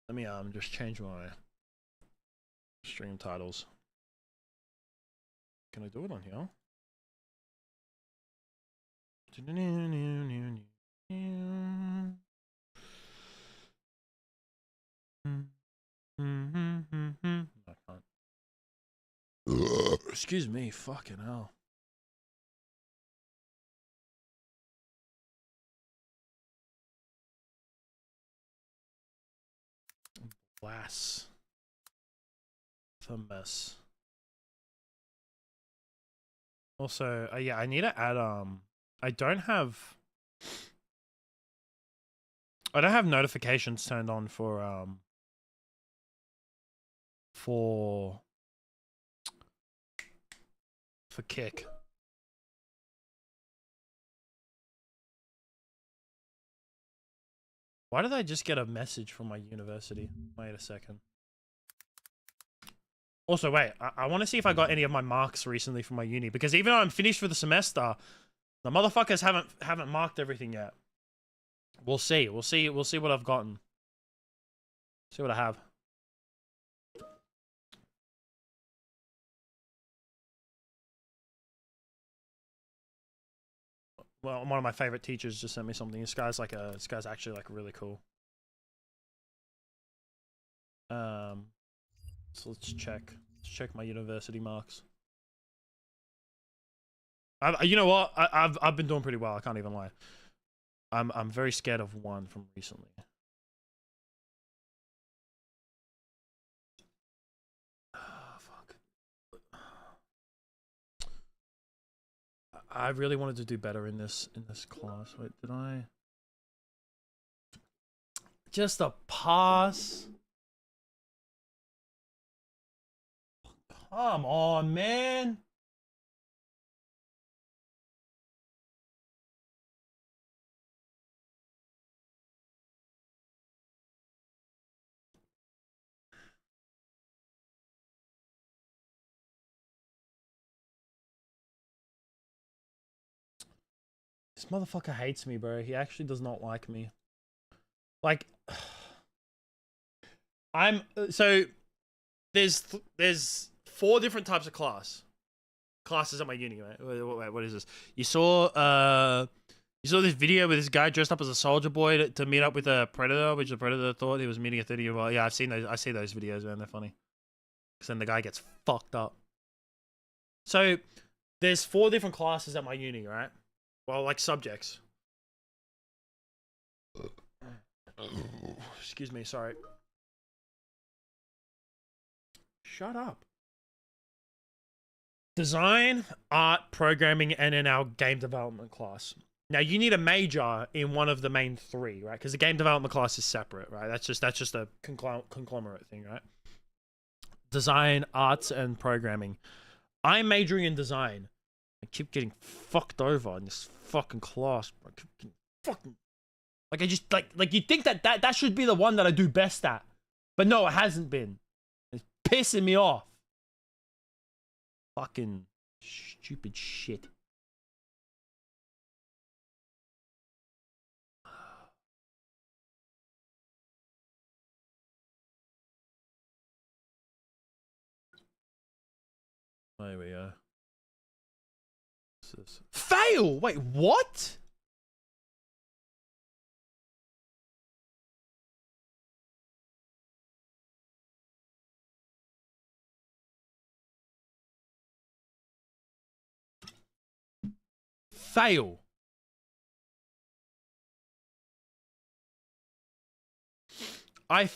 Let me just change my stream titles. Can I do it on here? I can't. Excuse me, fucking hell. Blasphemous. Also, yeah, I need to add I don't have notifications turned on for Kick. Why did I just get a message from my university? Wait a second. Also, wait, I want to see if I got any of my marks recently from my uni, because even though I'm finished for the semester, the motherfuckers haven't marked everything yet. We'll see. We'll see what I've gotten. See what I have. Well, one of my favorite teachers just sent me something. This guy's actually like really cool. So let's check my university marks. You know what? I've been doing pretty well. I can't even lie. I'm very scared of one from recently. Fuck. I really wanted to do better in this class. Wait, did I? Just a pass. Come on, man. This motherfucker hates me, bro. He actually does not like me. Like, there's 4 different types of classes at my uni, right? Wait, what is this? You saw this video with this guy dressed up as a soldier boy to meet up with a predator, which the predator thought he was meeting a 30-year-old. Yeah, I've seen those. I see those videos, man. They're funny. Because then the guy gets fucked up. So there's 4 different classes at my uni, right? Well, like subjects. Excuse me, sorry. Shut up. Design, art, programming, and in our game development class. Now you need a major in one of the main three, right? Because the game development class is separate, right? That's just a conglomerate thing, right? Design, arts, and programming. I'm majoring in design. I keep getting fucked over in this fucking class. I keep getting fucking like I just like you think that should be the one that I do best at, but no, it hasn't been. It's pissing me off. Fucking stupid shit. There we go. Fail! Wait, what? Fail.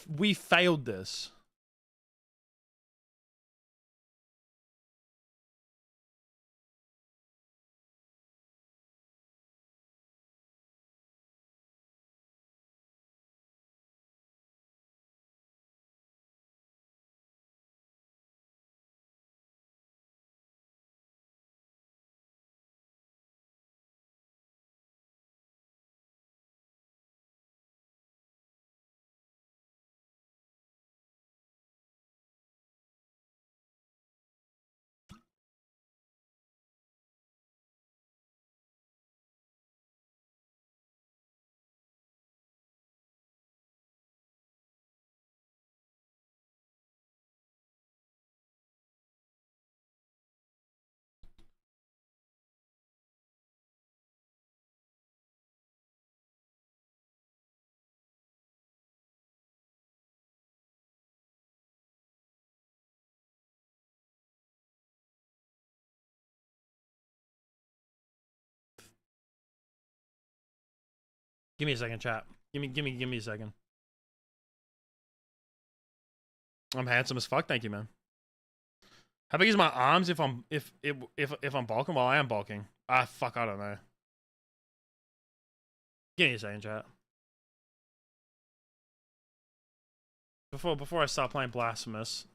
We failed this. Give me a second, chat. Give me a second. I'm handsome as fuck, thank you, man. How big is my arms if I'm bulking? Well, I am bulking. Ah, fuck, I don't know. Give me a second, chat. Before I start playing Blasphemous,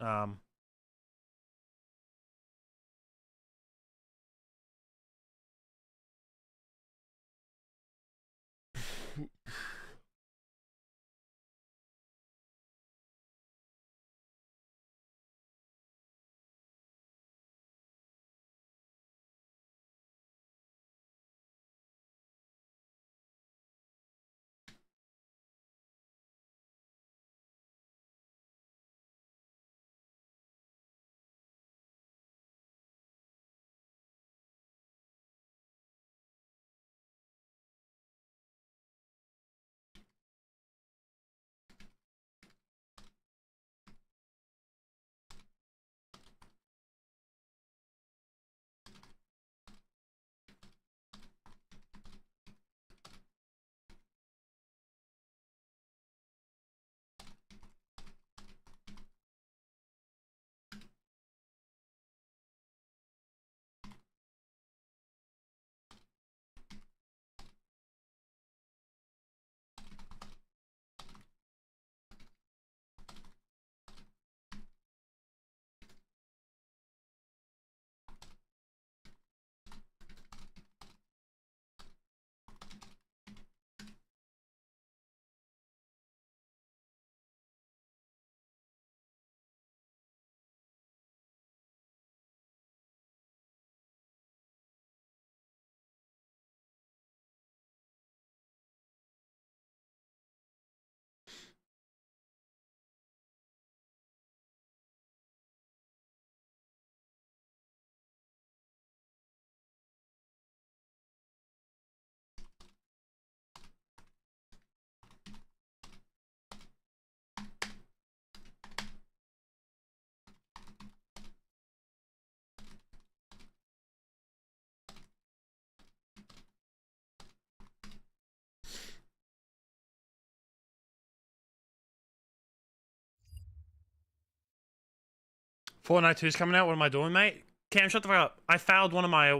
Fortnite 2's coming out. What am I doing, mate? Cam, shut the fuck up. I failed one of my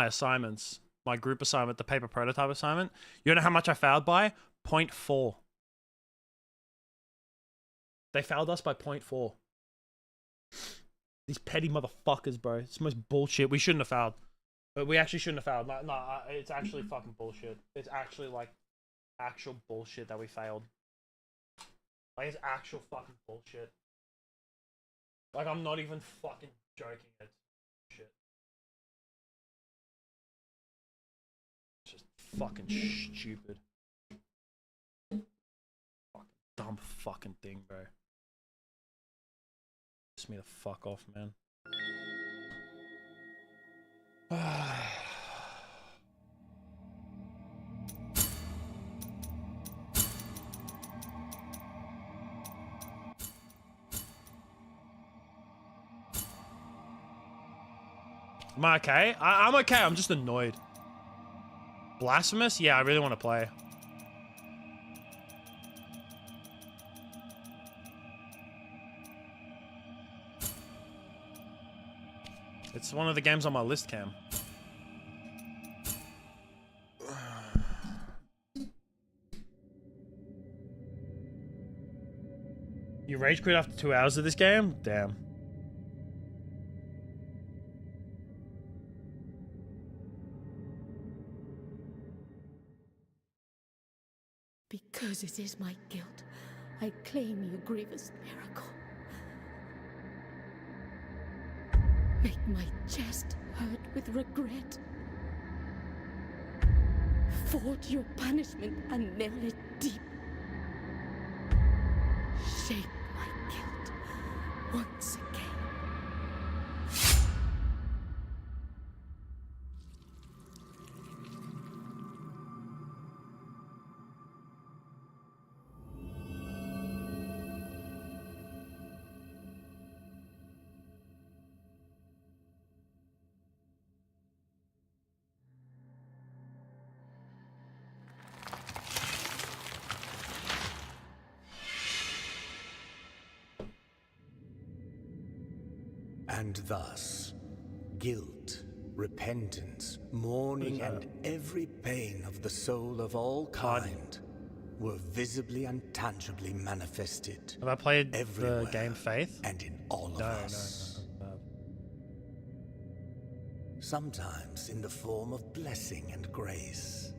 assignments. My group assignment, the paper prototype assignment. You know how much I failed by? 0.4. They failed us by 0.4. These petty motherfuckers, bro. It's the most bullshit. We shouldn't have failed. But we actually shouldn't have failed. No, it's actually fucking bullshit. It's actually like actual bullshit that we failed. Like, it's actual fucking bullshit. Like, I'm not even fucking joking. It's shit. It's just fucking stupid. Fucking dumb fucking thing, bro. Piss me the fuck off, man. Am I okay? I'm okay. I'm just annoyed. Blasphemous? Yeah, I really want to play. It's one of the games on my list, Cam. You rage quit after 2 hours of this game? Damn. Because it is my guilt, I claim your grievous miracle. Make my chest hurt with regret. Forge your punishment and nail it deep. Shape my guilt once again. And thus, guilt, repentance, mourning, and every pain of the soul of all kind were visibly and tangibly manifested. Have I played the game Faith? And in all of us. No. Sometimes in the form of blessing and grace.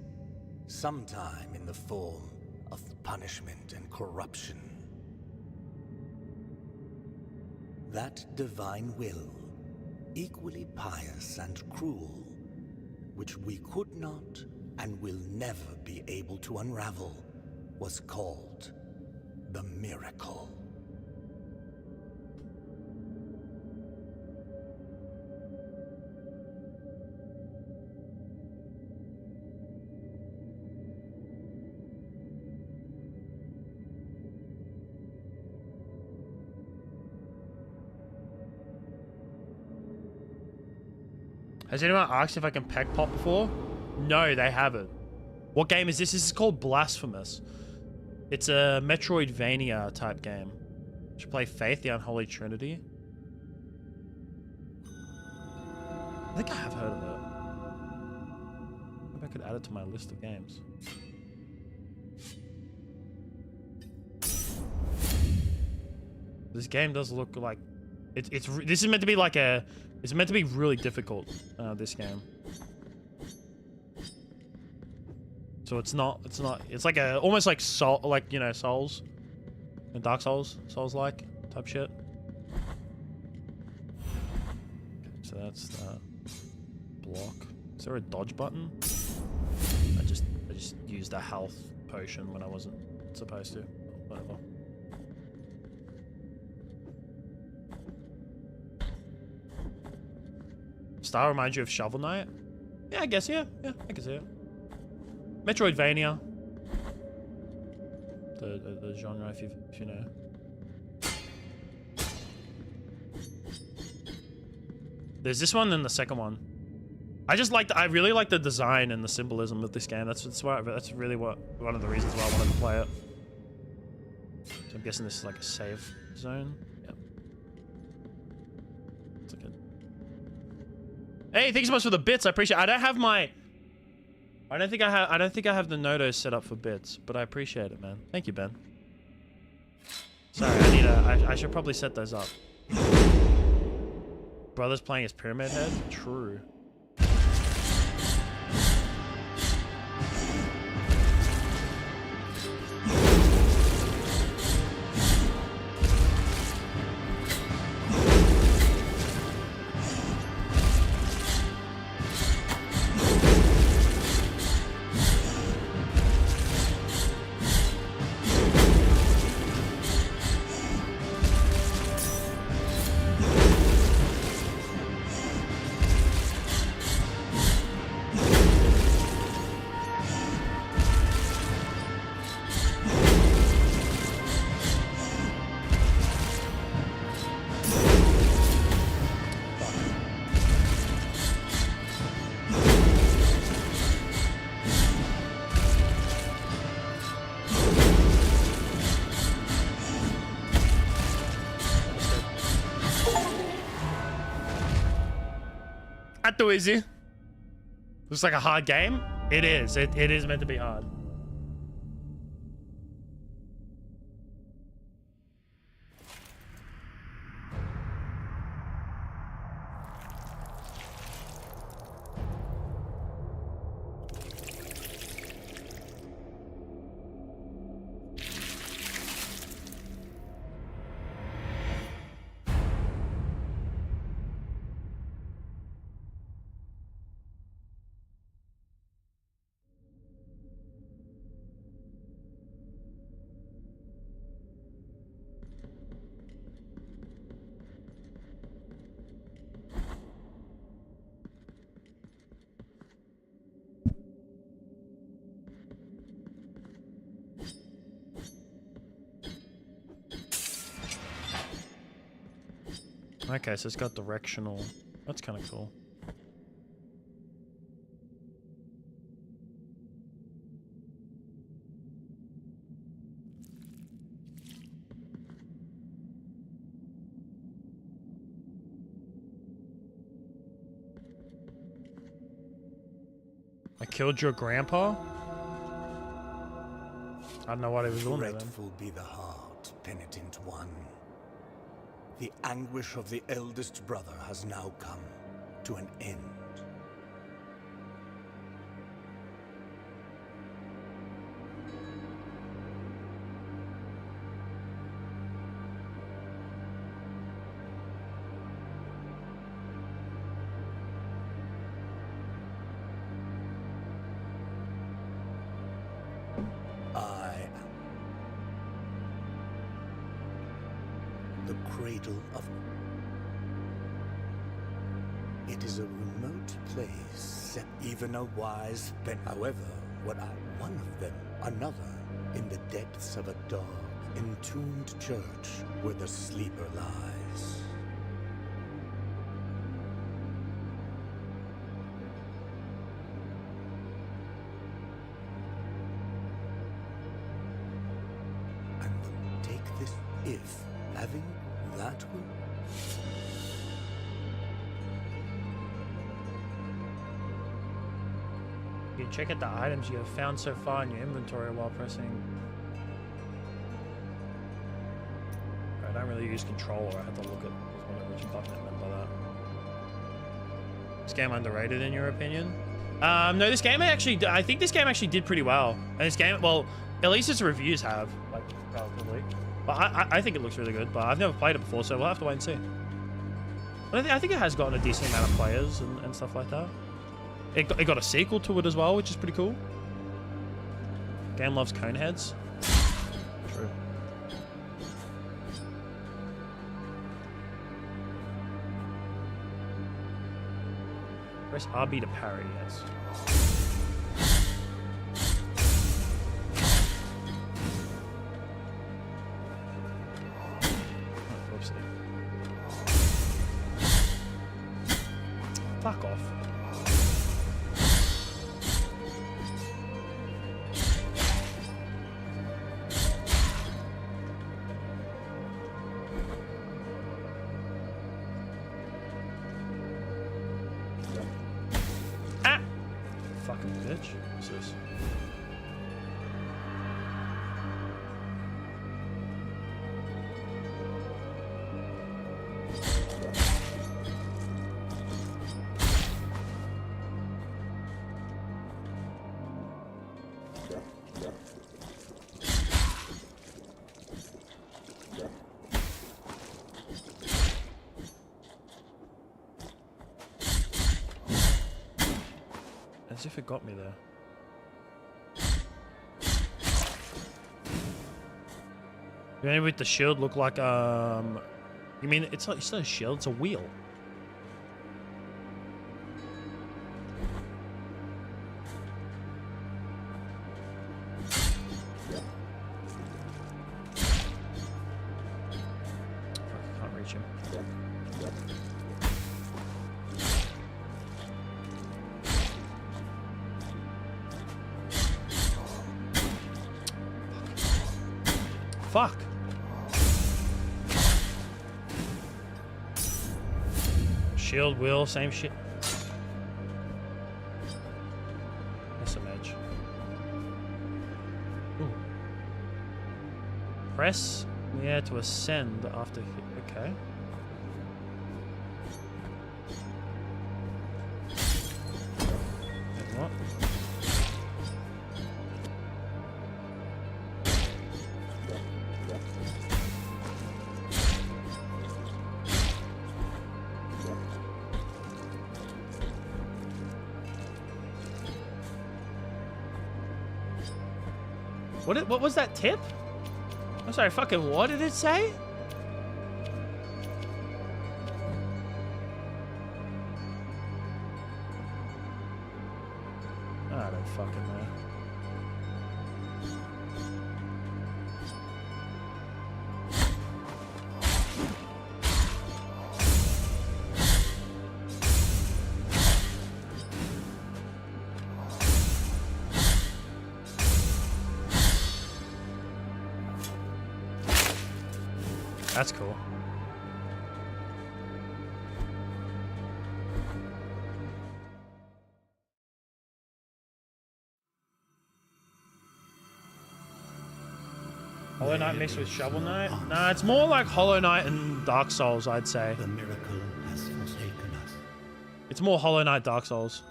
Sometime in the form of punishment and corruption. That divine will, equally pious and cruel, which we could not and will never be able to unravel, was called the miracle. Has anyone asked if I can peck pop before? No, they haven't. What game is this? This is called Blasphemous. It's a Metroidvania type game. Should play Faith, the Unholy Trinity. I think I have heard of it. Maybe I could add it to my list of games. This game does look like this is meant to be like a. It's meant to be really difficult. This game. So it's not. It's like a almost like Souls, and Dark Souls, Souls-like type shit. Okay, so that's that. Block. Is there a dodge button? I just used a health potion when I wasn't supposed to. Whatever. Star reminds you of Shovel Knight? Yeah, I guess, yeah, I can see it. Metroidvania. The genre, if you know. There's this one and the second one. I really like the design and the symbolism of this game. That's really one of the reasons why I wanted to play it. So I'm guessing this is like a save zone. Yep. It's like a... Hey, thanks so much for the bits. I appreciate it. I don't think I have the Nodos set up for bits, but I appreciate it, man. Thank you, Ben. Sorry, I should probably set those up. Brother's playing as Pyramid Head? True. Too easy. Looks like a hard game. It is. It is meant to be hard. Okay, so it's got directional. That's kind of cool. I killed your grandpa? I don't know what he was doing there then. Grateful be the heart, penitent one. The anguish of the eldest brother has now come to an end. Cradle of... It is a remote place, set even a wise pen. However, what I... one of them, another, in the depths of a dark, entombed church where the sleeper lies. And will take this if, having that will... You check out the items you have found so far in your inventory while pressing. I don't really use controller. I have to look at which button it meant by that. This game underrated in your opinion? No, this game actually. I think this game actually did pretty well. And this game, well, at least its reviews have, like, relatively. But I think it looks really good, but I've never played it before, so we'll have to wait and see. But I think it has gotten a decent amount of players and stuff like that. It got a sequel to it as well, which is pretty cool. Game loves Coneheads. True. Press RB to parry, yes. Fuck off. Fucking bitch. What's this? As if it got me there. Maybe with the shield look like you mean it's not a shield, it's a wheel. I can't reach him. Fuck. Shield, wheel, same shit. That's some edge. Ooh. Press yeah to ascend after hit. Okay. And what? What was that tip? I'm sorry, fucking what did it say? I don't fucking know. That's cool. Hollow Knight mixed with Shovel Knight? Nah, it's more like Hollow Knight and Dark Souls, I'd say. The miracle has forsaken us. It's more Hollow Knight, Dark Souls.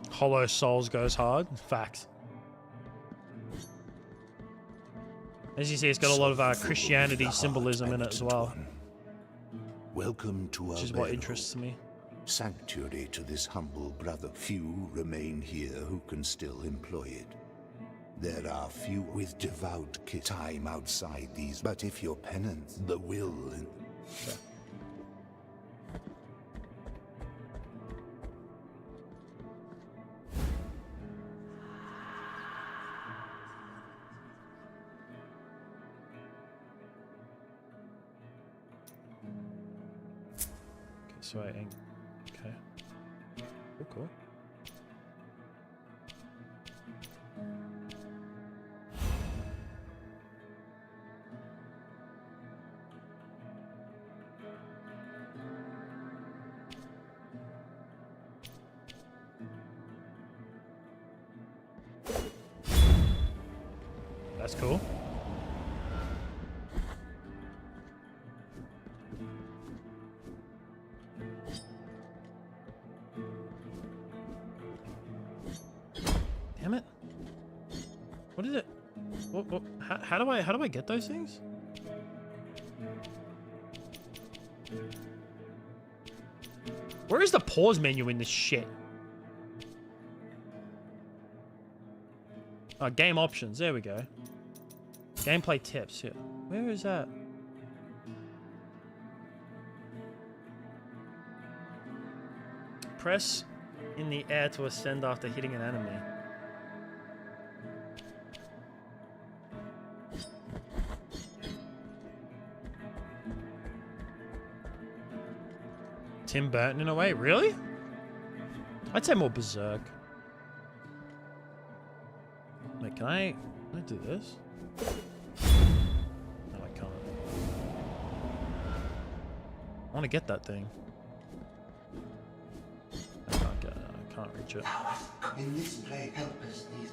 Hollow Souls goes hard. Facts. As you see, it's got a lot of Christianity symbolism in it as well. Welcome to which is what interests me. Sanctuary to this humble brother. Few remain here who can still employ it. There are few with devout time outside these, but if your penance, the will... So I ain't okay. Cool. That's cool. Damn it! What is it? How do I get those things? Where is the pause menu in this shit? Oh, game options. There we go. Gameplay tips. Yeah. Where is that? Press in the air to ascend after hitting an enemy. Tim Burton in a way. Really? I'd say more Berserk. Wait, can I do this? No, I can't. I want to get that thing. I can't get it. I can't reach it. In this play, help us these.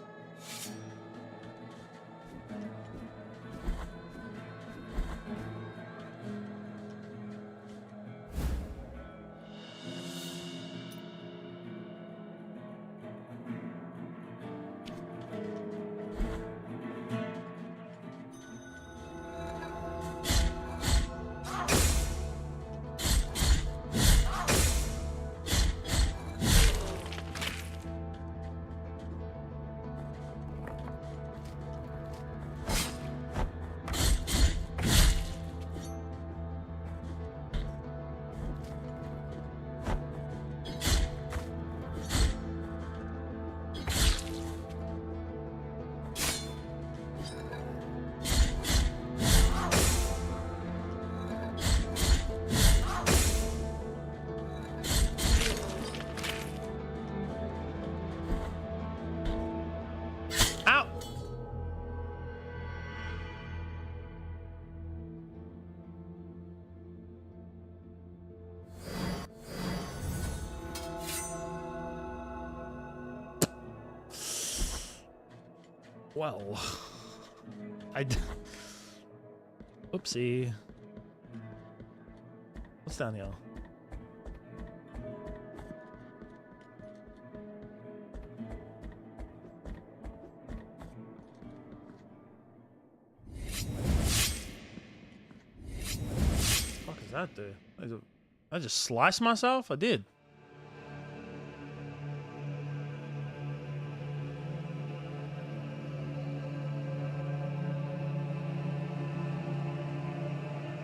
Well, Oopsie. What's down here? What the fuck is that do? I just sliced myself? I did.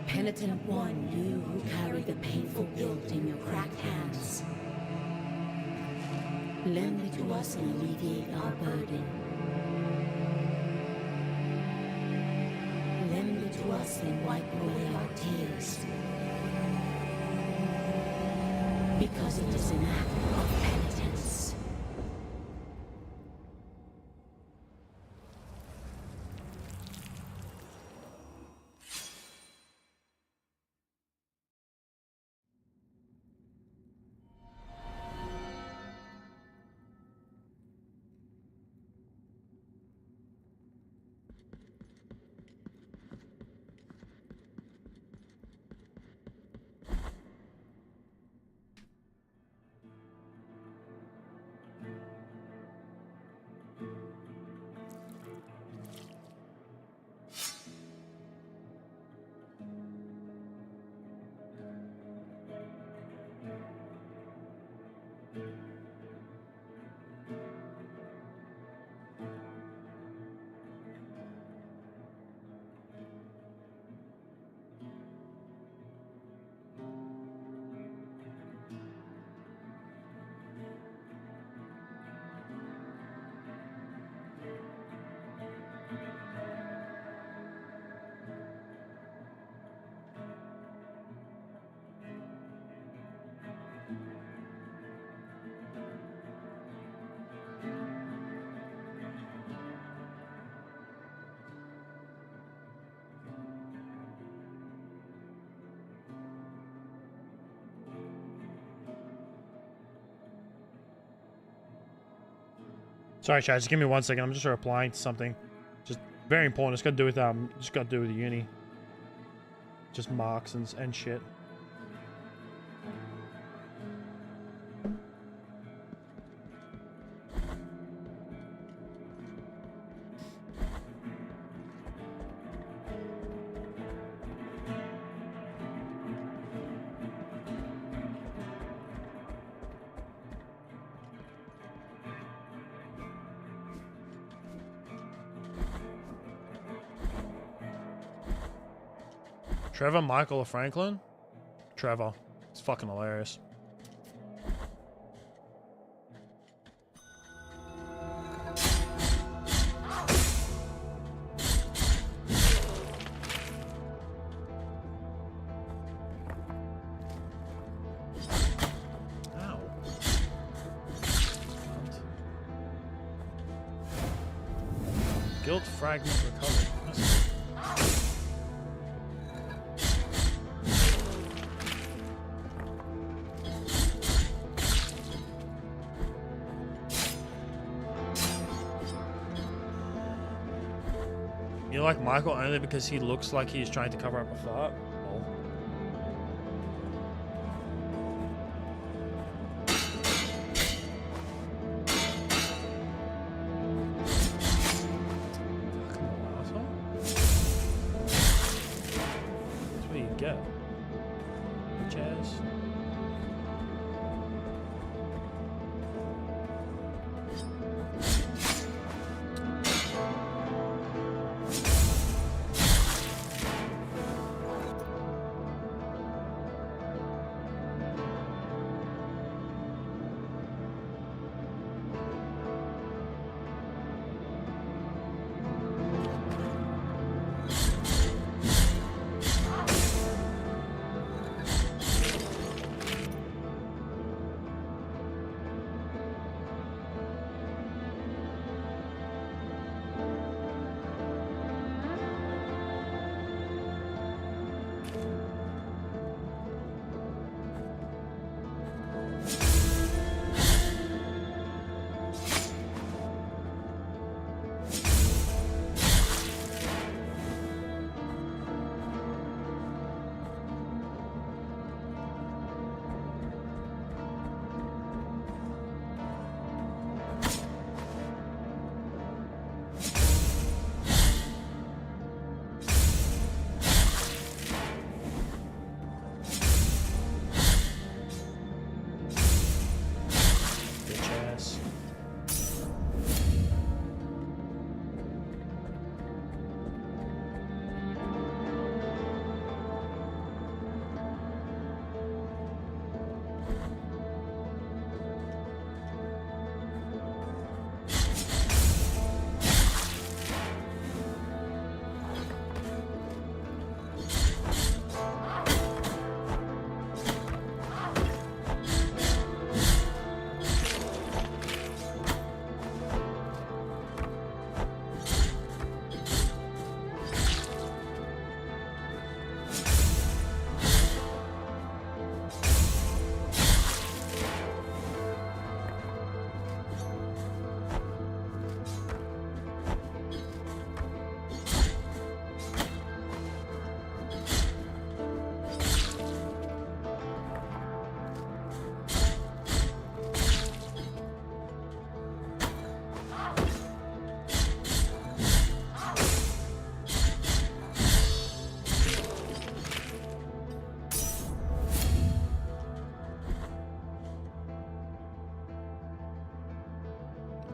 Penitent one, you who carry the painful guilt in your cracked hands. Lend it to us and alleviate our burden. Lend it to us and wipe away our tears. Because it is an act of penitence. Sorry, chat. Just give me 1 second. I'm just replying to something. Just very important. It's got to do with just got to do with the uni. Just marks and shit. Trevor, Michael, or Franklin? Trevor. It's fucking hilarious. Guilt fragment recovered. That's good. You like Michael only because he looks like he's trying to cover up a fart? Oh. That's what you get. Bitch ass.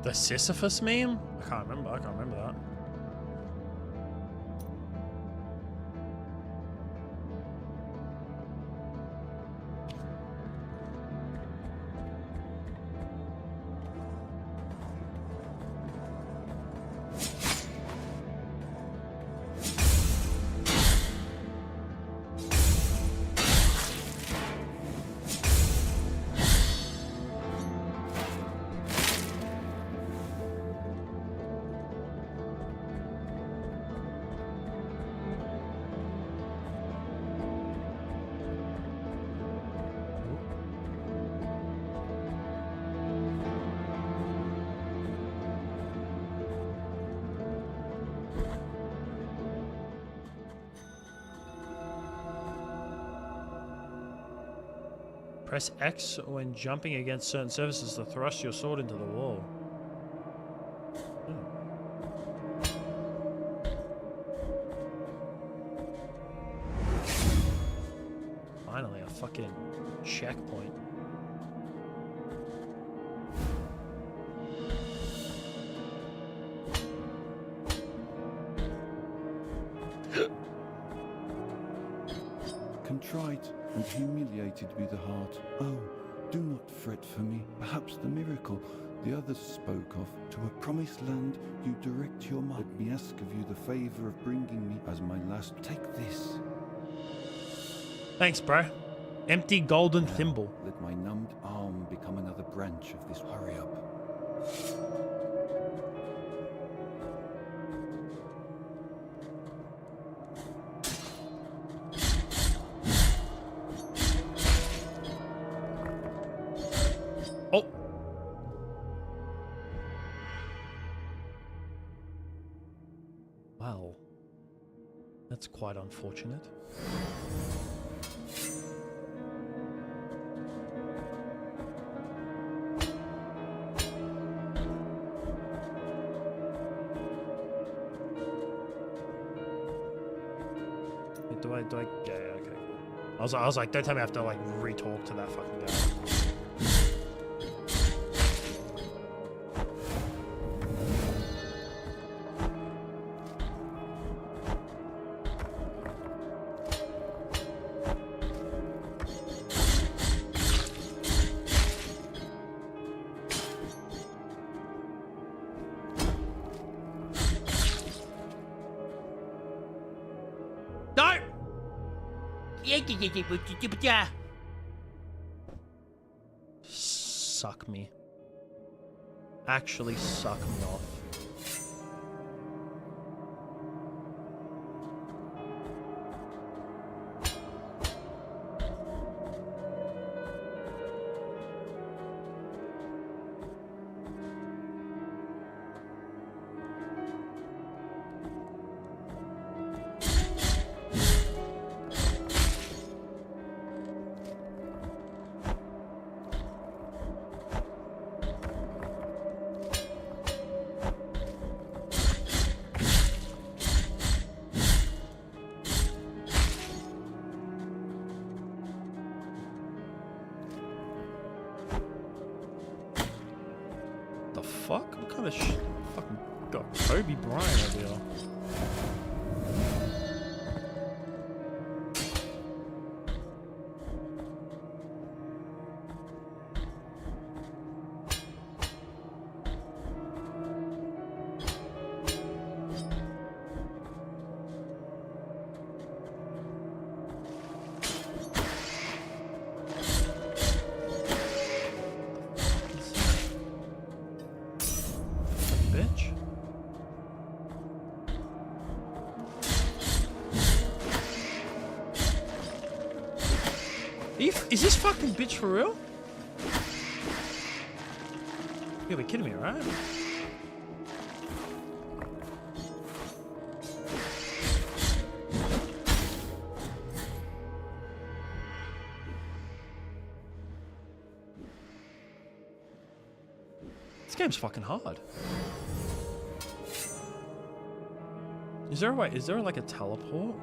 The Sisyphus meme? I can't remember that. Press X when jumping against certain surfaces to thrust your sword into the wall. Finally, a fucking checkpoint. Contrite and humiliated be the heart. Oh, do not fret for me. Perhaps the miracle the others spoke of. To a promised land you direct your mind. Let me ask of you the favor of bringing me as my last. Take this. Thanks, bro. Empty golden thimble. Let my numbed arm become another branch of this. Hurry up. Oh. Well, that's quite unfortunate. Do I, yeah, okay. I was like, don't tell me I have to like re-talk to that fucking guy. Suck me. Actually suck me off. Fuck? What kind of shit? Fucking got Kobe Bryant over here. Is this fucking bitch for real? You gotta be kidding me, right? This game's fucking hard. Is there a way? Is there like a teleport?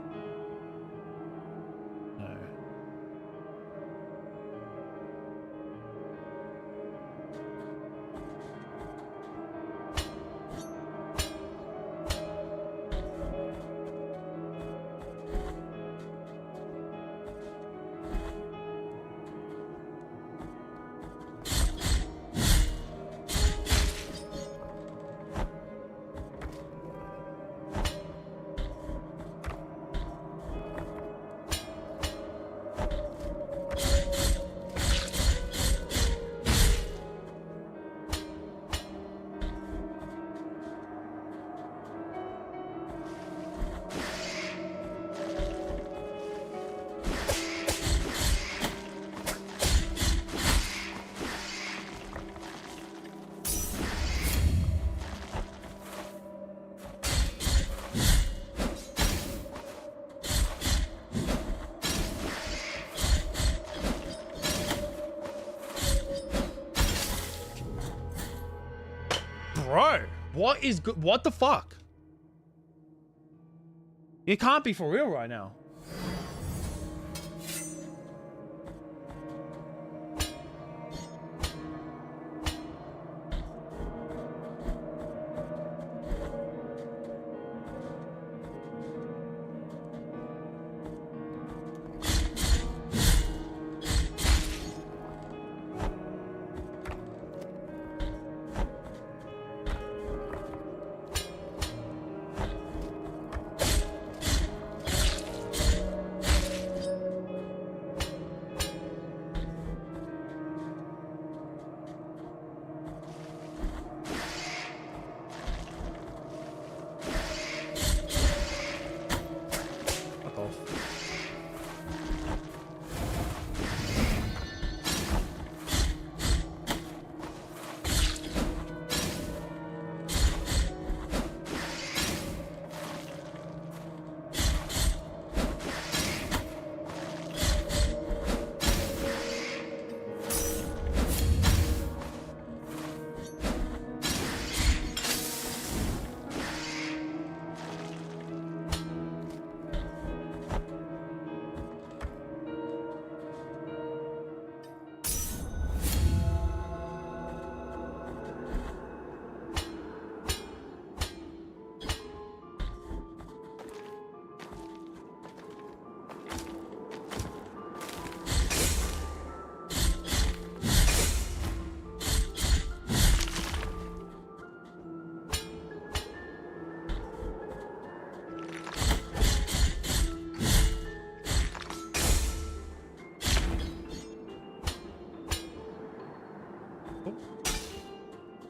Bro, what is good? What the fuck? It can't be for real right now.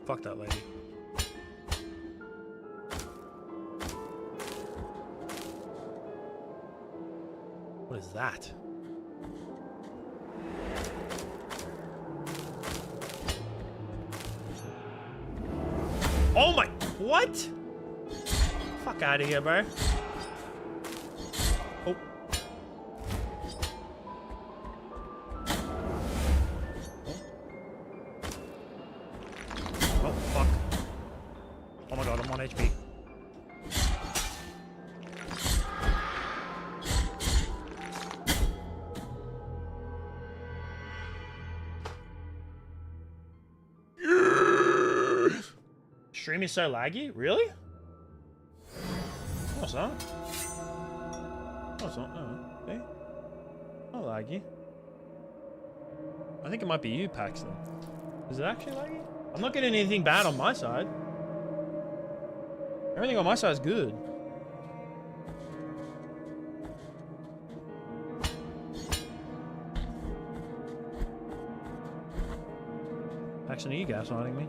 Fuck that lady. What is that? Oh my... What? Fuck out of here, bro. Oh. Oh, fuck. Oh my god, I'm on HP. Stream is so laggy? Really? No, it's not. No, it's not. No. Okay. Not laggy. I think it might be you, Paxton. Is it actually laggy? I'm not getting anything bad on my side. Everything on my side is good. Paxton, are you gaslighting me?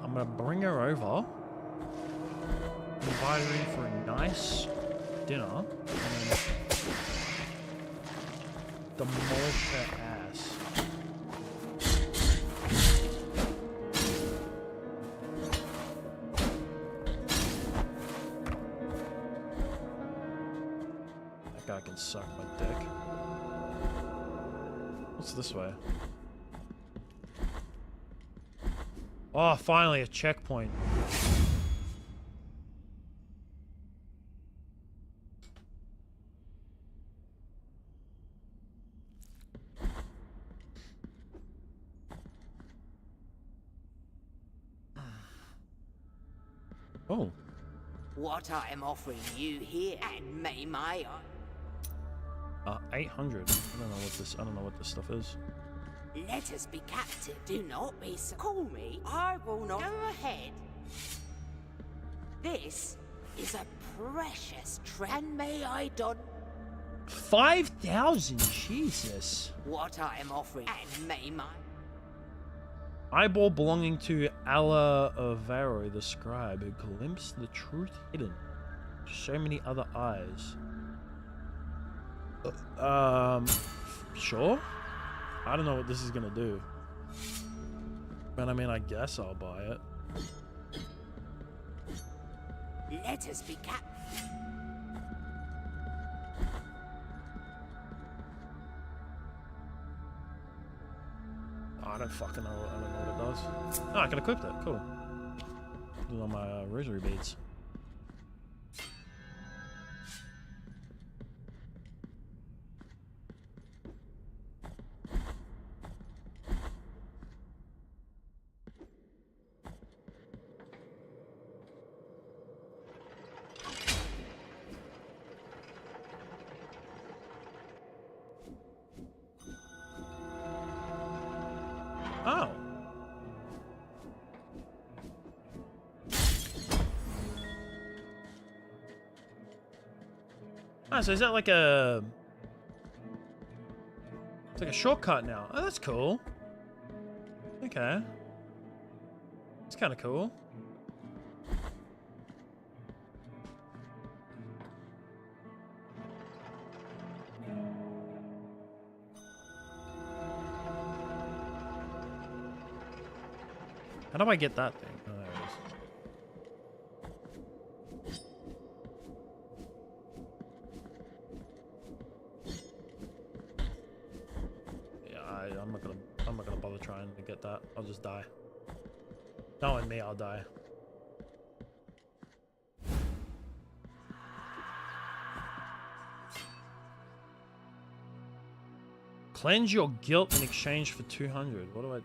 I'm gonna bring her over, invite her in for a nice dinner, and then demolish her ass. That guy can suck my dick. What's this way? Oh, finally a checkpoint. Oh. What I am offering you here, and may my 800. I don't know what this stuff is. Let us be captive. Do not be so. Call me. I will not. Go ahead. This is a precious and may I don 5,000. Jesus. what I am offering, and may my Eyeball belonging to Alla Avaro, the scribe, who glimpsed the truth hidden. So many other eyes. Sure. I don't know what this is gonna do. But I mean, I guess I'll buy it. let us be captive. Oh, I don't fucking know. I don't know what it does. Oh, I can equip that. Cool. Do it on my rosary beads. Oh. Oh, so is that like a... It's like a shortcut now. Oh, that's cool. Okay. It's kind of cool. How do I get that thing? Oh, there it is. Yeah, I'm not gonna bother trying to get that. I'll just die. Knowing me, I'll die. Cleanse your guilt in exchange for 200. What do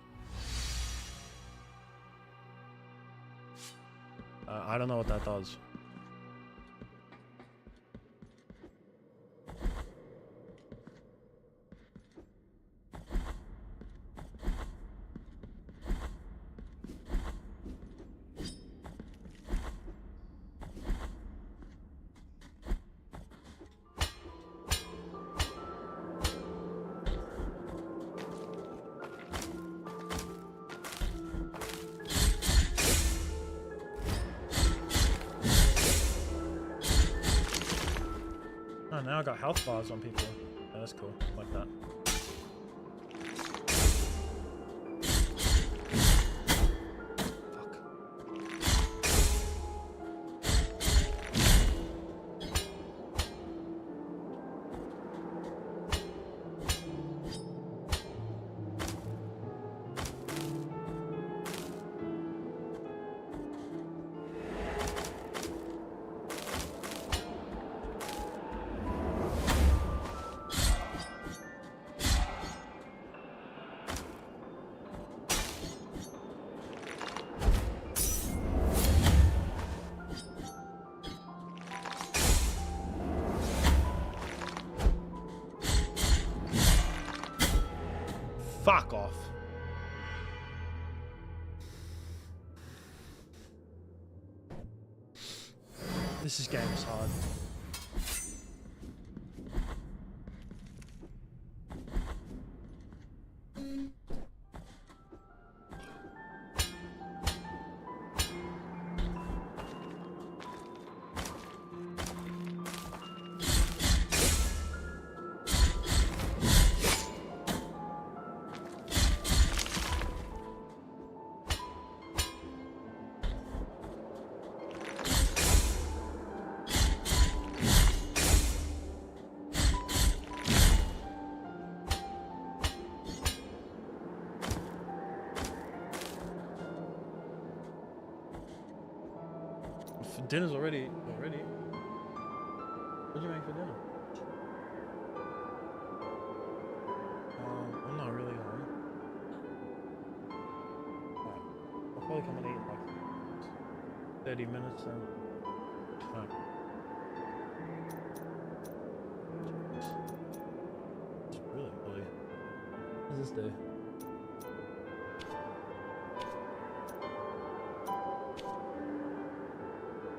I don't know what that does. Now I got health bars on people. Yeah, that's cool. Like that. Fuck off. This game is hard. Dinner's already. What'd you make for dinner? I'm not really home. Right. I'll probably come and eat in like 30 minutes then. Right. It's really early. What does this do?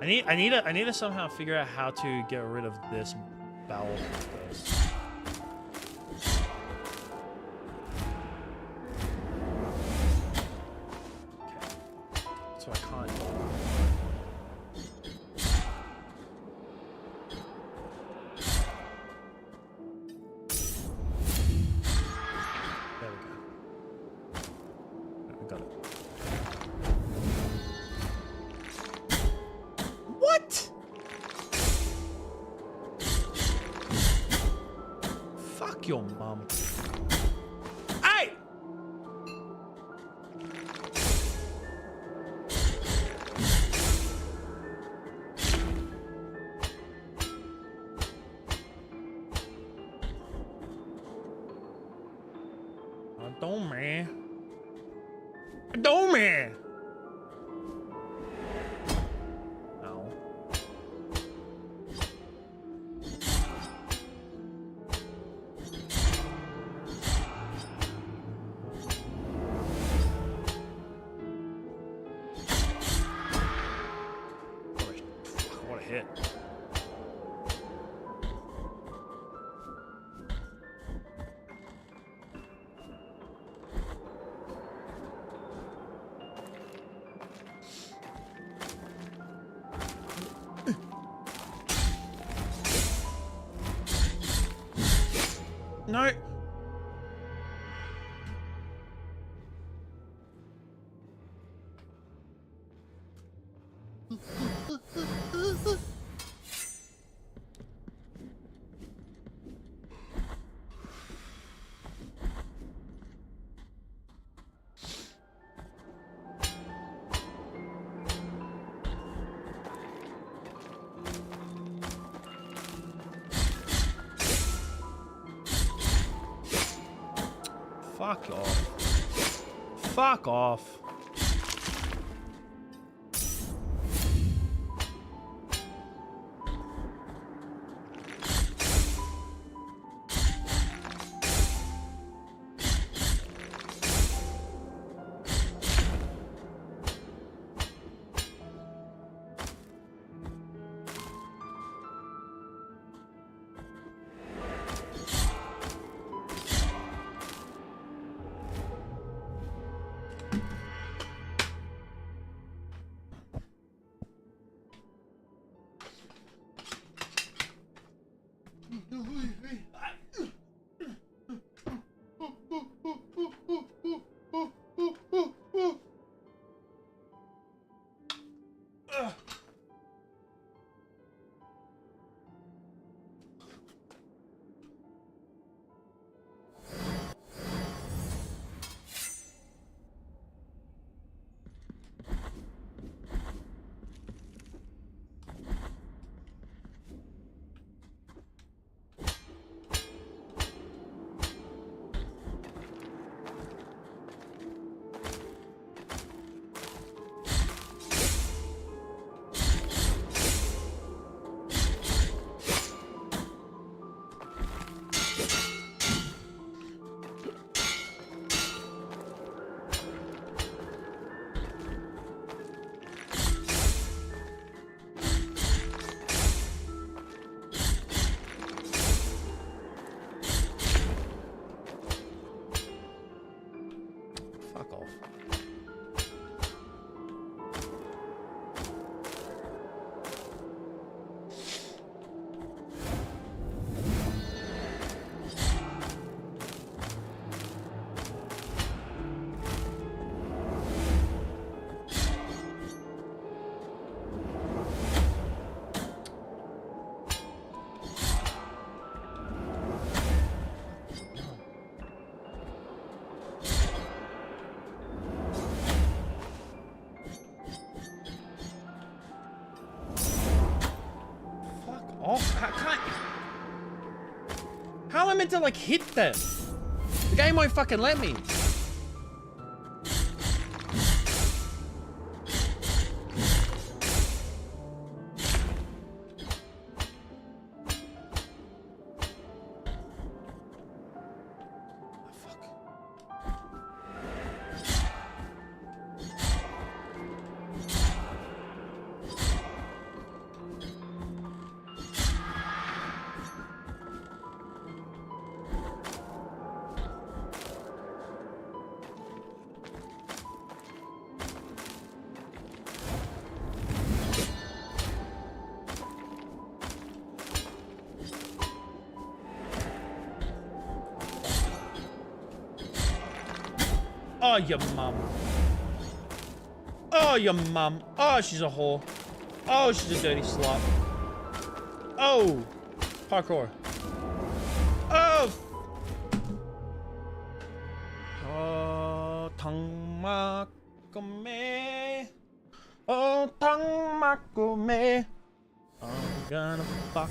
I need to somehow figure out how to get rid of this bowel first. Okay. So I can't. There we go. I got it. What? Fuck your mum. Hey! Don't man. Don't man. What a hit. No. Fuck off. Fuck off. Fuck off. How am I meant to like hit them? The game won't fucking let me. Oh, your mum. Oh, your mum. Oh, she's a whore. Oh, she's a dirty slut. Oh. Parkour. Oh. Oh, tangmakome. Oh, tangmakome. I'm gonna fuck.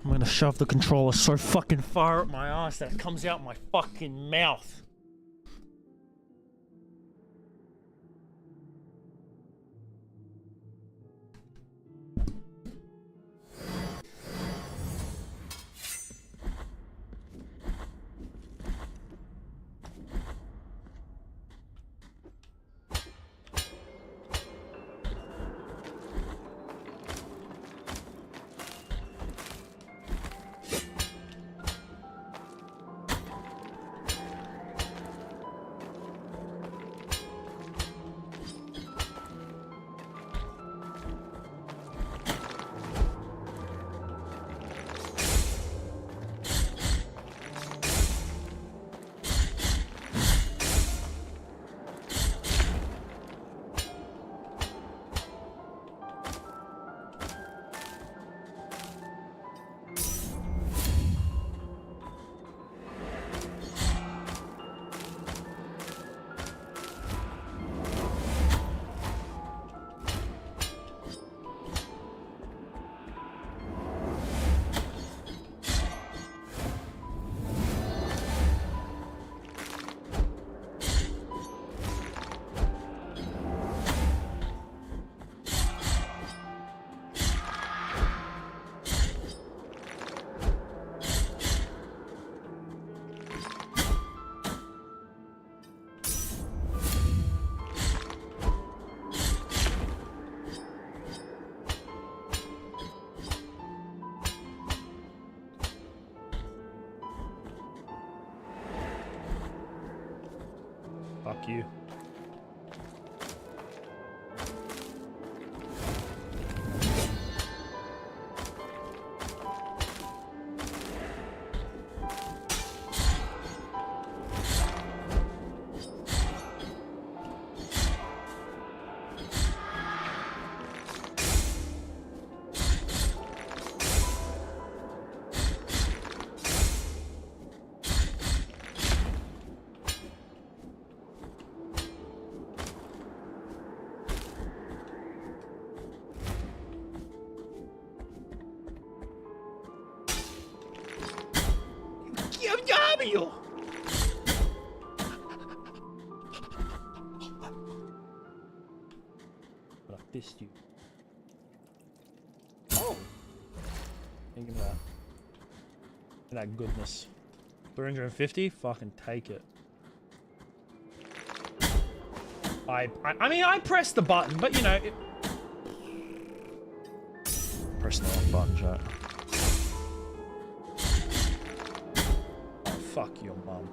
I'm gonna shove the controller so fucking far up my ass that it comes out my fucking mouth. Fuck you. Diablo! But I fist you. Oh! Think of that. Look at that goodness. 350? Fucking take it. I mean, I pressed the button, but you know... Press the wrong button, chat. Fuck your mum.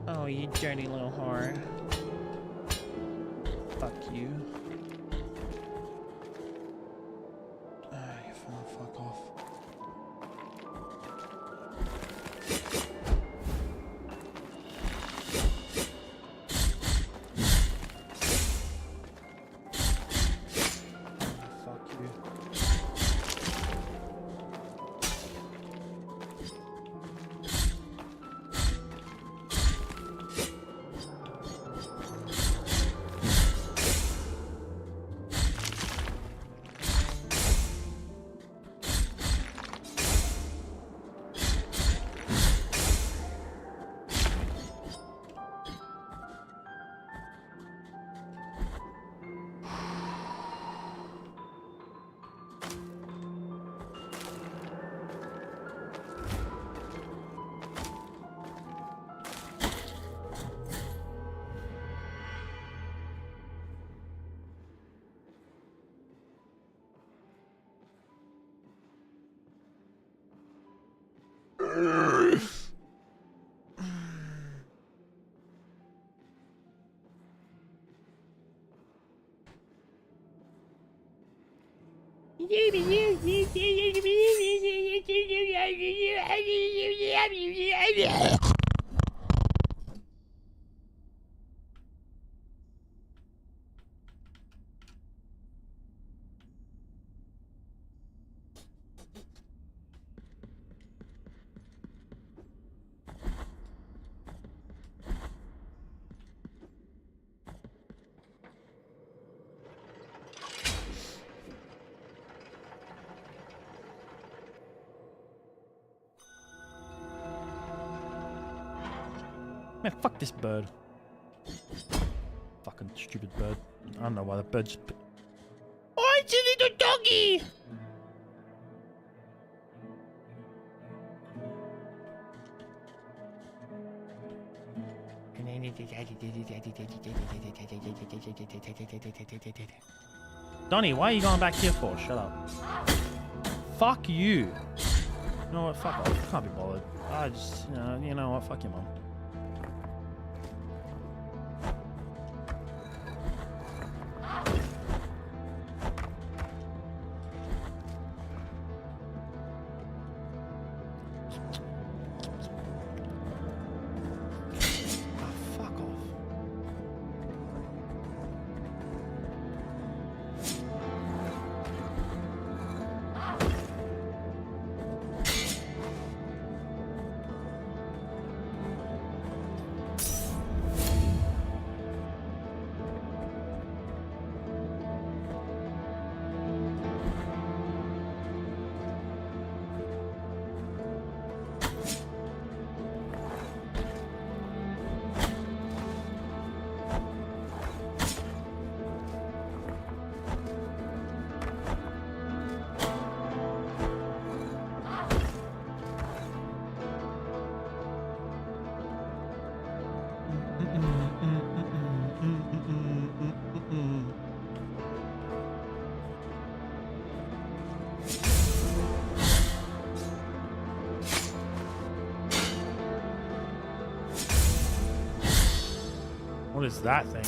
Oh, you dirty little whore. Fuck you. You fuck off. Man, fuck this bird. Fucking stupid bird. I don't know why the bird's... Oh, it's a little doggy! Donnie, why are you going back here for? Shut up. Fuck you. You know what? Fuck off. Can't be bothered. I just, you know what? Fuck your mom. What is that thing?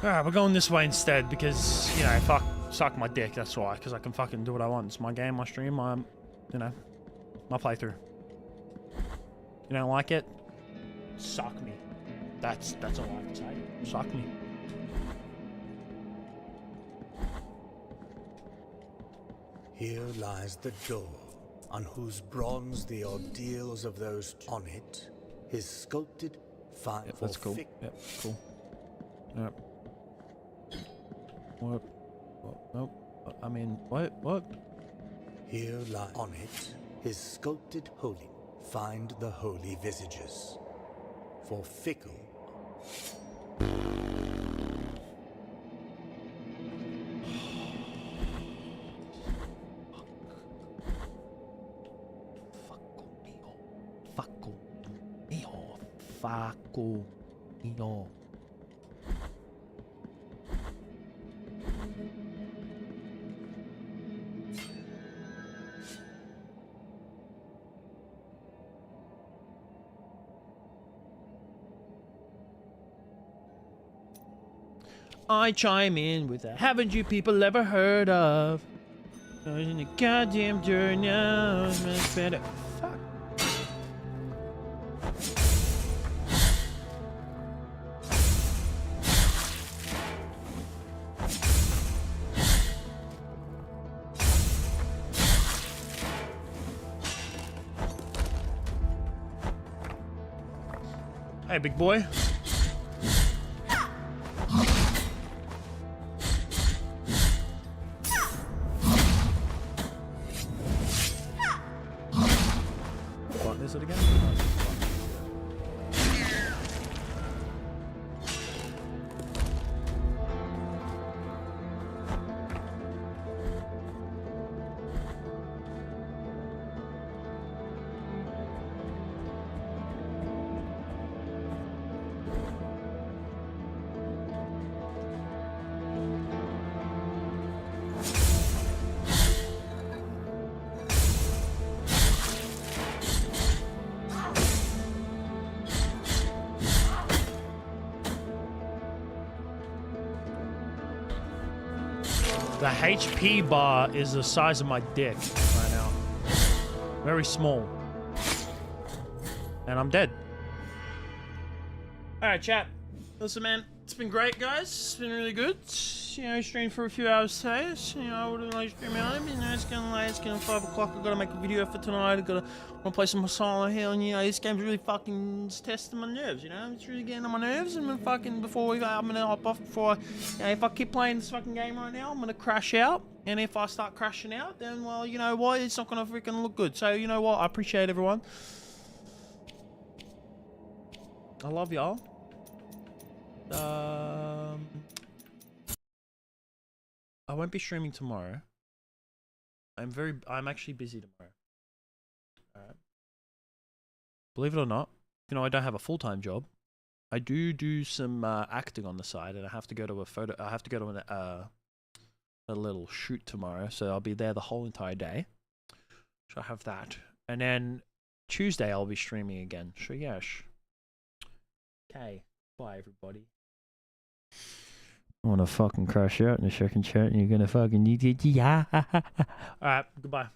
Alright, we're going this way instead because, you know, fuck, suck my dick, that's why. Because I can fucking do what I want. It's my game, my stream, my, you know, my playthrough. You don't like it? Suck me. That's all I have to say. Suck me. Here lies the door, on whose bronze the ordeals of those on it, his sculpted fine. Yep, that's cool. Yep, cool. Yep. What? Nope. I mean, what? Here lie on it, his sculpted holy. Find the holy visages. For fickle. Faco. I chime in with that. Haven't you people ever heard of? In the goddamn dirt now, it's better. Fuck. Hey, big boy. What is it again? The HP bar is the size of my dick right now. Very small. And I'm dead. Alright, chat. Listen, man, it's been great, guys. It's been really good. You know, streamed for a few hours today. You know, I wouldn't like streaming out. You know, it's getting late. It's getting 5 o'clock. I've got to make a video for tonight. I've got to want to play some Silent Hill. And, you know, this game's really fucking testing my nerves, you know? It's really getting on my nerves. And fucking before we go, I'm going to hop off before you know, if I keep playing this fucking game right now, I'm going to crash out. And if I start crashing out, then, well, you know what? It's not going to freaking look good. So, you know what? I appreciate everyone. I love y'all. I won't be streaming tomorrow. I'm actually busy tomorrow. Alright. Believe it or not, you know, I don't have a full-time job. I do some acting on the side, and I have to go to a little shoot tomorrow, so I'll be there the whole entire day. So I have that. And then Tuesday I'll be streaming again. So yes. Okay. Bye everybody. I wanna fucking crash out in a second chat and you're gonna fucking yeah. Alright, goodbye.